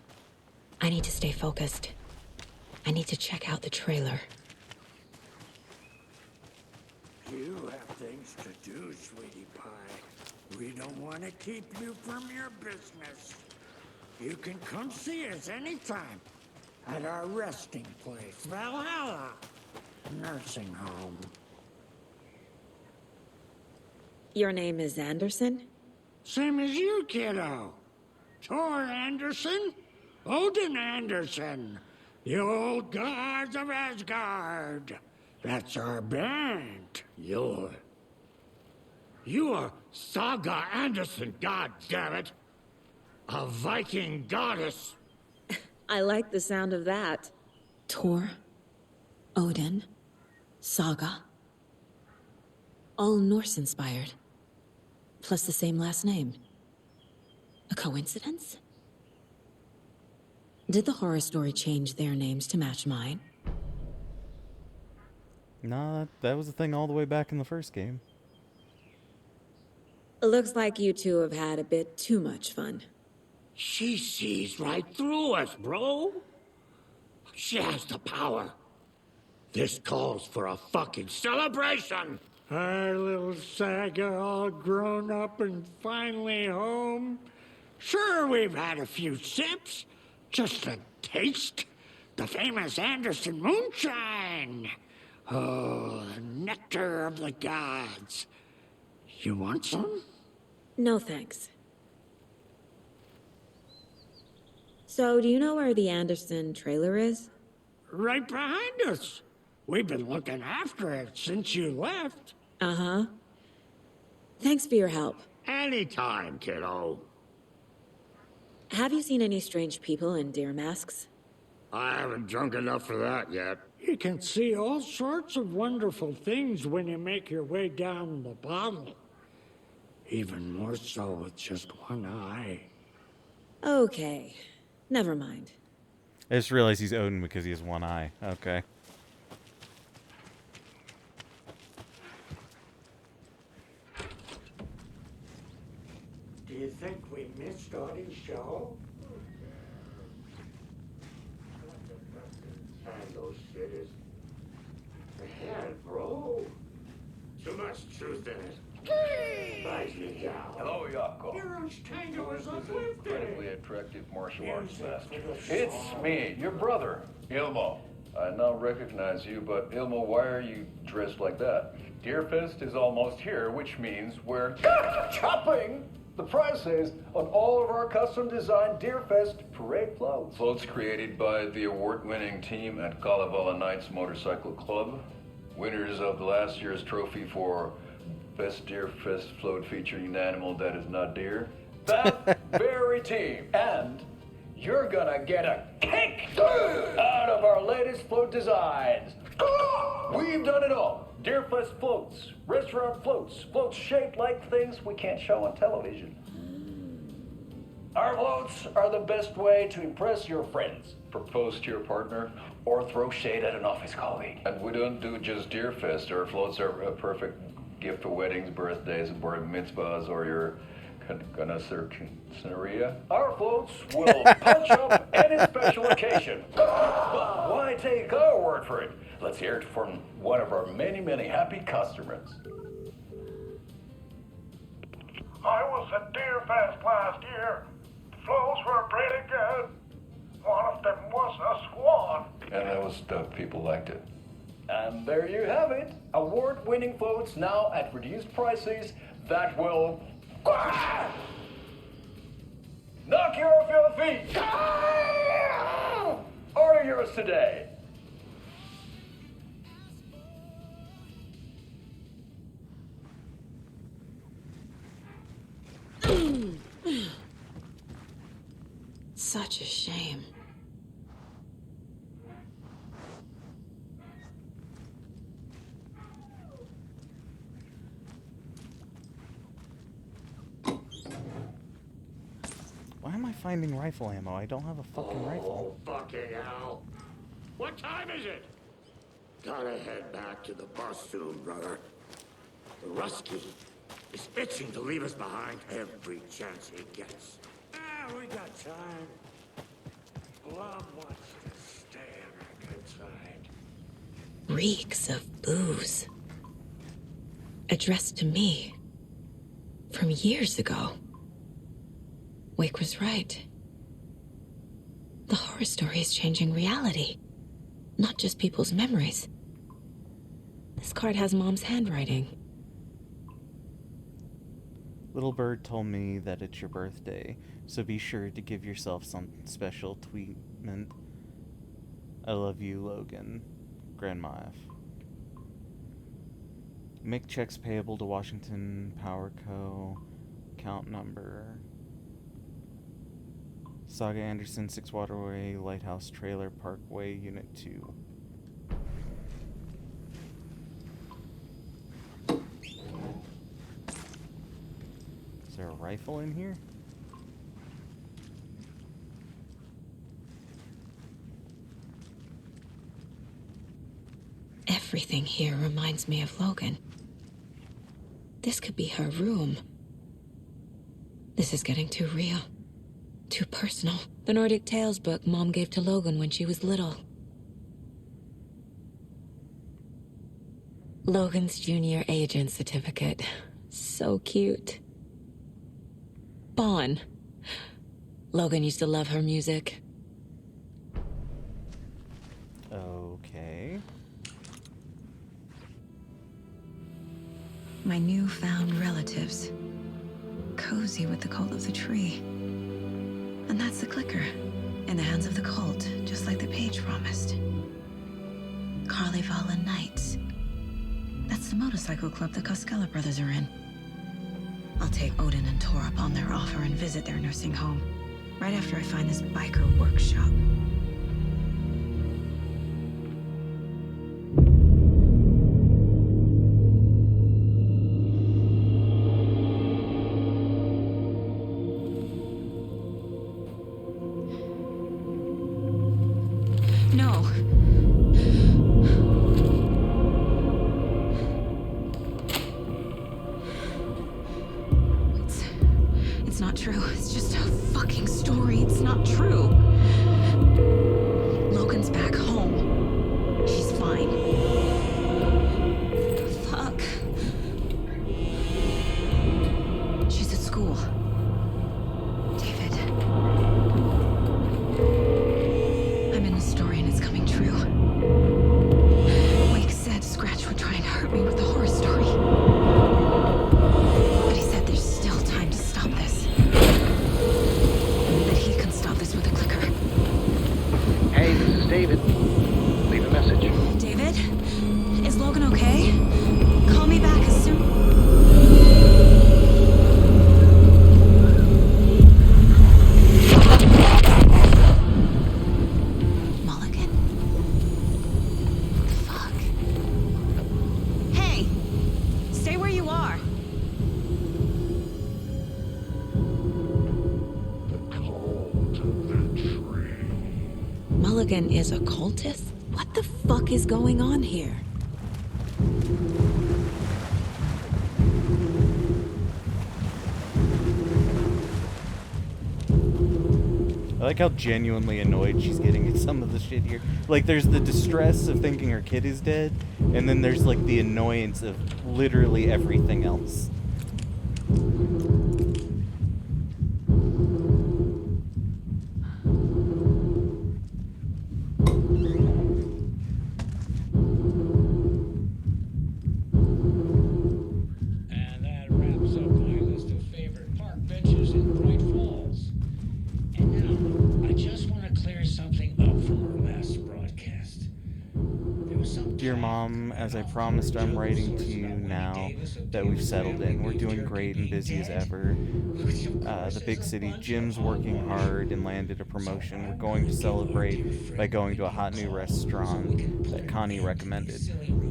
I need to stay focused. I need to check out the trailer. You have things to do, sweetie pie. We don't want to keep you from your business. You can come see us anytime at our resting place, Valhalla Nursing Home. Your name is Anderson? Same as you, kiddo. Thor Anderson, Odin Anderson, the old gods of Asgard. That's our band. You are Saga Anderson, goddammit. A Viking goddess. I like the sound of that. Thor, Odin, Saga. All Norse-inspired. Plus the same last name. A coincidence? Did the horror story change their names to match mine? Nah, that was the thing all the way back in the first game. Looks like you two have had a bit too much fun. She sees right through us, bro. She has the power. This calls for a fucking celebration. Our little Saga all grown up and finally home. Sure, we've had a few sips. Just a taste. The famous Anderson moonshine. Oh, the nectar of the gods. You want some? No thanks. So, do you know where the Anderson trailer is? Right behind us. We've been looking after it since you left. Uh-huh. Thanks for your help. Anytime, kiddo. Have you seen any strange people in deer masks? I haven't drunk enough for that yet. You can see all sorts of wonderful things when you make your way down the bottle. Even more so with just one eye. Okay. Never mind. I just realized he's Odin because he has one eye. Okay. Do you think we missed Dottie's show? And those cities. Ahead, bro. Too much truth in it. Nicely down. Hello, Yako. Hero's tango is uplifted. Incredibly attractive martial arts master. It's me, your brother, Ilmo. I now recognize you, but Ilmo, why are you dressed like that? Deerfest is almost here, which means we're chopping the prices on all of our custom-designed Deerfest parade floats. Floats created by the award-winning team at Kalevala Knights Motorcycle Club, winners of the last year's trophy for Best Deerfest float featuring an animal that is not deer. That very team. And you're gonna get a kick out of our latest float designs. We've done it all. Deerfest floats, restaurant floats, floats shaped like things we can't show on television. Our floats are the best way to impress your friends, propose to your partner, or throw shade at an office colleague. And we don't do just Deerfest. Our floats are a perfect gift for weddings, birthdays, bar mitzvahs, or your quinceañera. Our floats will punch up any special occasion. But why take our word for it? Let's hear it from one of our many, many happy customers. I was at Deerfest last year. The floats were pretty good. One of them was a swan. And the people liked it. And there you have it. Award-winning floats now at reduced prices that will knock you off your feet. Order yours today. Such a shame. Why am I finding rifle ammo? I don't have a fucking rifle. Oh, fucking hell. What time is it? Gotta head back to the bus soon, brother. The Rusky is itching to leave us behind every chance he gets. We got time. Blum wants to stay on our good side. Reeks of booze. Addressed to me. From years ago. Wake was right. The horror story is changing reality. Not just people's memories. This card has Mom's handwriting. Little bird told me that it's your birthday, so be sure to give yourself some special treatment. I love you, Logan. Grandma F. Make checks payable to Washington Power Co. Account number. Saga Anderson, 6 Waterway, Lighthouse Trailer Parkway, Unit 2. Is there a rifle in here? Everything here reminds me of Logan. This could be her room. This is getting too real. Too personal. The Nordic Tales book Mom gave to Logan when she was little. Logan's junior agent certificate. So cute. Bon. Logan used to love her music. Okay. My newfound relatives. Cozy with the cult of the tree. And that's the clicker. In the hands of the cult, just like the page promised. Carlyvala Knights. That's the motorcycle club the Costello brothers are in. I'll take Odin and Tor up on their offer and visit their nursing home, right after I find this biker workshop. No. It's not true. It's just a fucking story. It's not true. Logan's back home. She's fine. Fuck. She's at school. David. I'm in the story and it's coming true. Wake said Scratch would try and hurt me with the horror story. But he said there's still time to stop this. That he can stop this with a clicker. Hey, this is David. Leave a message. David? Is Logan okay? Call me back as soon... Mulligan? What the fuck? Hey! Stay where you are! Mulligan is a cultist? What the fuck is going on here? I like how genuinely annoyed she's getting at some of the shit here. Like, there's the distress of thinking her kid is dead, and then there's, like, the annoyance of literally everything else. And that wraps up my list of favorite park benches in Bright Falls. And now, I just want to clear something up from our last broadcast. There was some Dear Mom, as I promised, I'm writing to you now that we've settled in. We're doing great and busy as ever. The big city, Jim's working hard and landed a promotion. We're going to celebrate by going to a hot new restaurant that Connie recommended.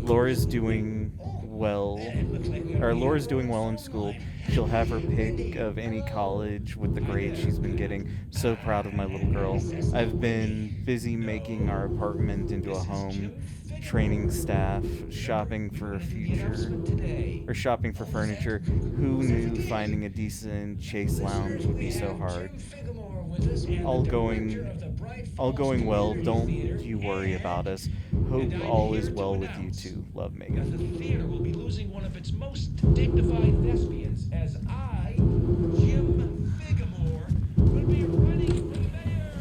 Laura's doing well in school. She'll have her pick of any college with the grades she's been getting. So proud of my little girl. I've been busy making our apartment into a home, training staff, shopping for furniture. Who knew finding a decent Chase lounge would be so hard? All going well. Don't you worry about us. Hope all is well with you too. Love, Megan. The theater will be losing one of its most dignified thespians as I, Jim Bigamore, will be running for mayor.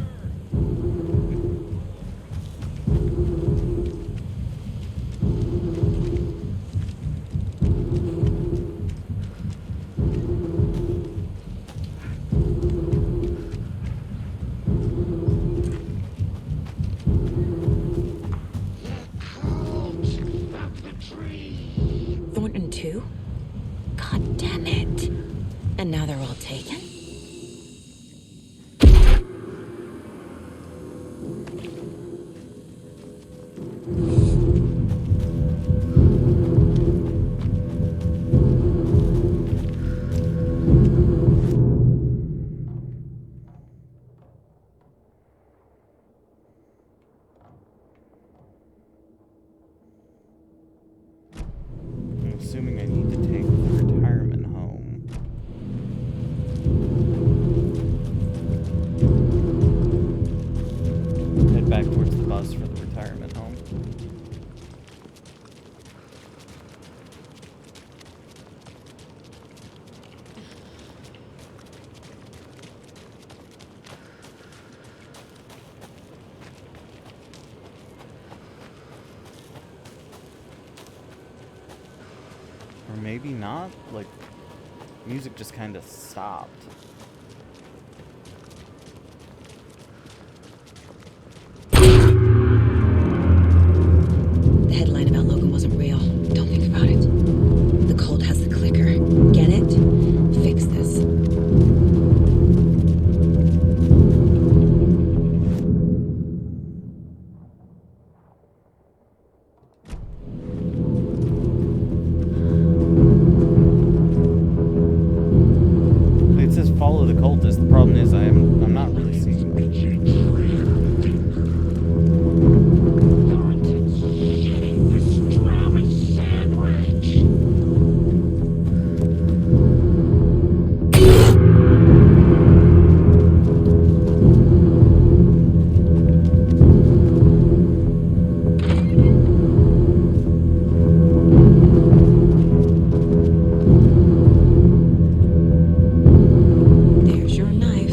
Thornton 2? God damn it. And now they're all taken? I'm assuming I need to take the retirement home. Head back towards the bus for the retirement home. Or maybe not, like, music just kind of stopped. follow the cultist. The problem is I'm not really seeing. There's your knife.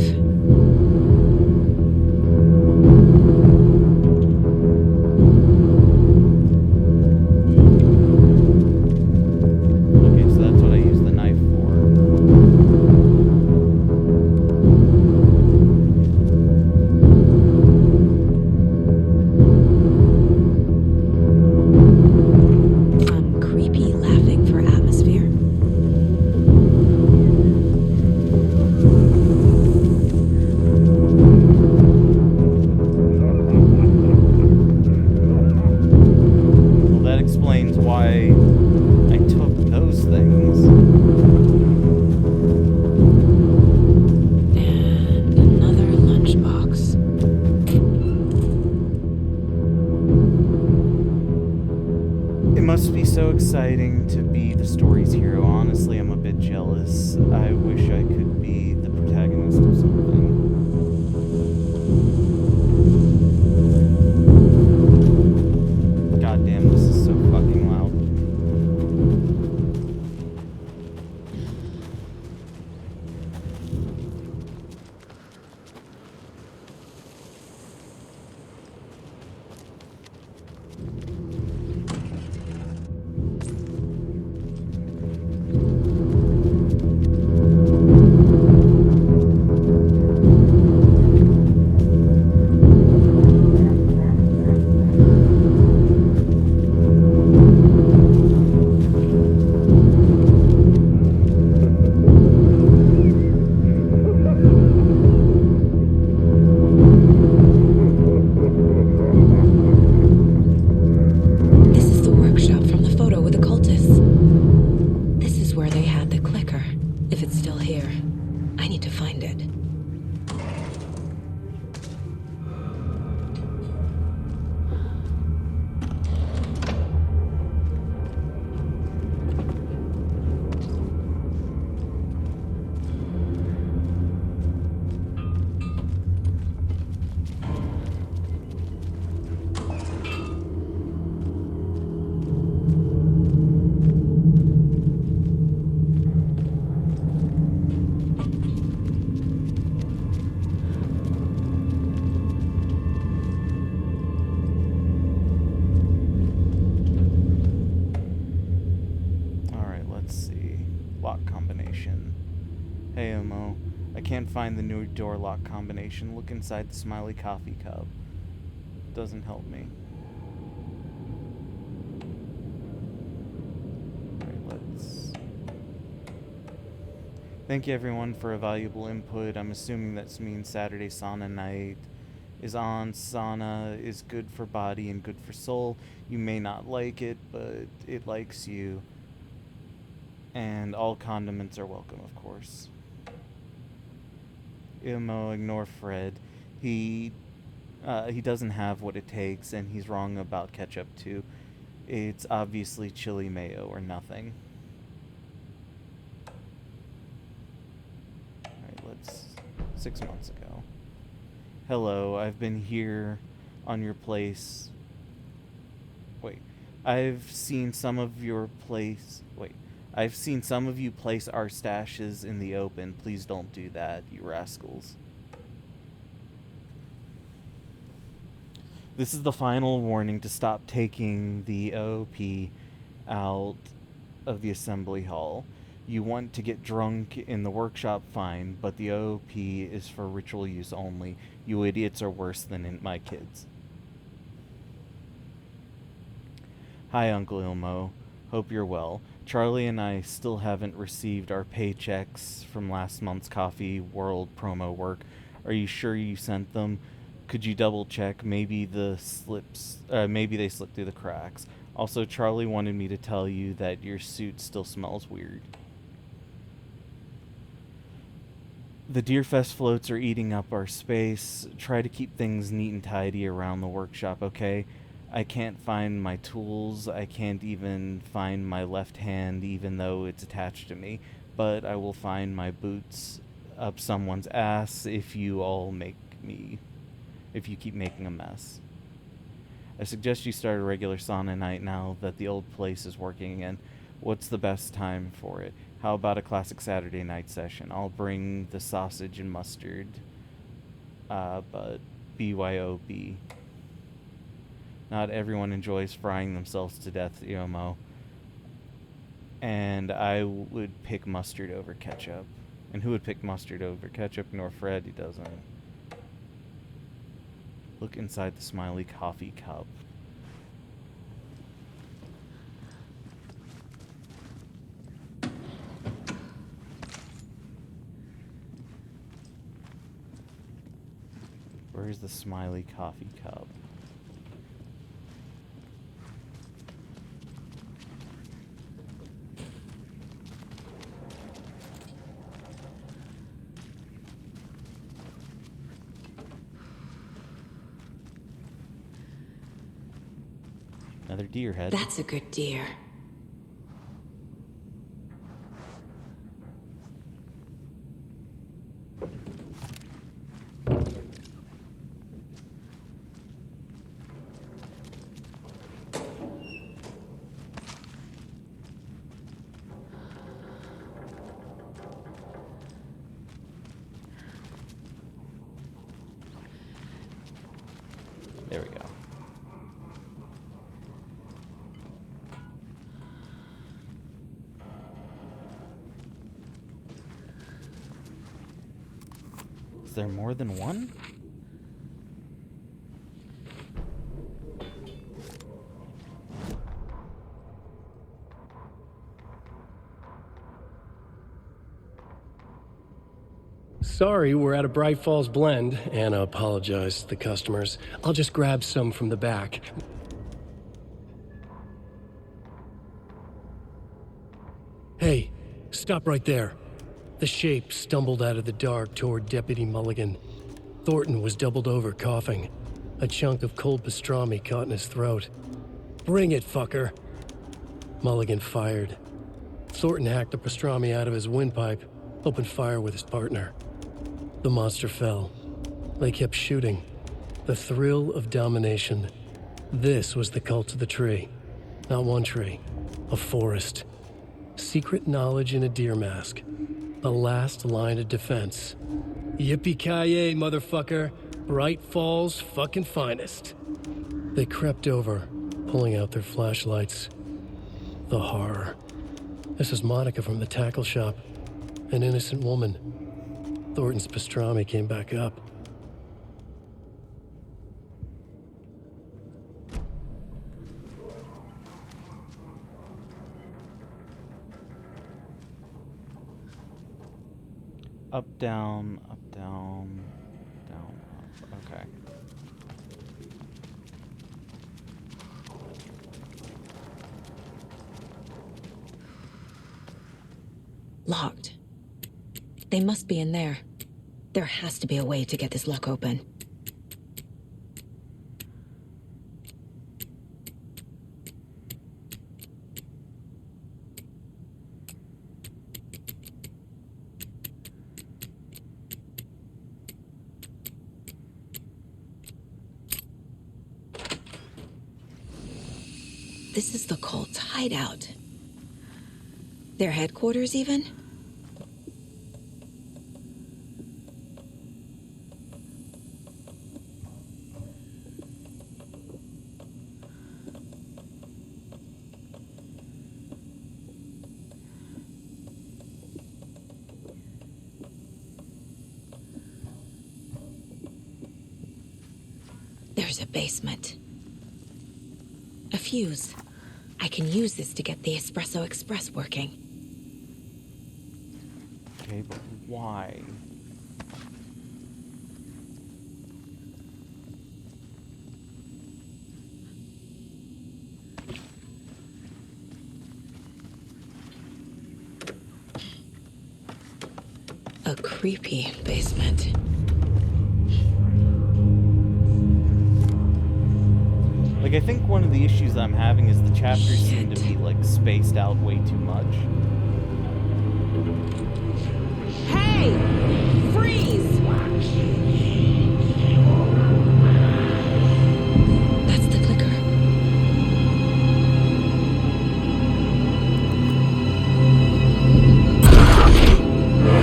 Okay, so that's what I use the knife for. Some creepy laughing for atmosphere. Well, that explains why I took those things. And another lunchbox. It must be so exciting to be the story's hero. Honestly, I'm a bit jealous. I wish I could be the protagonist of something. God damn, this is so fucking loud. This is the workshop from the photo with the cultists. This is where they had the clicker. If it's still here, I need to find it. Alright, let's see. Lock combination. Hey, Omo. I can't find the new door lock combination. Look inside the smiley coffee cup. Doesn't help me. Alright, let's... Thank you everyone for a valuable input. I'm assuming that means Saturday sauna night is on. Sauna is good for body and good for soul. You may not like it, but it likes you. And all condiments are welcome, of course. Imo, ignore Fred. He doesn't have what it takes, and he's wrong about ketchup too. It's obviously chili mayo or nothing. Alright, let's... 6 months ago. Hello, I've been here on your place. Wait. I've seen some of you place our stashes in the open. Please don't do that, you rascals. This is the final warning to stop taking the OP out of the assembly hall. You want to get drunk in the workshop, fine, but the OP is for ritual use only. You idiots are worse than my kids. Hi, Uncle Ilmo. Hope you're well. Charlie and I still haven't received our paychecks from last month's Coffee World promo work. Are you sure you sent them? Could you double check? Maybe they slipped through the cracks. Also, Charlie wanted me to tell you that your suit still smells weird. The Deerfest floats are eating up our space. Try to keep things neat and tidy around the workshop, okay? I can't find my tools. I can't even find my left hand, even though it's attached to me. But I will find my boots up someone's ass if you keep making a mess. I suggest you start a regular sauna night now that the old place is working again. What's the best time for it? How about a classic Saturday night session? I'll bring the sausage and mustard. But BYOB. Not everyone enjoys frying themselves to death, Yomo. And I would pick mustard over ketchup. And who would pick mustard over ketchup? Nor Fred, he doesn't. Look inside the smiley coffee cup. Where's the smiley coffee cup? Another deer head. That's a good deer. There we go. Is there more than one? Sorry, we're at a Bright Falls blend. Anna apologized to the customers. I'll just grab some from the back. Hey, stop right there. The shape stumbled out of the dark toward Deputy Mulligan. Thornton was doubled over, coughing. A chunk of cold pastrami caught in his throat. Bring it, fucker. Mulligan fired. Thornton hacked the pastrami out of his windpipe, opened fire with his partner. The monster fell. They kept shooting. The thrill of domination. This was the cult of the tree. Not one tree, a forest. Secret knowledge in a deer mask. The last line of defense. Yippee-ki-yay, motherfucker. Bright Falls' fucking finest. They crept over, pulling out their flashlights. The horror. This is Monica from the tackle shop. An innocent woman. Thornton's pastrami came back up. Up, down, down, up. Okay. Locked. They must be in there. There has to be a way to get this lock open. This is the cult's hideout. Their headquarters, even? There's a basement. A fuse. I can use this to get the Espresso Express working. Okay, but why? A creepy basement. Like, I think one of the issues I'm having is the chapters seem to be, like, spaced out way too much. Hey! Freeze! That's the clicker.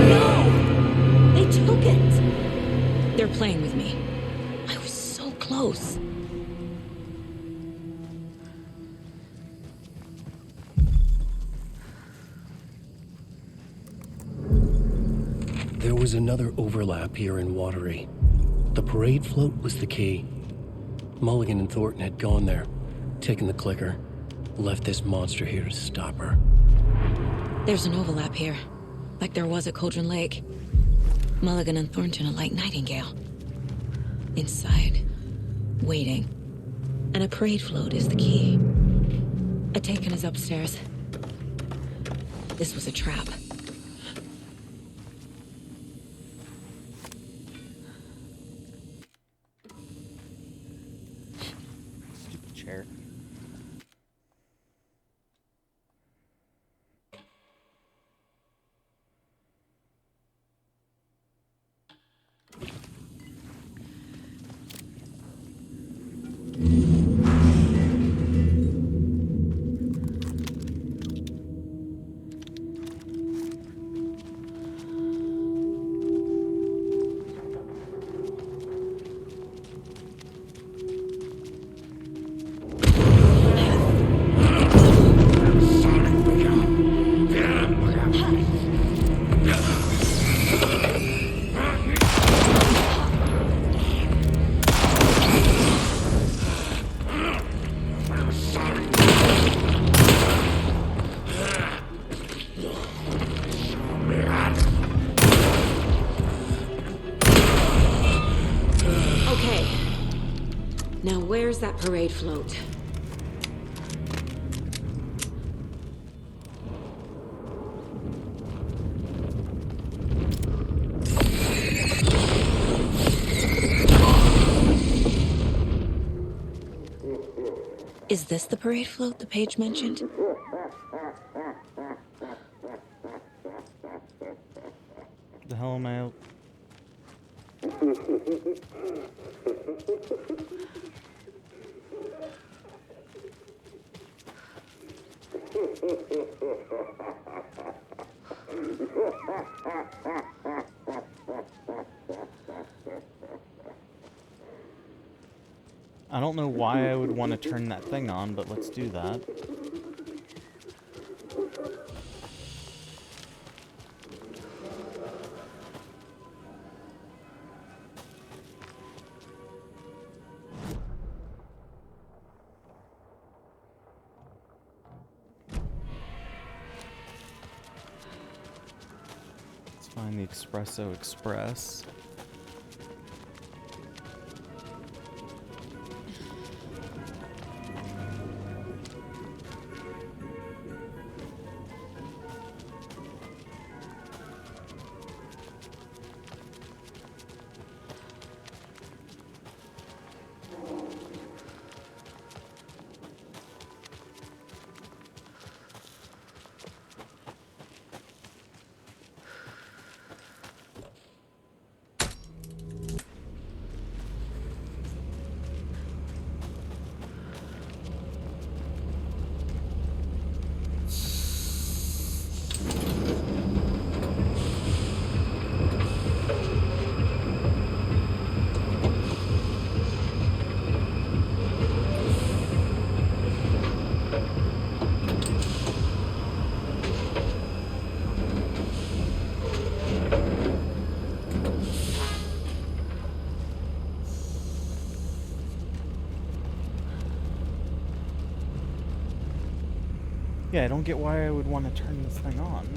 No! They took it! They're playing with me. I was so close. There was another overlap here in Watery. The parade float was the key. Mulligan and Thornton had gone there, taken the clicker, left this monster here to stop her. There's an overlap here, like there was at Cauldron Lake. Mulligan and Thornton are like Nightingale. Inside, waiting. And a parade float is the key. I'd taken us upstairs. This was a trap. Stupid chair. Okay. Now where's that parade float? Is this the parade float the page mentioned? The hell am I out? I don't know why I would want to turn that thing on, but let's do that. Let's find the Espresso Express. Yeah, I don't get why I would want to turn this thing on.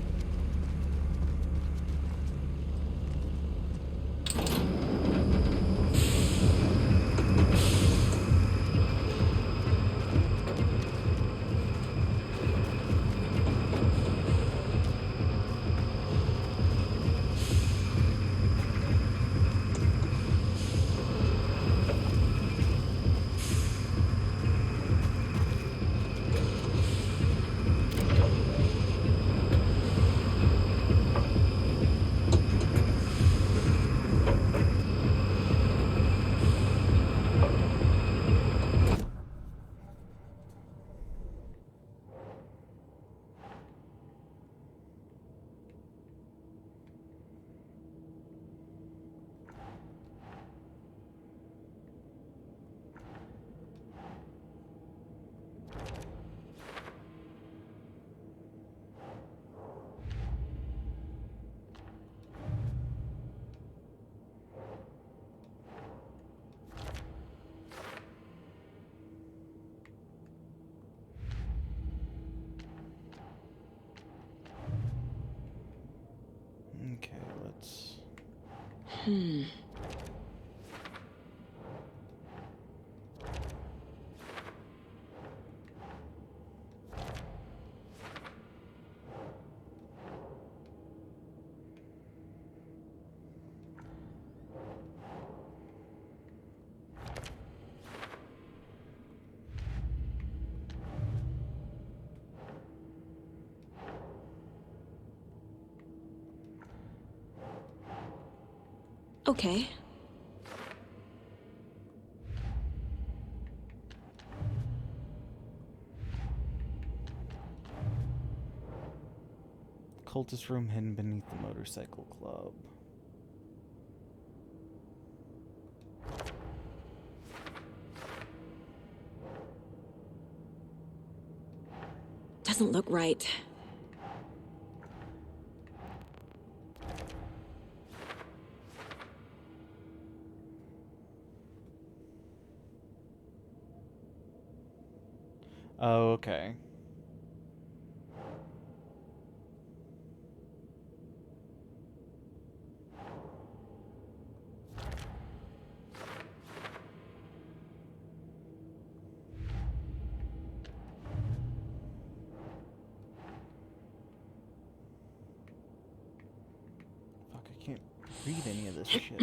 Okay. Cultist room hidden beneath the motorcycle club. Doesn't look right. Oh, okay. Fuck, I can't read any of this shit.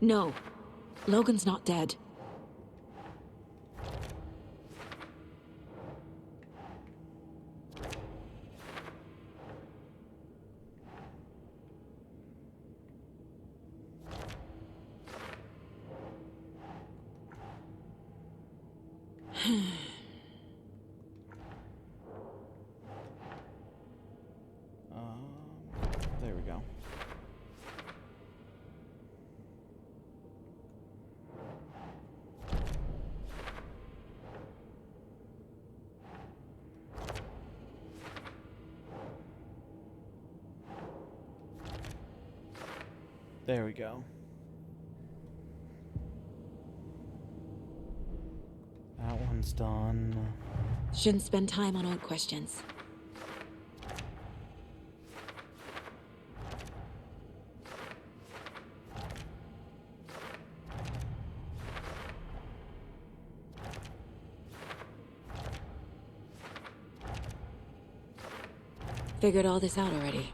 No. Logan's not dead. There we go. There we go. That one's done. Shouldn't spend time on old questions. Figured all this out already.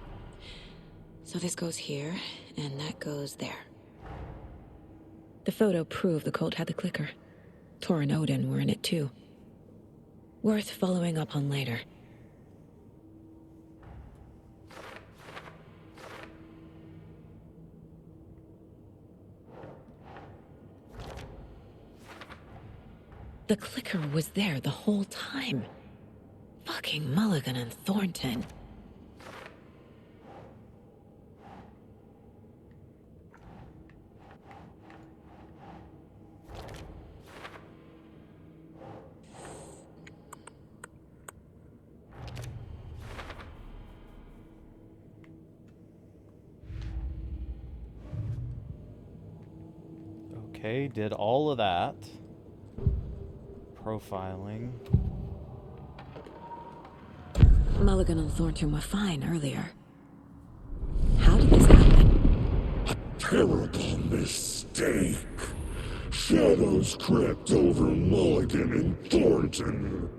So this goes here, and that goes there. The photo proved the cult had the clicker. Tor and Odin were in it too. Worth following up on later. The clicker was there the whole time. Fucking Mulligan and Thornton. Okay, did all of that. Profiling. Mulligan and Thornton were fine earlier. How did this happen? A terrible mistake. Shadows crept over Mulligan and Thornton.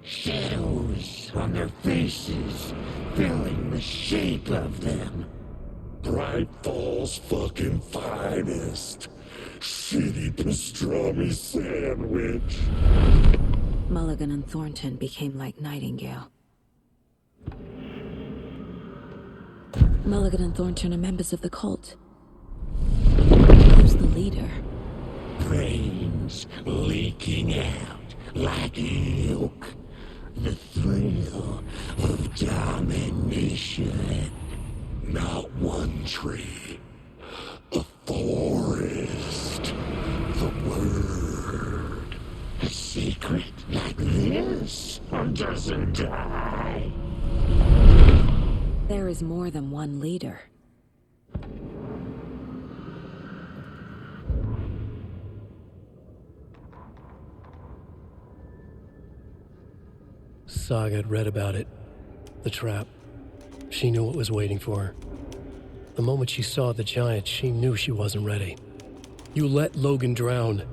Shadows on their faces, filling the shape of them. Bright Falls fucking finest. Shitty pastrami sandwich. Mulligan and Thornton became like Nightingale. Mulligan and Thornton are members of the cult. Who's the leader? Brains leaking out like milk. The thrill of domination. Not one tree. A forest. The word. A secret like this doesn't die. There is more than one leader. Saga had read about it. The trap. She knew what was waiting for her. The moment she saw the giant, she knew she wasn't ready. You let Logan drown.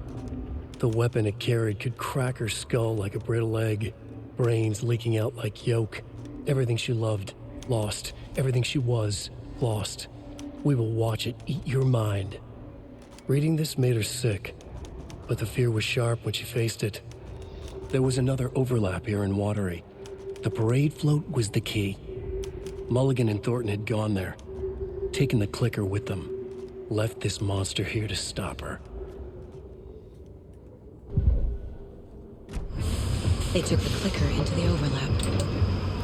The weapon it carried could crack her skull like a brittle egg, brains leaking out like yolk. Everything she loved, lost. Everything she was, lost. We will watch it eat your mind. Reading this made her sick, but the fear was sharp when she faced it. There was another overlap here in Watery. The parade float was the key. Mulligan and Thornton had gone there, taken the clicker with them, left this monster here to stop her. They took the clicker into the overlap.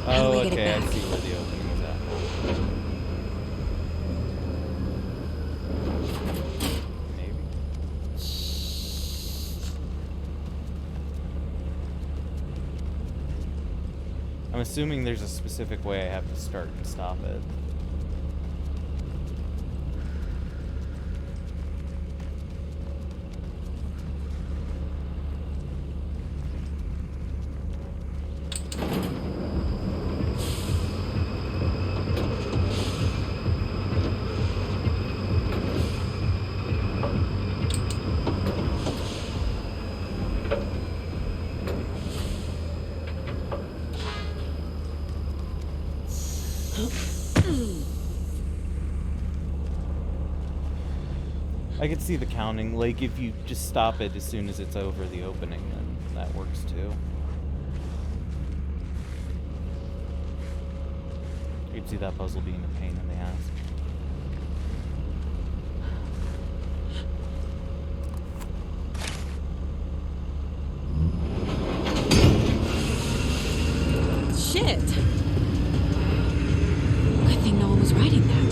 How Oh, do we get okay, it I back? see where the opening is at. Maybe. I'm assuming there's a specific way I have to start and stop it. I could see the counting. Like, if you just stop it as soon as it's over the opening, then that works too. You could see that puzzle being a pain in the ass. Shit! Good thing no one was writing that.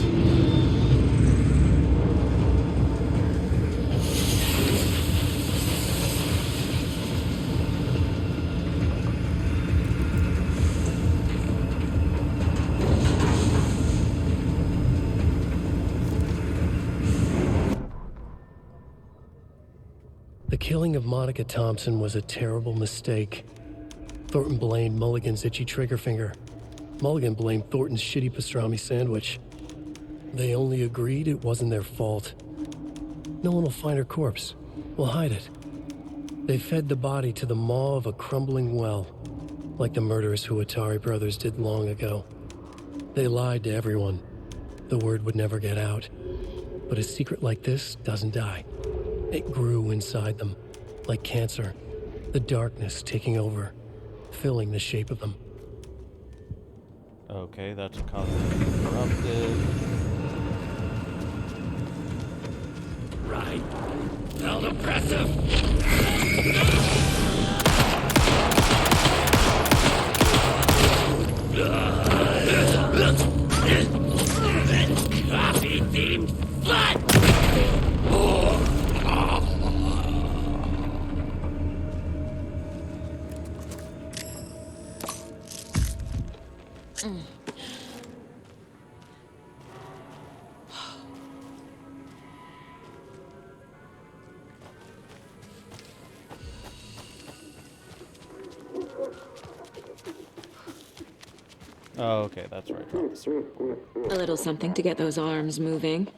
The killing of Monica Thompson was a terrible mistake. Thornton blamed Mulligan's itchy trigger finger. Mulligan blamed Thornton's shitty pastrami sandwich. They only agreed it wasn't their fault. No one will find her corpse. We'll hide it. They fed the body to the maw of a crumbling well, like the murderous Huatari brothers did long ago. They lied to everyone. The word would never get out. But a secret like this doesn't die. It grew inside them, like cancer, the darkness taking over, filling the shape of them. Okay, that's what caused it to be corrupted. Right. Felt oppressive. Coffee-themed blood! Oh, okay, that's right. Officer. A little something to get those arms moving.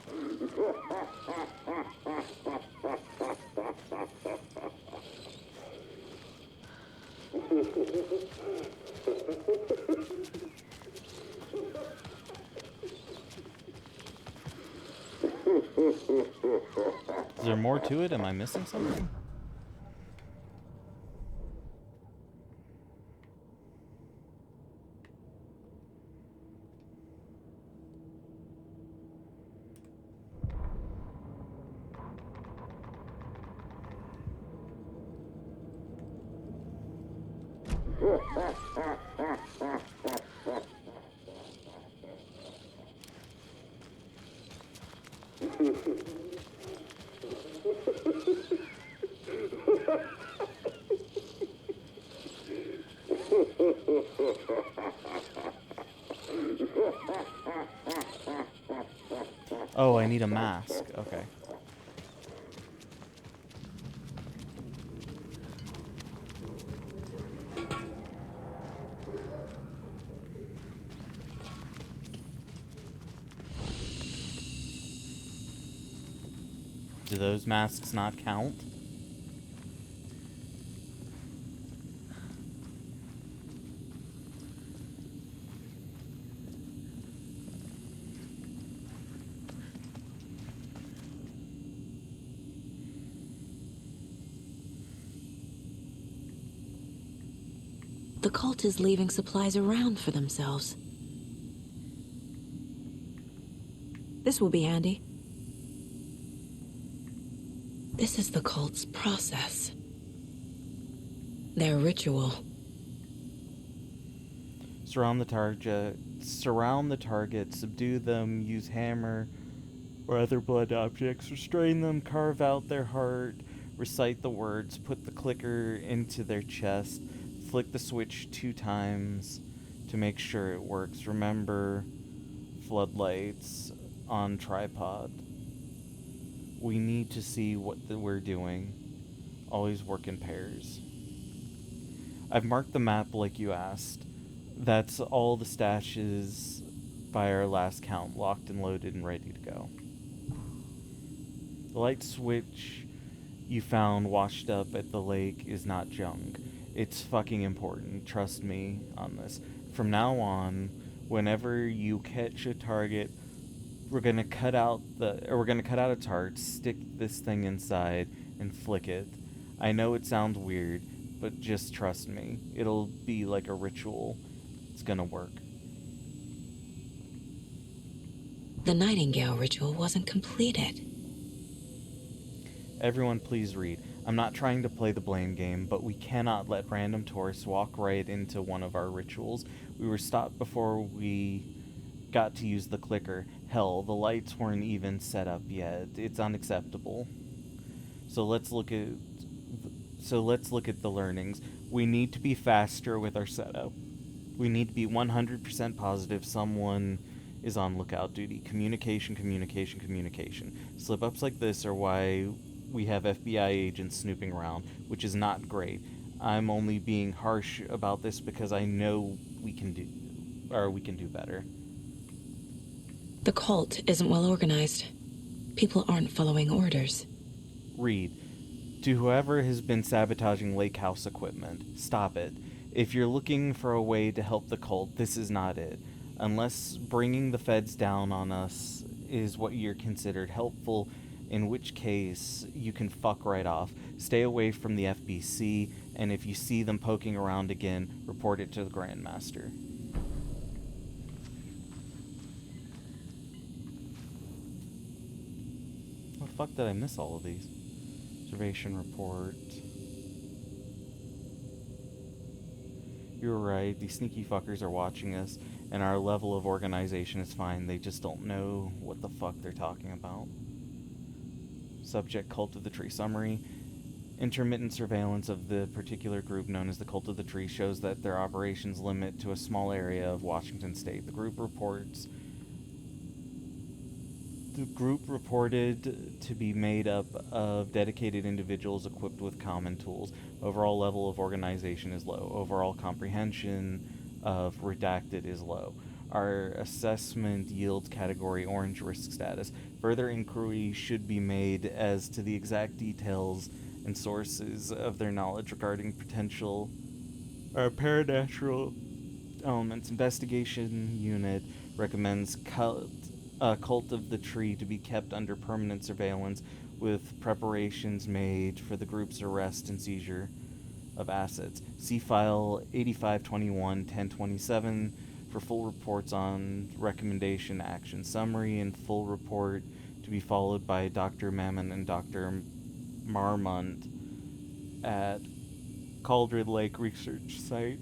Is there more to it? Am I missing something? Oh, I need a mask. Okay. Do those masks not count? The cult is leaving supplies around for themselves. This will be handy. This is the cult's process. Their ritual. Surround the target, subdue them, use hammer or other blood objects, restrain them, carve out their heart, recite the words, put the clicker into their chest, flick the switch 2 times to make sure it works. Remember, floodlights on tripod. We need to see what we're doing. Always work in pairs. I've marked the map like you asked. That's all the stashes by our last count, locked and loaded and ready to go. The light switch you found washed up at the lake is not junk. It's fucking important. Trust me on this. From now on, whenever you catch a target, we're gonna cut out its heart, stick this thing inside, and flick it. I know it sounds weird, but just trust me. It'll be like a ritual. It's gonna work. The Nightingale ritual wasn't completed. Everyone please read. I'm not trying to play the blame game, but we cannot let random tourists walk right into one of our rituals. We were stopped before we got to use the clicker. Hell, the lights weren't even set up yet. It's unacceptable. So let's look at the learnings. We need to be faster with our setup. We need to be 100% positive someone is on lookout duty. Communication. Slip-ups like this are why we have FBI agents snooping around, which is not great. I'm only being harsh about this because I know we can do better. The cult isn't well organized. People aren't following orders. Read. To whoever has been sabotaging lake house equipment, stop it. If you're looking for a way to help the cult, this is not it. Unless bringing the feds down on us is what you're considered helpful, in which case you can fuck right off. Stay away from the FBC, and if you see them poking around again, report it to the Grandmaster. How the fuck did I miss all of these? Observation report. You were right, these sneaky fuckers are watching us, and our level of organization is fine. They just don't know what the fuck they're talking about. Subject: Cult of the Tree. Summary: intermittent surveillance of the particular group known as the Cult of the Tree shows that their operations limit to a small area of Washington State. The group reported to be made up of dedicated individuals equipped with common tools. Overall level of organization is low. Overall comprehension of redacted is low. Our assessment yields category orange risk status. Further inquiry should be made as to the exact details and sources of their knowledge regarding potential paranatural elements. Investigation unit recommends Cult of the Tree to be kept under permanent surveillance with preparations made for the group's arrest and seizure of assets. See file 8521-1027 for full reports on recommendation action. Summary and full report to be followed by Dr. Mammon and Dr. Marmont at Cauldron Lake Research Site,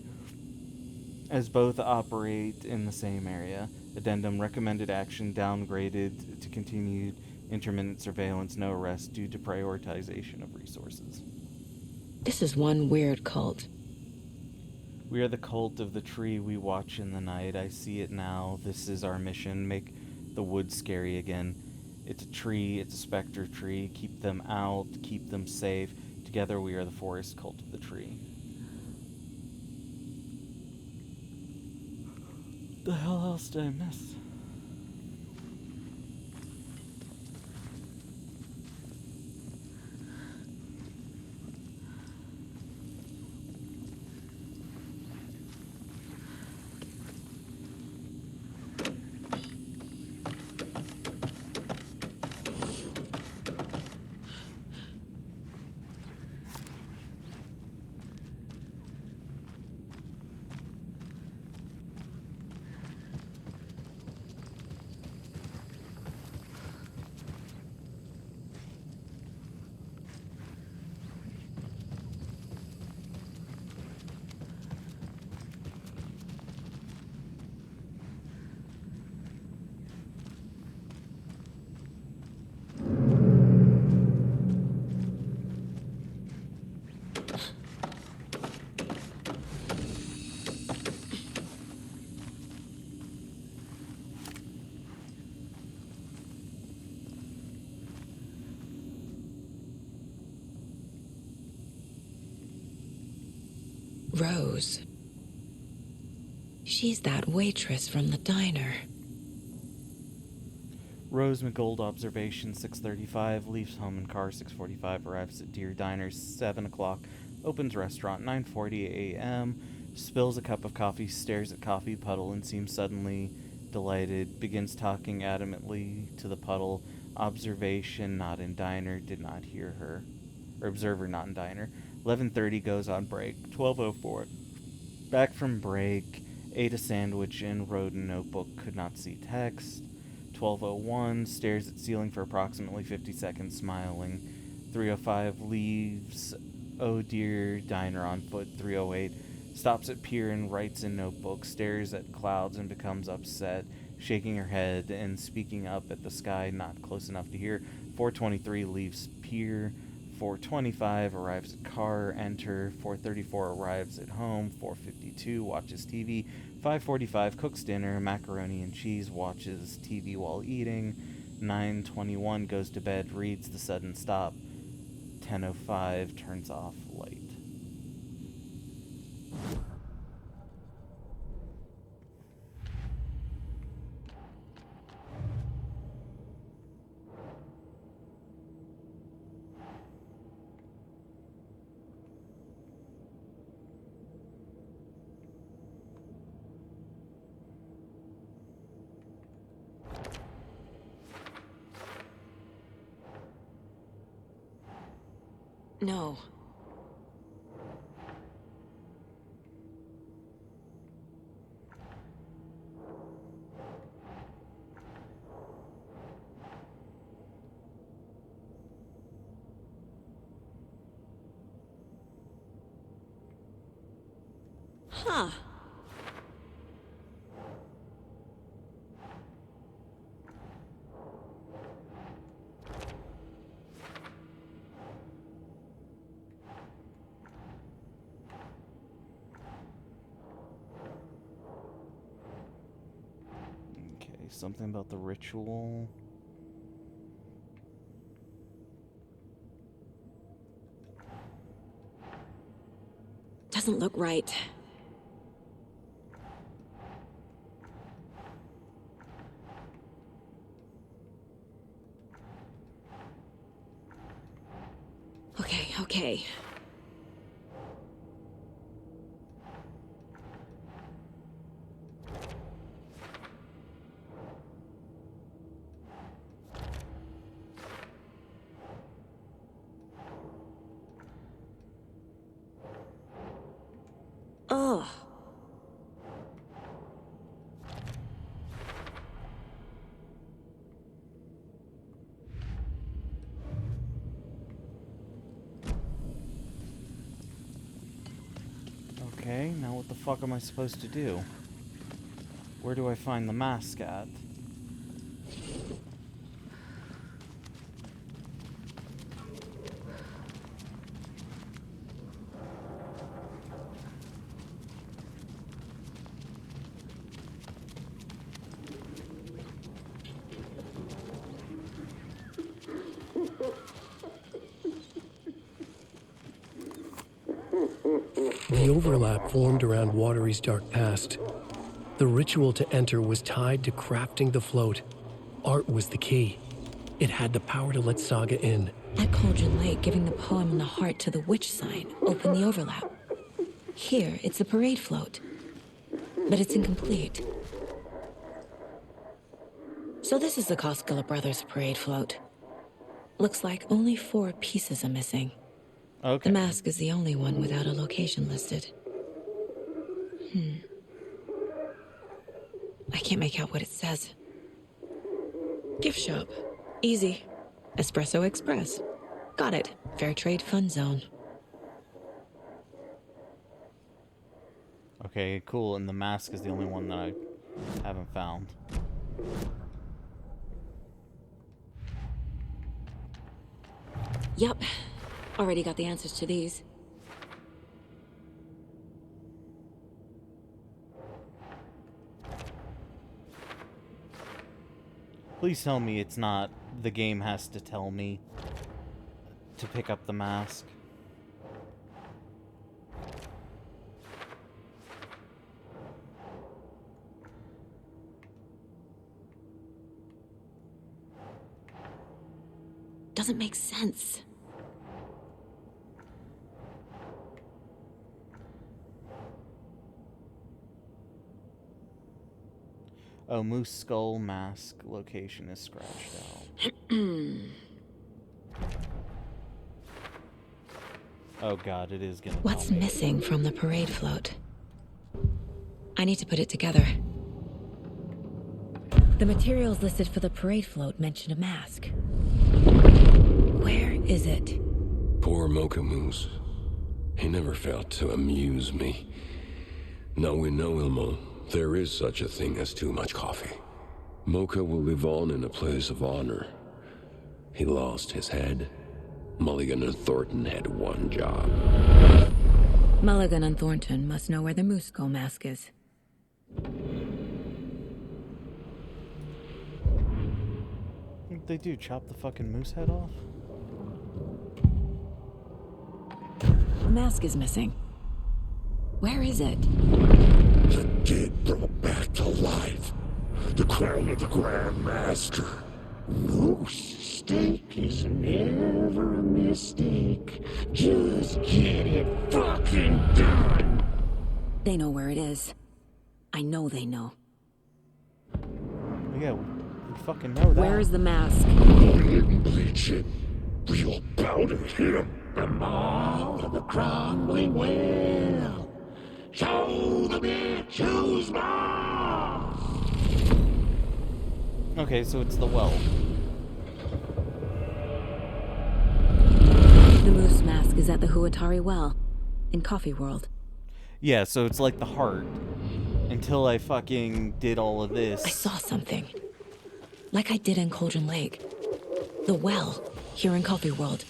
as both operate in the same area. Addendum: recommended action downgraded to continued intermittent surveillance, no arrest due to prioritization of resources. This is one weird cult. We are the cult of the tree we watch in the night. I see it now. This is our mission. Make the woods scary again. It's a tree. It's a specter tree. Keep them out. Keep them safe. Together we are the forest cult of the tree. The hell else did I miss? Rose. She's that waitress from the diner. Rose McGold, observation 6:35, leaves home in car 6:45, arrives at Deer Diner 7 o'clock, opens restaurant 9:40 a.m., spills a cup of coffee, stares at coffee puddle and seems suddenly delighted, begins talking adamantly to the puddle. Observation not in diner, did not hear her. Or observer not in diner. 11:30 goes on break. 12:04 back from break, ate a sandwich and wrote a notebook, could not see text. 12:01 stares at ceiling for approximately 50 seconds, smiling. 3:05 leaves Oh Deer Diner on foot. 3:08 stops at pier and writes in notebook, stares at clouds and becomes upset, shaking her head and speaking up at the sky, not close enough to hear. 4:23 leaves pier. 4:25 arrives at car, enter. 4:34 arrives at home. 4:52 watches TV. 5:45 cooks dinner, macaroni and cheese, watches TV while eating. 9:21 goes to bed, reads The Sudden Stop. 10:05 turns off light. No. Huh. Something about the ritual. Doesn't look right. Okay. Ugh. Okay, now what the fuck am I supposed to do? Where do I find the mask at? The overlap formed around Watery's dark past. The ritual to enter was tied to crafting the float. Art was the key. It had the power to let Saga in. At Cauldron Lake, giving the poem and the heart to the witch sign opened the overlap. Here, it's the parade float. But it's incomplete. So this is the Koskela Brothers parade float. Looks like only 4 pieces are missing. Okay. The mask is the only one without a location listed. I can't make out what it says. Gift shop. Easy. Espresso Express. Got it. Fair Trade Fun Zone. Okay, cool. And the mask is the only one that I haven't found. Yup. Already got the answers to these. Please tell me it's not the game has to tell me to pick up the mask. Doesn't make sense. Oh, Moose Skull mask location is scratched out. Oh god, it is gonna What's tell me. missing from the parade float? I need to put it together. The materials listed for the parade float mention a mask. Where is it? Poor Mocha Moose. He never failed to amuse me. Now we know, Ilmo, there is such a thing as too much coffee. Mocha will live on in a place of honor. He lost his head. Mulligan and Thornton had one job. Mulligan and Thornton must know where the Moose Skull mask is. What they do? Chop the fucking moose head off? The mask is missing. Where is it? The dead brought back to life. The crown of the Grand Master. Moose steak is never a mistake. Just get it fucking done. They know where it is. I know they know. Yeah, we fucking know that. Where is the mask? Go ahead and bleach it. Real powder him. The maw of the crumbling well. Show the bitch who's boss. Okay, so it's the well. The moose mask is at the Huatari Well, in Coffee World. Yeah, so it's like the heart. Until I fucking did all of this. I saw something. Like I did in Cauldron Lake. The well, here in Coffee World.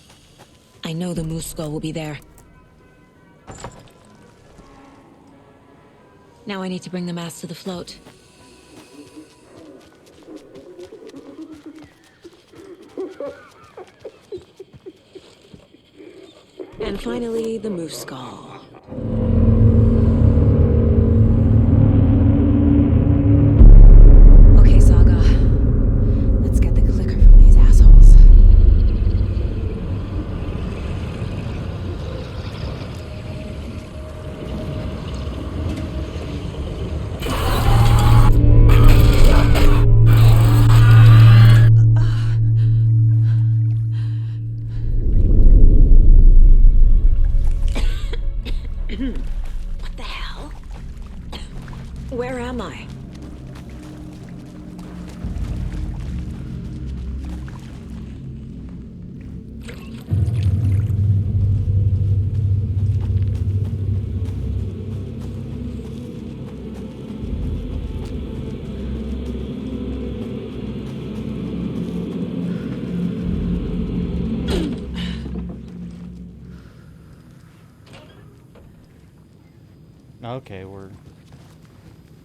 I know the Moose Skull will be there. Now I need to bring the mask to the float. And finally, the Moose Skull. Okay, Saga. Let's get the clicker from these assholes. What the hell? Where am I? Okay, we're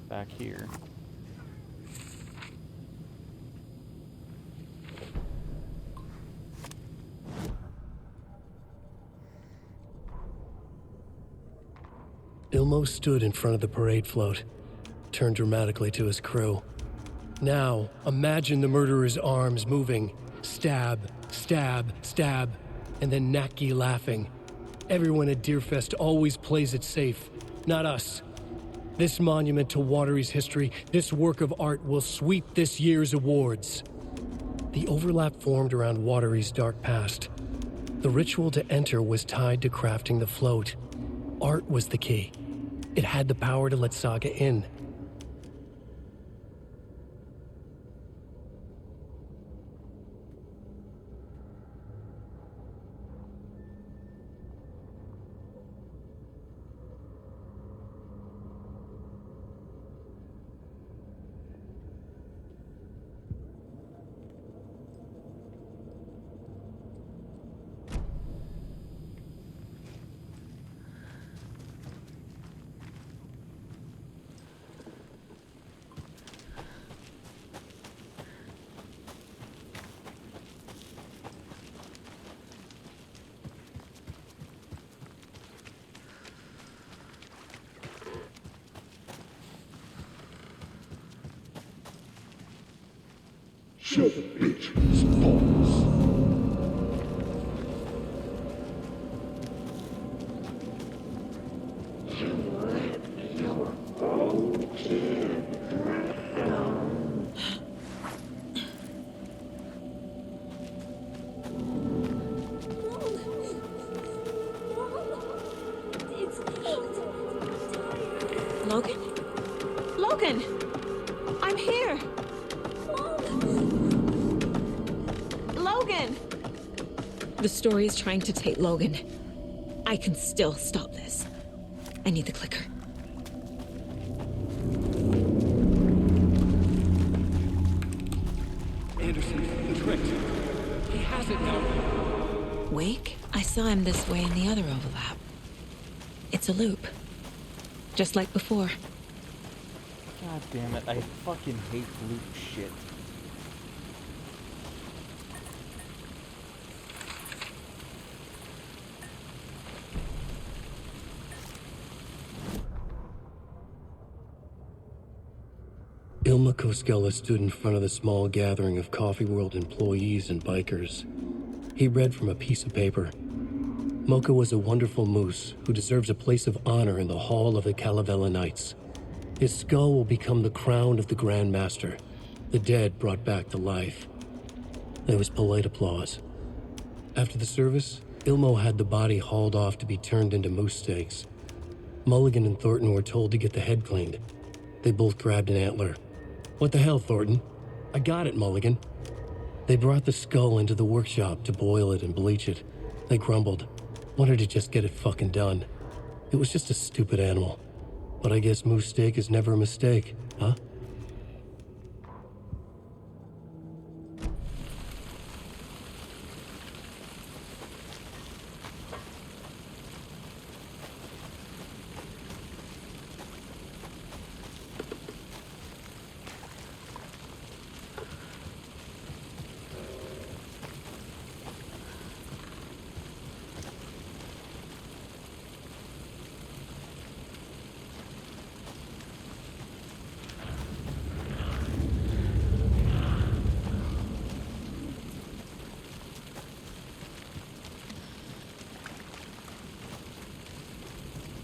back here. Ilmo stood in front of the parade float, turned dramatically to his crew. Now, imagine the murderer's arms moving. Stab, stab, stab, and then Naki laughing. Everyone at Deerfest always plays it safe, not us. This monument to Watery's history, this work of art will sweep this year's awards. The overlap formed around Watery's dark past. The ritual to enter was tied to crafting the float. Art was the key. It had the power to let Saga in. Show the bitches balls. Your own kid. Logan? Logan! I'm here! Logan! The story is trying to take Logan. I can still stop this. I need the clicker. Anderson, the trick. He has it now. Wake? I saw him this way in the other overlap. It's a loop. Just like before. God damn it, I fucking hate loop shit. Ilma Koskela stood in front of the small gathering of Coffee World employees and bikers. He read from a piece of paper. Mocha was a wonderful moose who deserves a place of honor in the Hall of the Calavella Knights. His skull will become the crown of the Grand Master, the dead brought back to life. There was polite applause. After the service, Ilmo had the body hauled off to be turned into moose steaks. Mulligan and Thornton were told to get the head cleaned. They both grabbed an antler. What the hell, Thornton? I got it, Mulligan. They brought the skull into the workshop to boil it and bleach it. They grumbled. Wanted to just get it fucking done. It was just a stupid animal. But I guess moose steak is never a mistake, huh?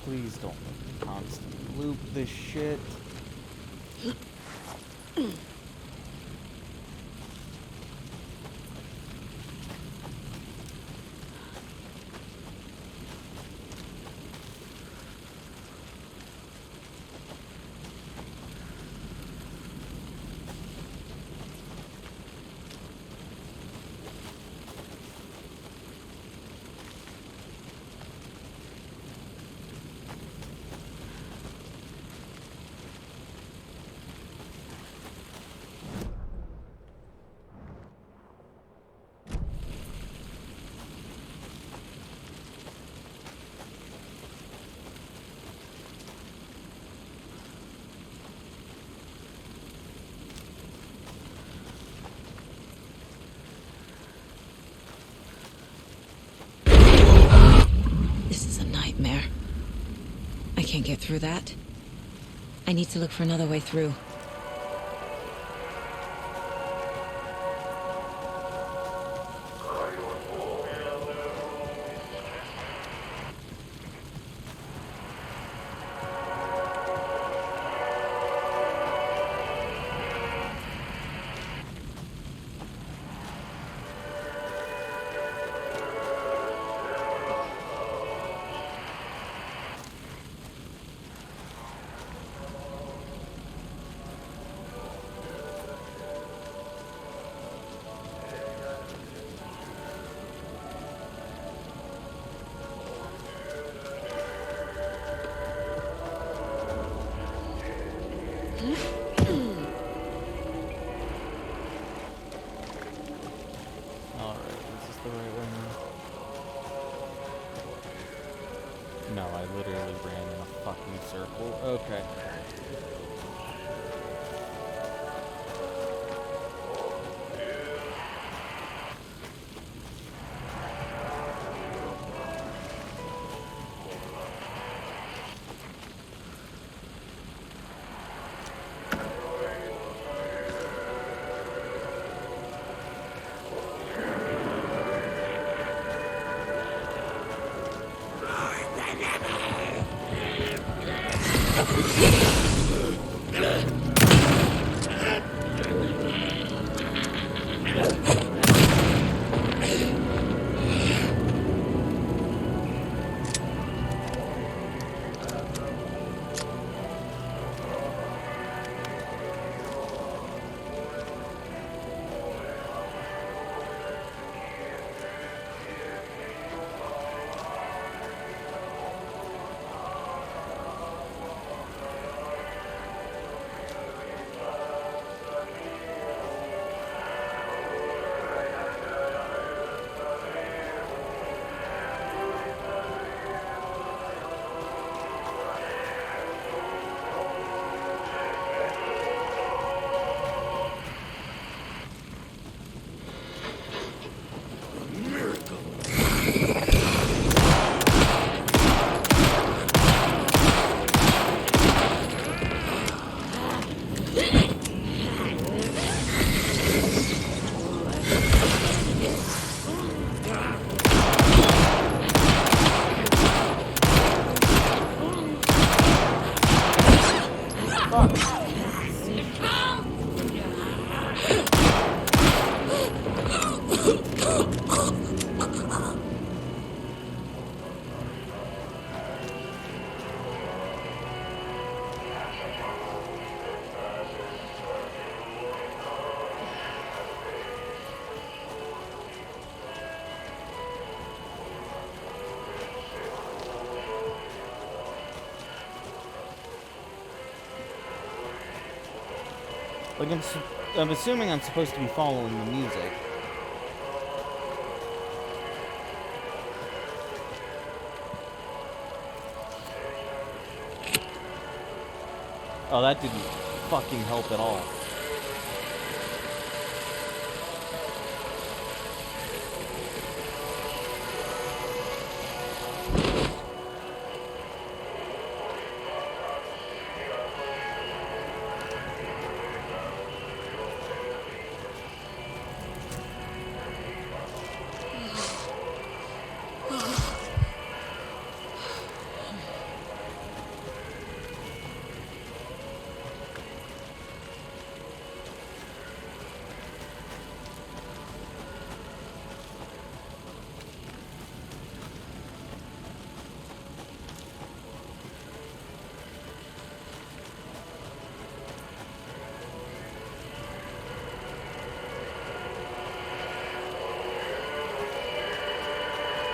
Please don't make me constantly loop this shit. get through that. I need to look for another way through. No, I literally ran in a fucking circle. Okay. Like, I'm assuming I'm supposed to be following the music. Oh, that didn't fucking help at all.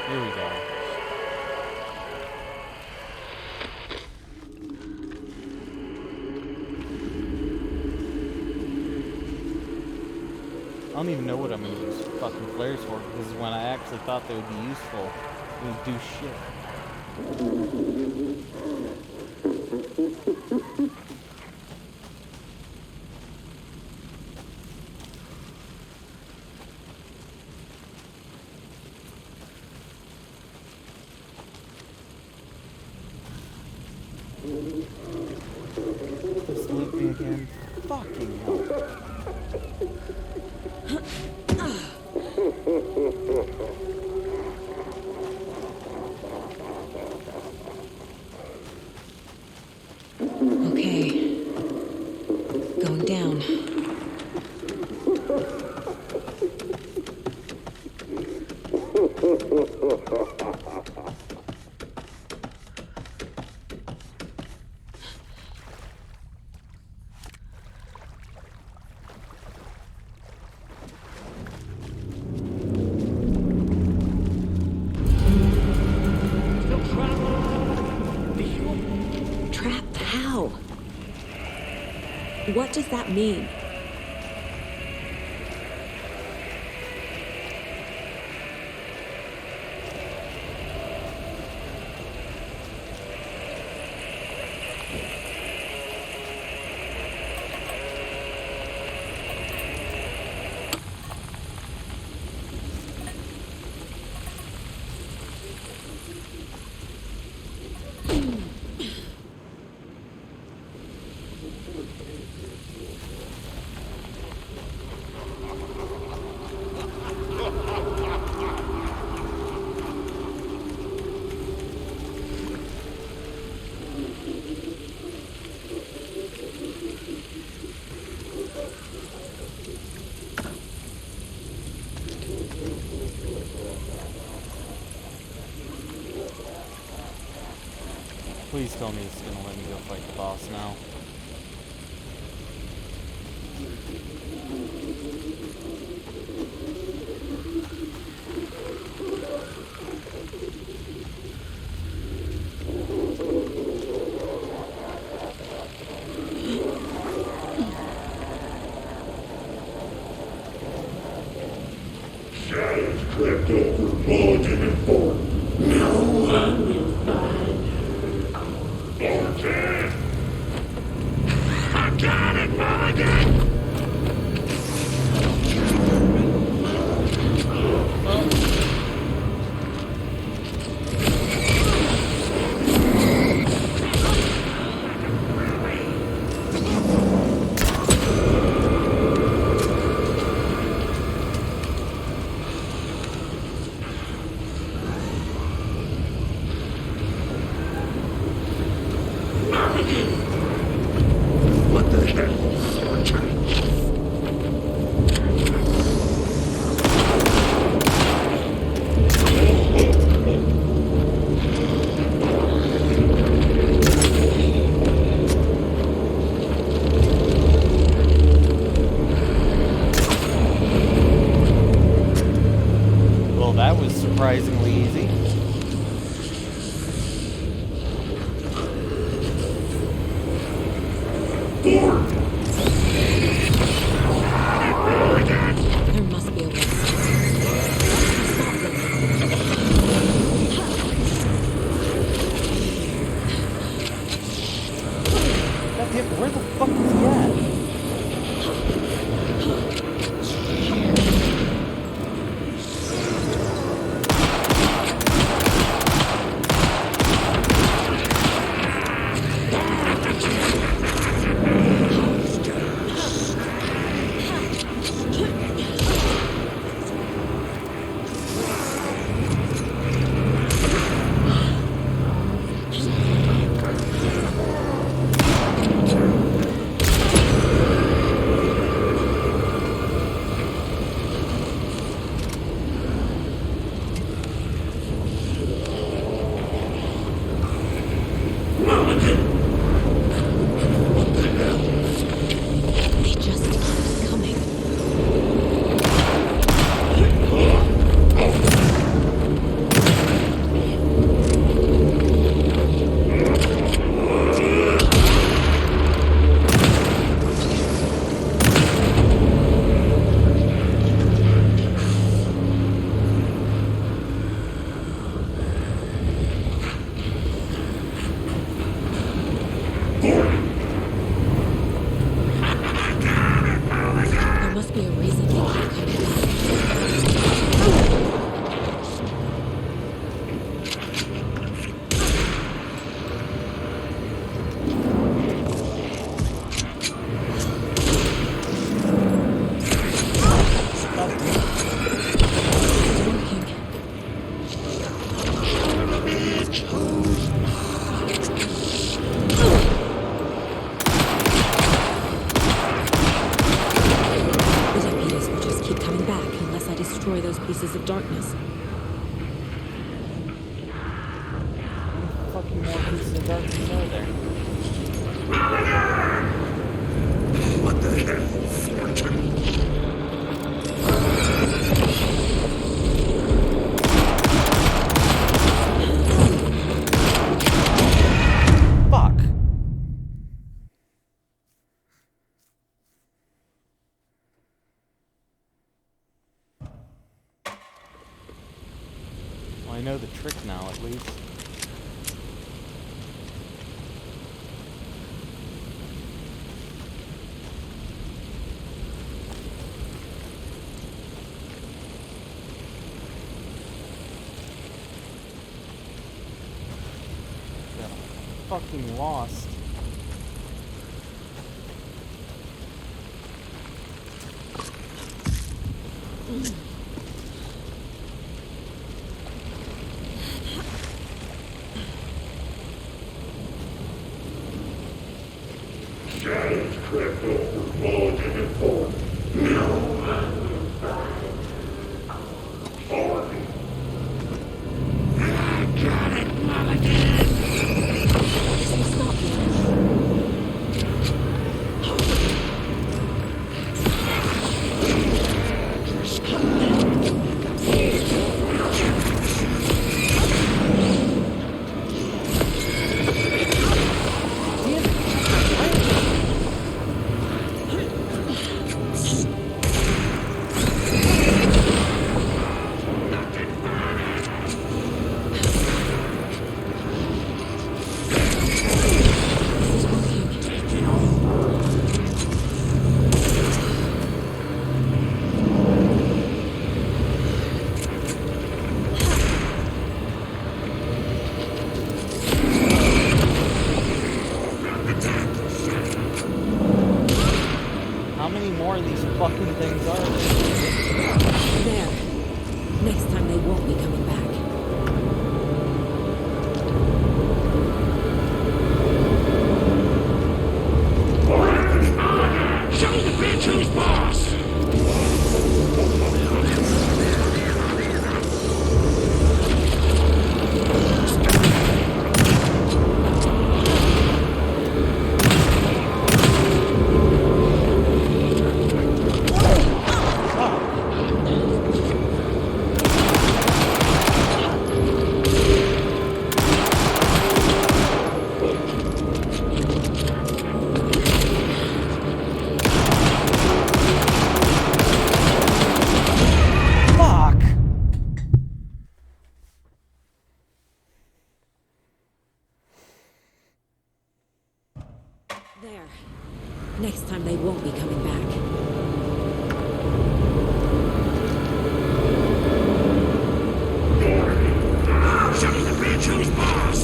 Here we go. I don't even know what I'm gonna use fucking flares for, because when I actually thought they would be useful, they would do shit. Trapped how? What does that mean? Please tell me it's gonna let me go fight the boss now. Shadows crept over Morgan and Fort. No one will find Morgan! I got it, Mulligan! What the hell, Sergeant? Well, that was surprisingly easy. There must be a way. Where the fuck is he at? They just keep coming. There must be a reason they keep coming back. The deputies will just keep coming back unless I destroy those pieces of darkness. know the trick now, at least. Got fucking lost. Shadows crept over Mulligan and Thornton. Now I will find Thornton. I got it, Mulligan! How many more of these fucking things are there? There. Next time they won't be coming back. Show the bitch who's boss! There. Next time they won't be coming back. Show the bitch who's boss!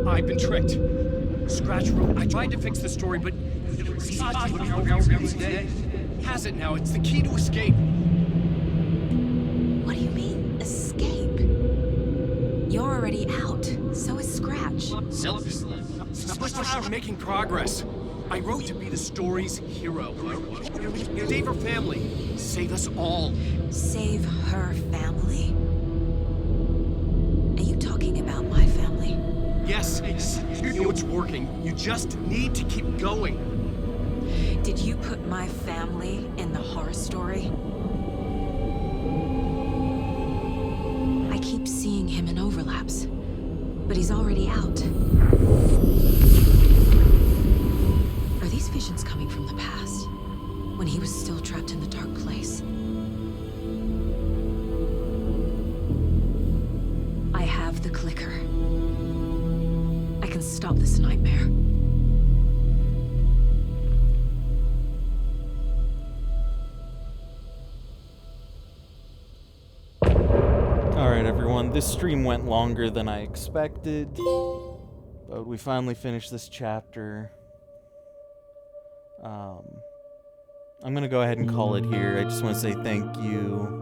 I've been tricked. Scratch wrote. I tried to fix the story, but has it now. It's the key to escape. What do you mean, escape? You're already out. So is Scratch. We're making progress. I wrote to be the story's hero. Save her family. Save us all. Save her family? Are you talking about my family? Yes, you know it's working. You just need to keep going. Did you put my family in the horror story? I keep seeing him in overlaps, but he's already out. Are these visions coming from the past, when he was still trapped in the dark place? I have the clicker. I can stop this nightmare. Alright everyone, this stream went longer than I expected, but we finally finished this chapter. I'm gonna go ahead and call it here. I just want to say thank you.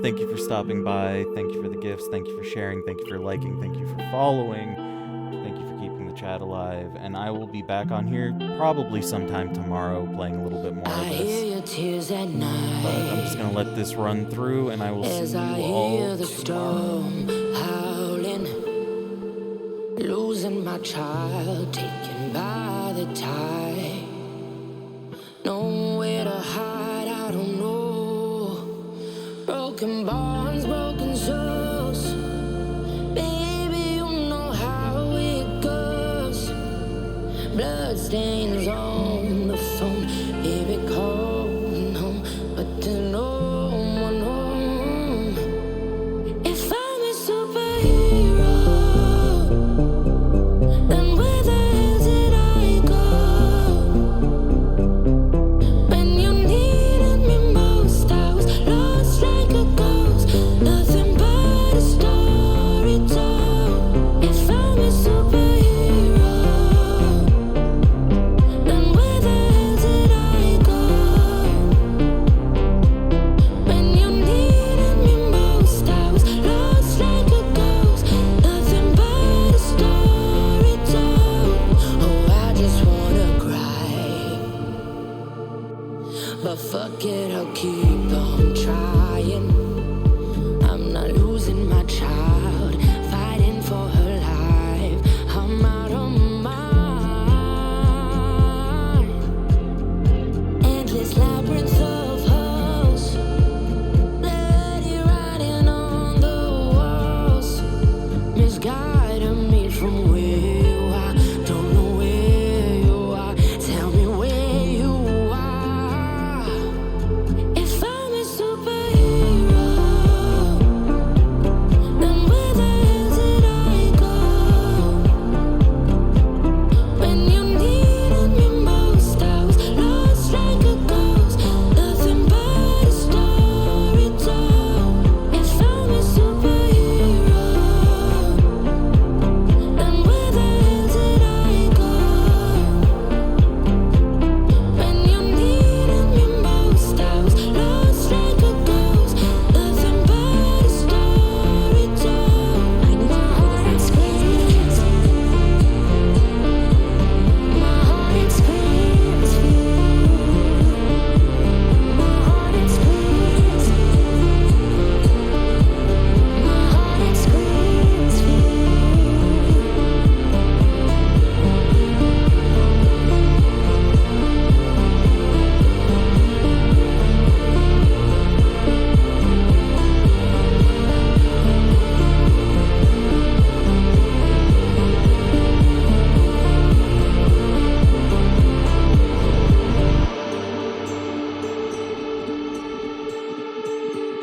Thank you for stopping by. Thank you for the gifts. Thank you for sharing. Thank you for liking. Thank you for following. Thank you for keeping the chat alive. And I will be back on here probably sometime tomorrow playing a little bit more of this. But I'm just going to let this run through, and I will see you all tomorrow. Losing my child, taken by the tide. Nowhere to hide, I don't know. Broken bonds, broken souls. Baby, you know how it goes. Bloodstains on the phone. Baby, calling home, but there's no one home. If I'm a superhero, then where the hell did I go? When you needed me most, I was lost like a ghost. Nothing but a story told. If I'm a superhero, then where the hell did I go? When you needed me most, I was lost like a ghost. Nothing but a story told. Oh, I just wanna cry, but fuck it, I'll keep on trying.